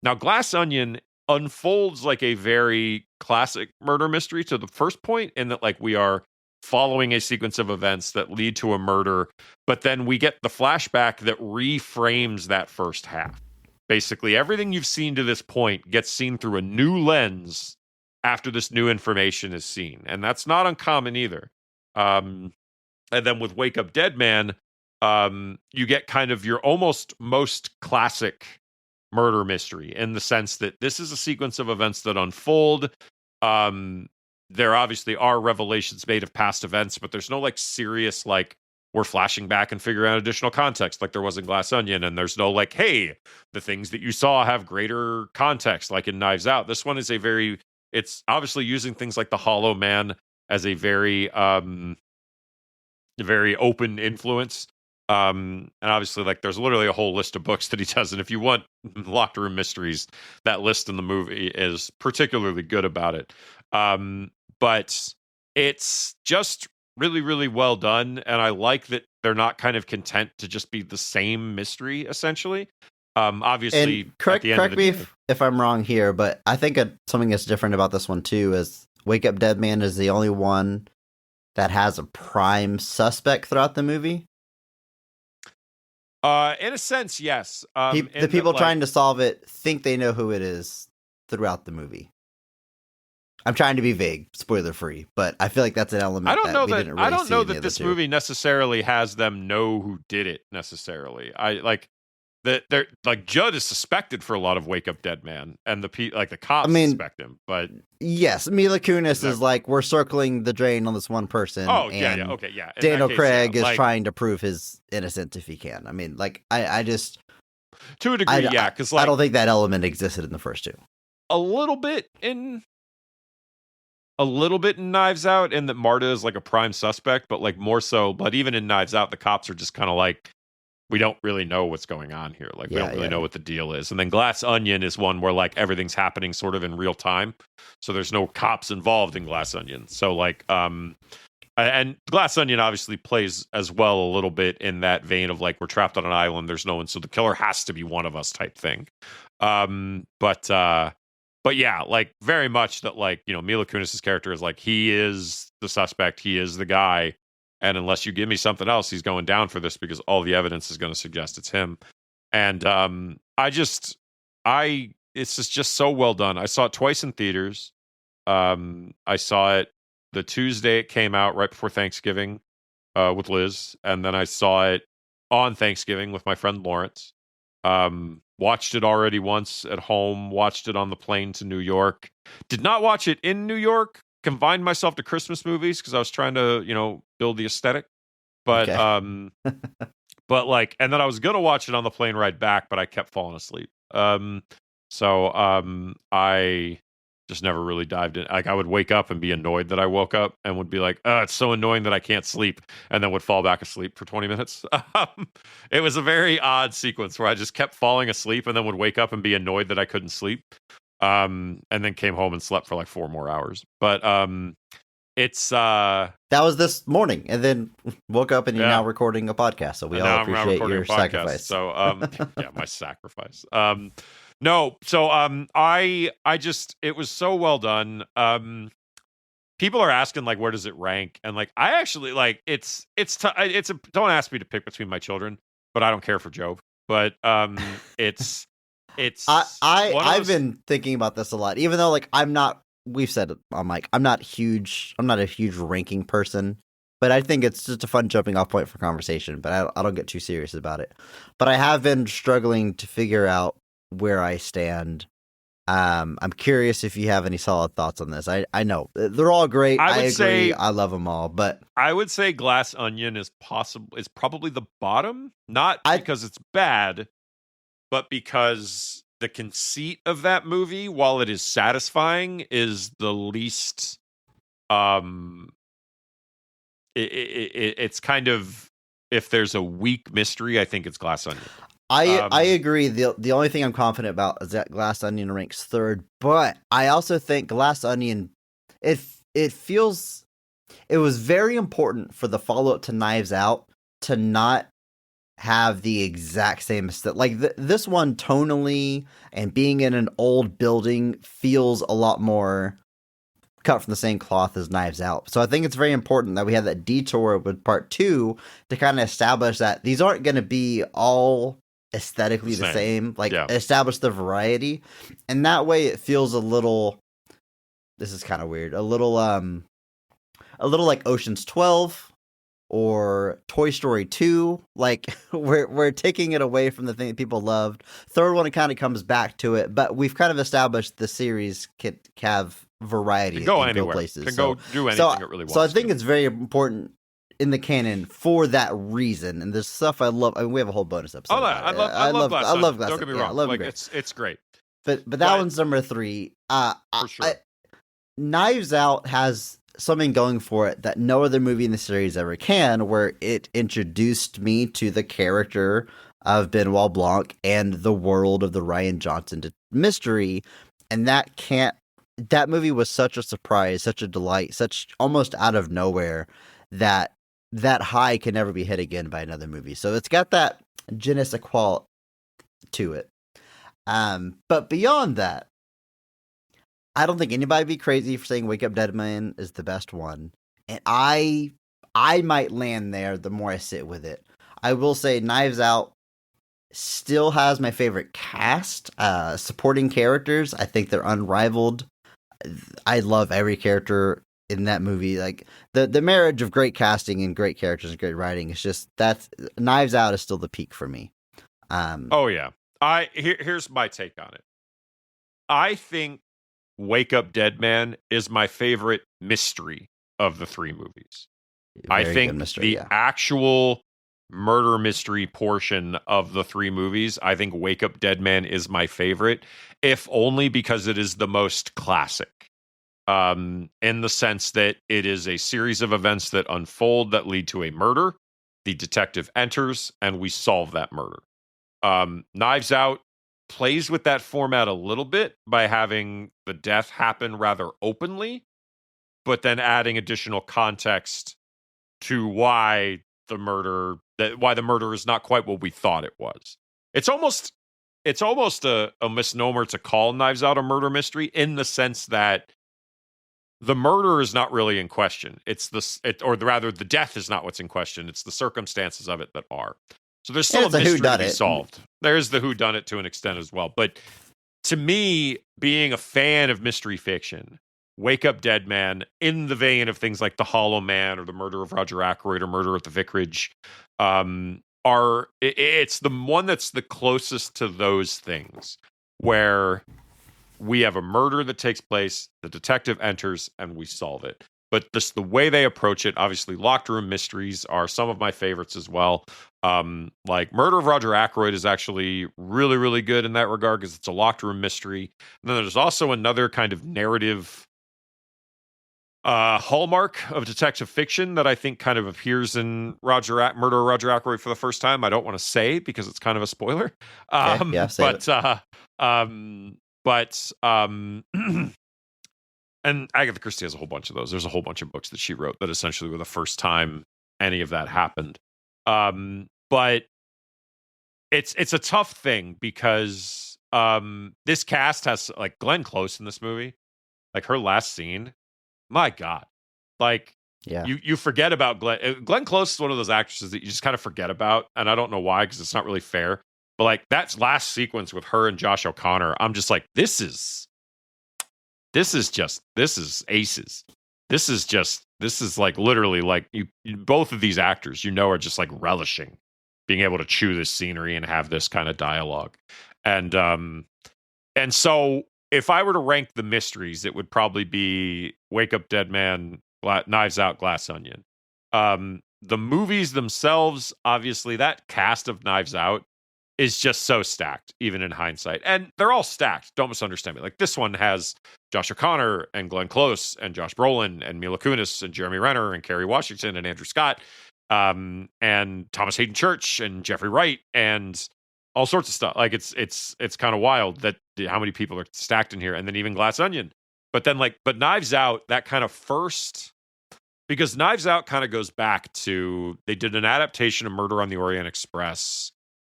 Now, Glass Onion unfolds like a very classic murder mystery to the first point, in that like we are following a sequence of events that lead to a murder, but then we get the flashback that reframes that first half. Basically, everything you've seen to this point gets seen through a new lens after this new information is seen, and that's not uncommon either. And then with Wake Up Dead Man, you get kind of your almost most classic murder mystery, in the sense that this is a sequence of events that unfold. There obviously are revelations made of past events, but there's no like serious like we're flashing back and figuring out additional context like there was in Glass Onion, and there's no like, hey, the things that you saw have greater context like in Knives Out. This one is it's obviously using things like the Hollow Man as a very open influence. And obviously, like, there's literally a whole list of books that he does. And if you want locked room mysteries, that list in the movie is particularly good about it. But it's just really, really well done. And I like that they're not kind of content to just be the same mystery, essentially. Obviously, and correct me if I'm wrong here, but I think something that's different about this one too is Wake Up Dead Man is the only one that has a prime suspect throughout the movie. In a sense, yes. The people trying to solve it think they know who it is throughout the movie. I'm trying to be vague, spoiler free, but I feel like that's an element. I don't know that this movie necessarily has them know who did it necessarily. They're like Judd is suspected for a lot of Wake Up Dead Man, and the cops suspect him. But yes, Mila Kunis is like, we're circling the drain on this one person. Oh yeah, okay, yeah. Daniel Craig is trying to prove his innocence if he can. I mean, like I just to a degree, because I don't think that element existed in the first two. A little bit in Knives Out, and that Marta is like a prime suspect, but like more so. But even in Knives Out, the cops are just kind of like, we don't really know what's going on here. Like, we don't really know what the deal is. And then Glass Onion is one where like everything's happening sort of in real time. So there's no cops involved in Glass Onion. So like, and Glass Onion obviously plays as well a little bit in that vein of like, we're trapped on an island, there's no one, so the killer has to be one of us type thing. But yeah, like very much that like, you know, Mila Kunis' character is like, he is the suspect, he is the guy. And unless you give me something else, he's going down for this because all the evidence is going to suggest it's him. And it's just so well done. I saw it twice in theaters. I saw it the Tuesday it came out right before Thanksgiving with Liz. And then I saw it on Thanksgiving with my friend Lawrence. Watched it already once at home, watched it on the plane to New York. Did not watch it in New York. Confined myself to Christmas movies because I was trying to, you know, build the aesthetic. But but like, and then I was gonna watch it on the plane ride back, but I kept falling asleep. So I just never really dived in. Like, I would wake up and be annoyed that I woke up, and would be like, oh, it's so annoying that I can't sleep, and then would fall back asleep for 20 minutes. It was a very odd sequence where I just kept falling asleep and then would wake up and be annoyed that I couldn't sleep. And then came home and slept for like 4 more hours. But it's that was this morning, and then woke up and you're now recording a podcast. So we all appreciate your sacrifice. So yeah, my sacrifice. No, so I just, it was so well done. People are asking like, where does it rank? And like, I actually like don't ask me to pick between my children, but I don't care for Job. But it's I've been thinking about this a lot, even though like we've said it on mic, I'm not a huge ranking person, but I think it's just a fun jumping off point for conversation, but I don't get too serious about it. But I have been struggling to figure out where I stand. I'm curious if you have any solid thoughts on this. I know they're all great. I agree. I love them all, but I would say Glass Onion is probably the bottom, not because it's bad, but because the conceit of that movie, while it is satisfying, is the least. It's kind of if there's a weak mystery, I think it's Glass Onion. I agree. The only thing I'm confident about is that Glass Onion ranks third, but I also think Glass Onion, it feels, it was very important for the follow up to Knives Out to not have the exact same aesthetic. Like this one tonally and being in an old building feels a lot more cut from the same cloth as Knives Out. So I think it's very important that we have that detour with part 2 to kind of establish that these aren't going to be all aesthetically the same. Like establish the variety. And that way it feels a little, this is kind of weird, a little like Ocean's 12 or Toy Story 2. Like we're taking it away from the thing that people loved. Third one, it kind of comes back to it, but we've kind of established the series can have variety. Can go anywhere. Go places. Can go do anything it really wants. So I think it's very important in the canon for that reason. And there's stuff I love. I mean, we have a whole bonus episode. I love Glass Onion. Don't get me wrong. Like it's great. But that one's number 3. For sure. Knives Out has something going for it that no other movie in the series ever can, where it introduced me to the character of Benoit Blanc and the world of the Rian Johnson mystery. And that movie was such a surprise, such a delight, such almost out of nowhere that high can never be hit again by another movie. So it's got that je ne sais quoi to it. But beyond that, I don't think anybody would be crazy for saying Wake Up Dead Man is the best one. And I might land there the more I sit with it. I will say Knives Out still has my favorite cast. Supporting characters, I think they're unrivaled. I love every character in that movie. Like the marriage of great casting and great characters and great writing is just, that's Knives Out is still the peak for me. Oh yeah. Here's my take on it. I think Wake Up Dead Man is my favorite mystery of the 3 movies. I think the actual murder mystery portion of the 3 movies, I think Wake Up Dead Man is my favorite, if only because it is the most classic. In the sense that it is a series of events that unfold that lead to a murder. The detective enters and we solve that murder. Knives Out plays with that format a little bit by having the death happen rather openly, but then adding additional context to why the murder is not quite what we thought it was. It's almost a misnomer to call Knives Out a murder mystery, in the sense that the murder is not really in question. Or rather, the death is not what's in question. It's the circumstances of it that are. So there's still a mystery to be solved. There's the whodunit to an extent as well. But to me, being a fan of mystery fiction, Wake Up Dead Man, in the vein of things like The Hollow Man or The Murder of Roger Ackroyd or Murder at the Vicarage, it's the one that's the closest to those things, where we have a murder that takes place, the detective enters, and we solve it. But just the way they approach it, obviously, locked room mysteries are some of my favorites as well. Like Murder of Roger Ackroyd is actually really, really good in that regard because it's a locked room mystery. And then there's also another kind of narrative hallmark of detective fiction that I think kind of appears in Murder of Roger Ackroyd for the first time. I don't want to say because it's kind of a spoiler. And Agatha Christie has a whole bunch of those. There's a whole bunch of books that she wrote that essentially were the first time any of that happened. But it's a tough thing because this cast has, like, Glenn Close in this movie. Like, her last scene, my God. Like, you forget about Glenn. Glenn Close is one of those actresses that you just kind of forget about, and I don't know why, because it's not really fair. But, like, that last sequence with her and Josh O'Connor, I'm just like, this is aces. This is like literally like you both of these actors, are just like relishing being able to chew this scenery and have this kind of dialogue. And so if I were to rank the mysteries, it would probably be Wake Up Dead Man, Knives Out, Glass Onion. The movies themselves, obviously, that cast of Knives Out is just so stacked, even in hindsight. And they're all stacked. Don't misunderstand me. Like, this one has Josh O'Connor and Glenn Close and Josh Brolin and Mila Kunis and Jeremy Renner and Kerry Washington and Andrew Scott. and Thomas Hayden Church and Jeffrey Wright and all sorts of stuff. Like it's kind of wild that how many people are stacked in here, and then even Glass Onion. But then but Knives Out, that kind of first, because Knives Out kind of goes back to, they did an adaptation of Murder on the Orient Express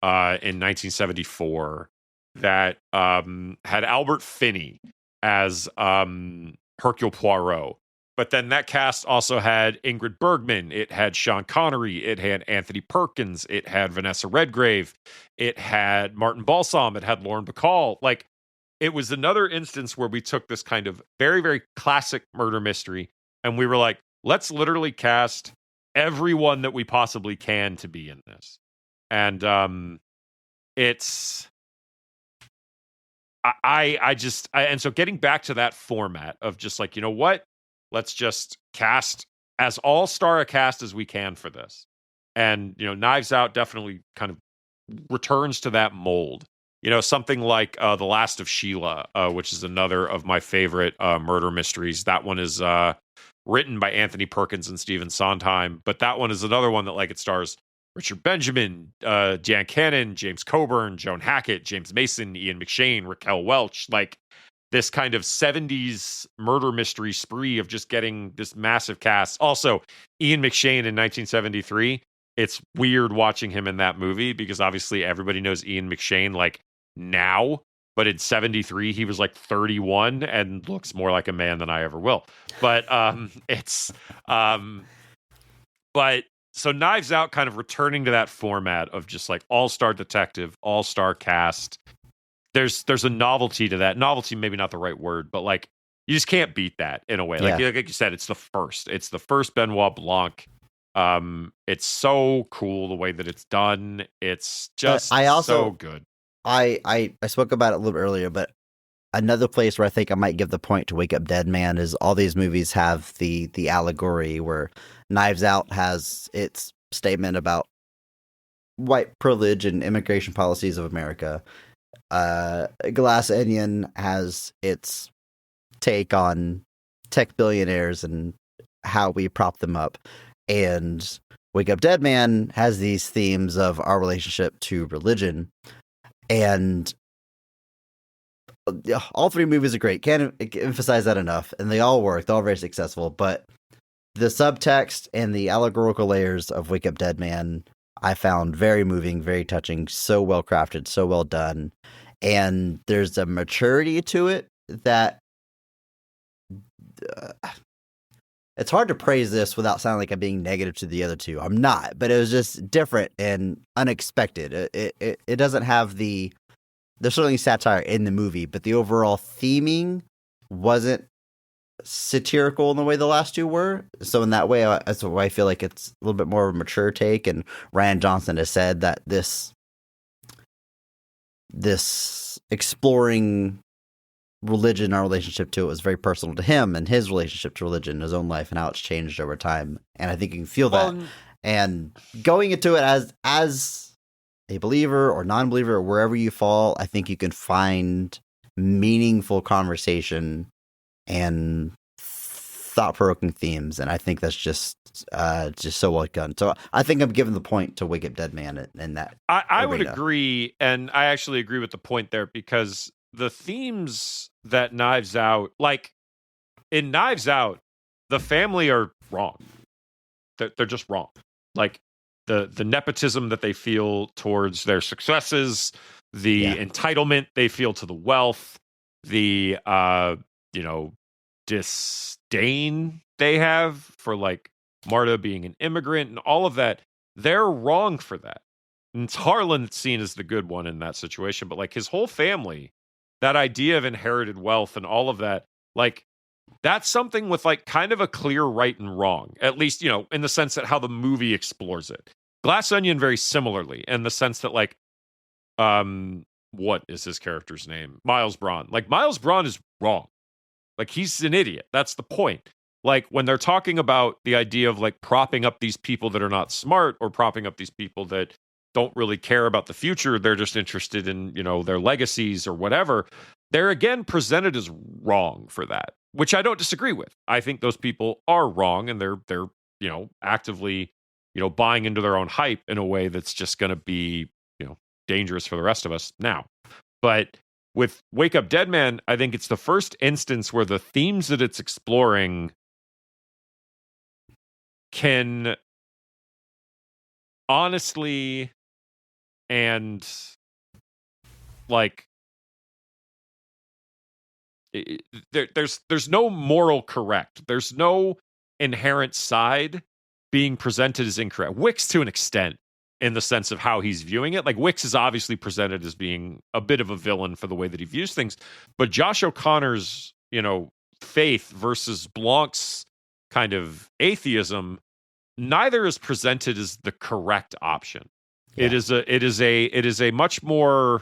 in 1974 that had Albert Finney as Hercule Poirot. But then that cast also had Ingrid Bergman. It had Sean Connery. It had Anthony Perkins. It had Vanessa Redgrave. It had Martin Balsam. It had Lauren Bacall. Like, it was another instance where we took this kind of very, very classic murder mystery and we were like, let's literally cast everyone that we possibly can to be in this. And and so getting back to that format of just like, you know what? Let's just cast as all-star a cast as we can for this. And, you know, Knives Out definitely kind of returns to that mold. You know, something like The Last of Sheila, which is another of my favorite murder mysteries. That one is written by Anthony Perkins and Stephen Sondheim. But that one is another one that, like, it stars Richard Benjamin, Dan Cannon, James Coburn, Joan Hackett, James Mason, Ian McShane, Raquel Welch. Like, this kind of 70s murder mystery spree of just getting this massive cast. Also, Ian McShane in 1973. It's weird watching him in that movie because obviously everybody knows Ian McShane like now, but in 73 he was like 31 and looks more like a man than I ever will. But but so Knives Out kind of returning to that format of just like all-star detective, all-star cast. There's a novelty to that. Novelty, maybe not the right word, but like you just can't beat that in a way. Like you said, it's the first Benoit Blanc. It's so cool the way that it's done. It's just so good. I spoke about it a little bit earlier, but another place where I think I might give the point to Wake Up Dead Man is all these movies have the allegory where Knives Out has its statement about white privilege and immigration policies of America. Glass Onion has its take on tech billionaires and how we prop them up. And Wake Up Dead Man has these themes of our relationship to religion. And all three movies are great. Can't emphasize that enough. And they all work. They're all very successful. But the subtext and the allegorical layers of Wake Up Dead Man I found very moving, very touching, so well crafted, so well done. And there's a maturity to it that it's hard to praise this without sounding like I'm being negative to the other two. I'm not, but it was just different and unexpected. It doesn't have there's certainly satire in the movie, but the overall theming wasn't satirical in the way the last two were. So in that way, that's why I feel like it's a little bit more of a mature take. And Ryan Johnson has said that this exploring religion, our relationship to it, was very personal to him and his relationship to religion in his own life and how it's changed over time. And I think you can feel that. And going into it as a believer or non-believer or wherever you fall, I think you can find meaningful conversation and thought-provoking themes, and I think that's just so well done. So I think I'm giving the point to Wake Up Dead Man in that. I would agree, and I actually agree with the point there because the themes that Knives Out, like in Knives Out, the family are wrong. They're just wrong. Like the nepotism that they feel towards their successes, the entitlement they feel to the wealth, the disdain they have for like Marta being an immigrant and all of that, they're wrong for that. And it's Harlan that's seen as the good one in that situation, but like his whole family, that idea of inherited wealth and all of that, like that's something with like kind of a clear right and wrong, at least, in the sense that how the movie explores it. Glass Onion very similarly in the sense that like, what is his character's name? Miles Braun. Like Miles Braun is wrong. Like he's an idiot. That's the point. Like when they're talking about the idea of like propping up these people that are not smart or propping up these people that don't really care about the future, they're just interested in, their legacies or whatever. They're again presented as wrong for that, which I don't disagree with. I think those people are wrong and they're actively buying into their own hype in a way that's just going to be, dangerous for the rest of us now. But with Wake Up Dead Man, I think it's the first instance where the themes that it's exploring can honestly and like there's no moral correct. There's no inherent side being presented as incorrect. Wicks to an extent, in the sense of how he's viewing it. Like, Wicks is obviously presented as being a bit of a villain for the way that he views things. But Josh O'Connor's, faith versus Blanc's kind of atheism, neither is presented as the correct option. Yeah. It is a much more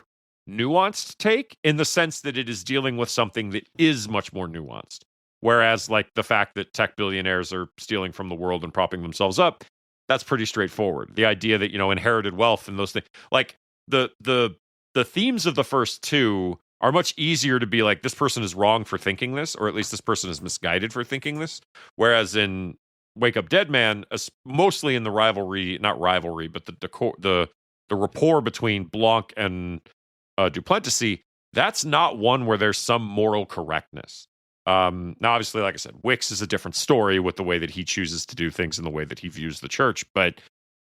nuanced take, in the sense that it is dealing with something that is much more nuanced. Whereas, like, the fact that tech billionaires are stealing from the world and propping themselves up, that's pretty straightforward. The idea that, inherited wealth and those things, like the themes of the first two are much easier to be like, this person is wrong for thinking this, or at least this person is misguided for thinking this. Whereas in Wake Up Dead Man, mostly in the not rivalry, but the rapport between Blanc and Duplessis, that's not one where there's some moral correctness. Now, obviously, like I said, Wicks is a different story with the way that he chooses to do things and the way that he views the church. But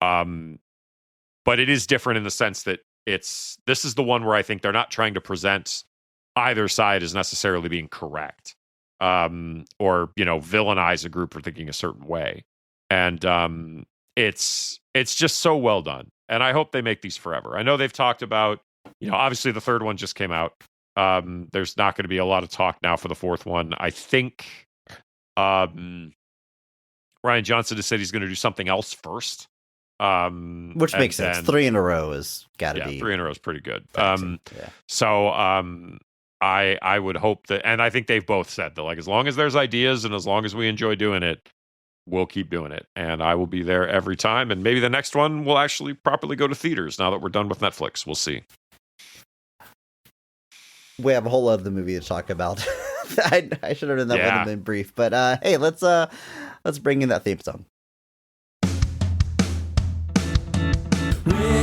it is different in the sense that this is the one where I think they're not trying to present either side as necessarily being correct, or villainize a group for thinking a certain way. And it's just so well done. And I hope they make these forever. I know they've talked about, obviously the third one just came out. There's not going to be a lot of talk now for the fourth one. I think Ryan Johnson has said he's going to do something else first. Which makes sense. 3 in a row has got to be. 3 in a row is pretty good. Yeah. So I would hope that, and I think they've both said that, like, as long as there's ideas and as long as we enjoy doing it, we'll keep doing it. And I will be there every time. And maybe the next one will actually properly go to theaters now that we're done with Netflix. We'll see. We have a whole other movie to talk about. I should have done that one in brief, but hey, let's bring in that theme song. We're